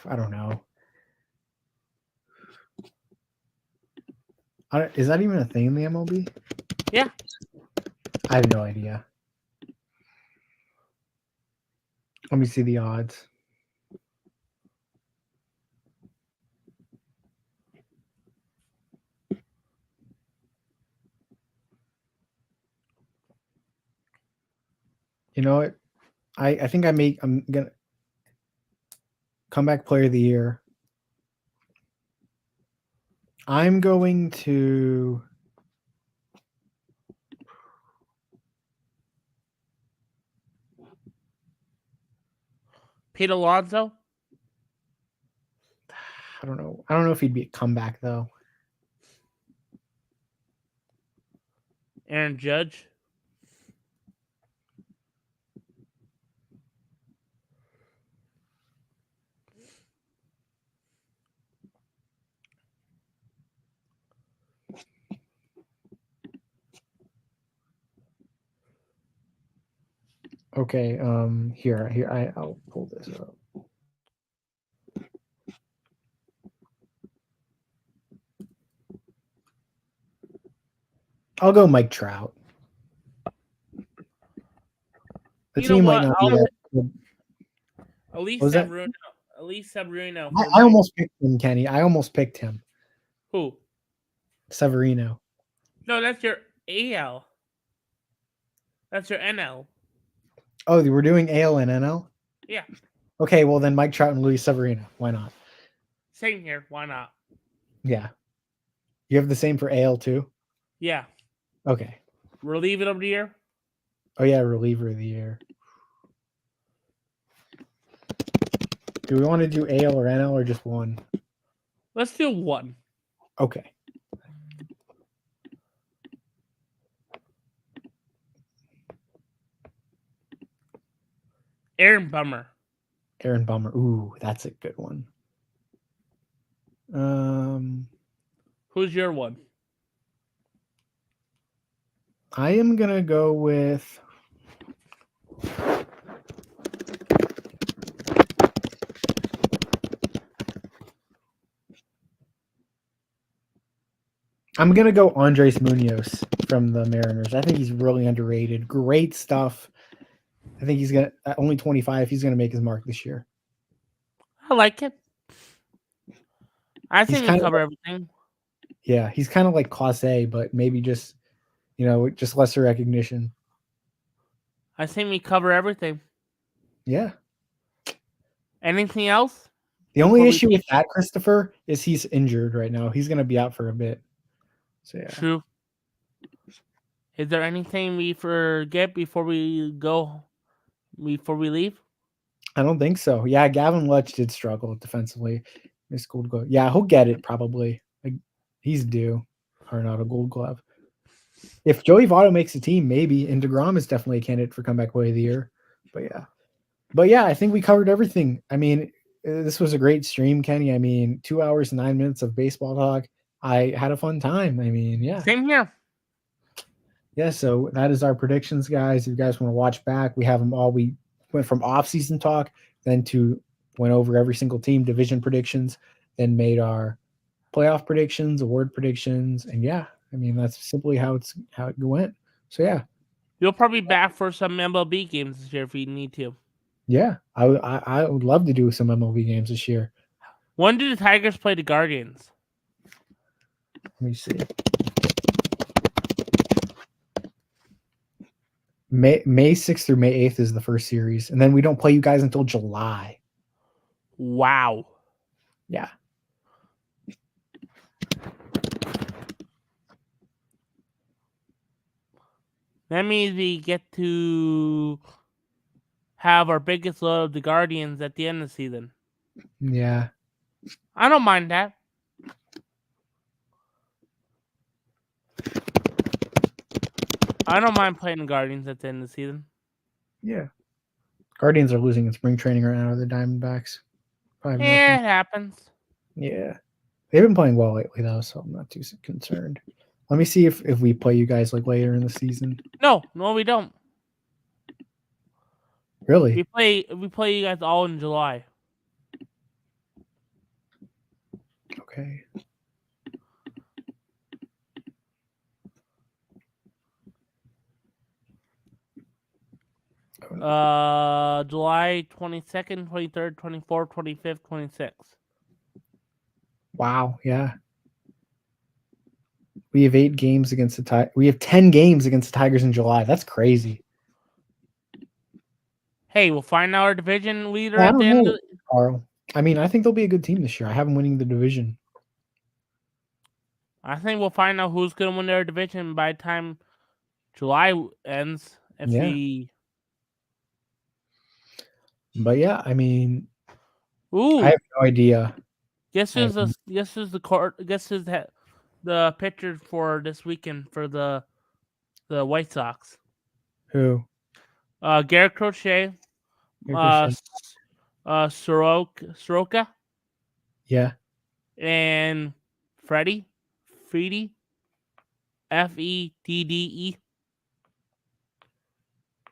I don't know. Is that even a thing in the MLB? Yeah. I have no idea. Let me see the odds. You know what? I think I'm gonna comeback player of the year. I'm going to Pete Alonso. I don't know. I don't know if he'd be a comeback though. Aaron Judge. Okay, I'll pull this up. I'll go Mike Trout. The You know team what? might not be that good. Elise What was that? Severino. Elise Severino. I almost picked him, Kenny. I almost picked him. Who? Severino. No, that's your AL. That's your NL. Oh, we're doing AL and NL? Yeah. Okay, well then Mike Trout and Luis Severino. Why not? Same here. Why not? Yeah. You have the same for AL too? Yeah. Okay. Reliever of the year. Oh yeah, reliever of the year. Do we want to do AL or NL or just one? Let's do one. Okay. Aaron Bummer. Aaron Bummer. Ooh, that's a good one. Who's your one? I am gonna go with Andres Munoz from the Mariners. I think he's really underrated. Great stuff. I think he's gonna at only 25. He's gonna make his mark this year. I like it. I He's think we kind of cover everything. Yeah, he's kind of like Class A, but maybe just just lesser recognition. I think we cover everything. Yeah. Anything else? The only Before we issue with finish? that, Christopher, is he's injured right now. He's gonna be out for a bit. So yeah. True. Is there anything we forget before we go? Before we leave? I don't think so. Yeah, Gavin Lutz did struggle defensively. Missed Gold Glove. Yeah, he'll get it probably. Like, he's due. Arenado Gold Glove. If Joey Votto makes the team, maybe. And DeGrom is definitely a candidate for comeback play of the year. But yeah, I think we covered everything. I mean, this was a great stream, Kenny. I mean, 2 hours and 9 minutes of baseball talk. I had a fun time. I mean, yeah. Same here. Yeah, so that is our predictions, guys. If you guys want to watch back, we have them all. We went from off-season talk, then to went over every single team, division predictions, then made our playoff predictions, award predictions, and yeah, I mean that's simply how it went. So yeah, You'll probably be back for some MLB games this year if you need to. yeah, I would love to do some MLB games this year. When do the Tigers play the Guardians? Let me see. May 6th through May 8th is the first series, and then we don't play you guys until July. Wow. Yeah. That means we get to have our biggest load of the Guardians at the end of the season. Yeah. I don't mind that. I don't mind playing the Guardians at the end of the season. Yeah. Guardians are losing in spring training right now. The Diamondbacks. Yeah, it happens. Yeah. They've been playing well lately, though, so I'm not too concerned. Let me see if we play you guys like later in the season. No, we don't. Really? We play you guys all in July. Okay. July 22nd, 23rd, 24th, 25th, 26th. Wow, yeah. We have 8 games against the Tigers. We have 10 games against the Tigers in July. That's crazy. Hey, we'll find out our division leader I at the don't end know, of the... Carl. I mean, I think they'll be a good team this year. I have them winning the division. I think we'll find out who's going to win their division by the time July ends. If Yeah. we... But yeah, I mean, Ooh. I have no idea. Guess who's the pitcher for this weekend for the White Sox? Who? Garrett Crochet, Soroka, Yeah. and Freddie, Fedde.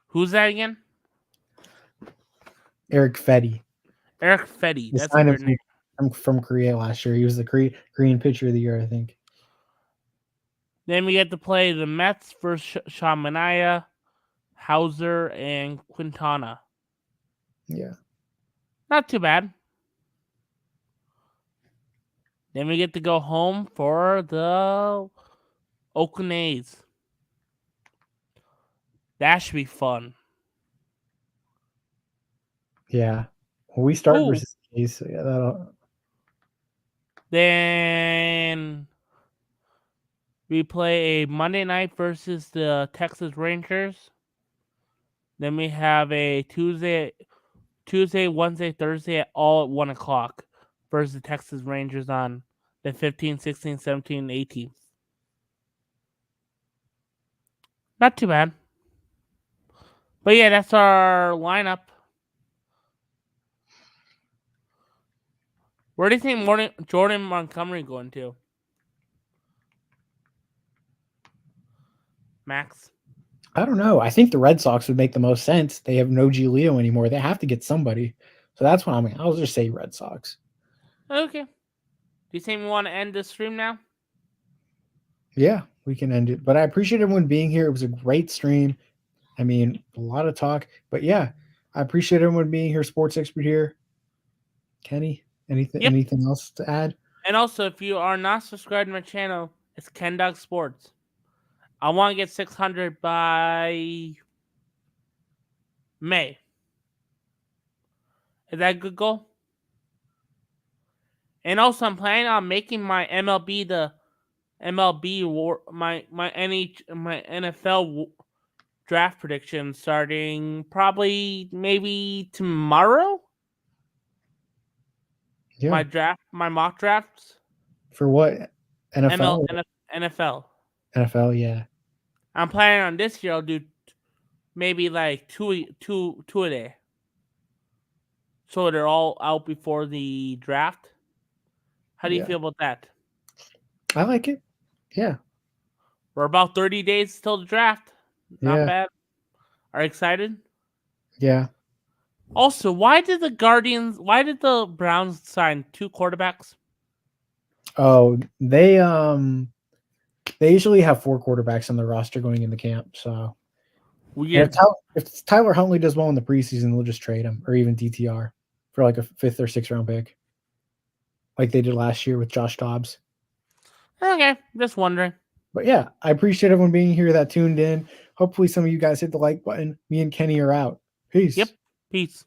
Who's that again? Eric Fedde. Eric Fedde. They That's a signed weird him name. from Korea last year. He was the Korean pitcher of the year, I think. Then we get to play the Mets versus Shamanaya, Hauser, and Quintana. Yeah. Not too bad. Then we get to go home for the Oakland A's. That should be fun. Yeah. Well, we start Ooh. versus A's, so yeah, that'll. Then we play a Monday night versus the Texas Rangers. Then we have a Tuesday, Wednesday, Thursday, all at 1 o'clock versus the Texas Rangers on the 15th, 16th, 17th, 18th. Not too bad. But yeah, that's our lineup. Where do you think Jordan Montgomery going to? Max? I don't know. I think the Red Sox would make the most sense. They have no Giolito anymore. They have to get somebody. So that's what I mean. I'll just say Red Sox. Okay. Do you think we want to end this stream now? Yeah, we can end it. But I appreciate everyone being here. It was a great stream. I mean, a lot of talk. But yeah, I appreciate everyone being here. Sports expert here. Kenny, anything else to add? And also, if you are not subscribed to my channel, it's Kendog Sports. I want to get 600 by May. Is that a good goal? And also, I'm planning on making my MLB my NFL draft prediction starting probably maybe tomorrow. Yeah. My mock drafts. For what? NFL? NFL. NFL, yeah. I'm planning on this year. I'll do maybe like two a day. So they're all out before the draft. How do you Yeah. feel about that? I like it. Yeah. We're about 30 days till the draft. Not Yeah. bad. Are you excited? Yeah. Also, why did the Browns sign 2 quarterbacks? Oh, they usually have 4 quarterbacks on the roster going into camp. So Weird. if Tyler Huntley does well in the preseason, they'll just trade him or even DTR for like a 5th or 6th round pick, like they did last year with Josh Dobbs. Okay, just wondering. But yeah, I appreciate everyone being here that tuned in. Hopefully, some of you guys hit the like button. Me and Kenny are out. Peace. Yep. Peace.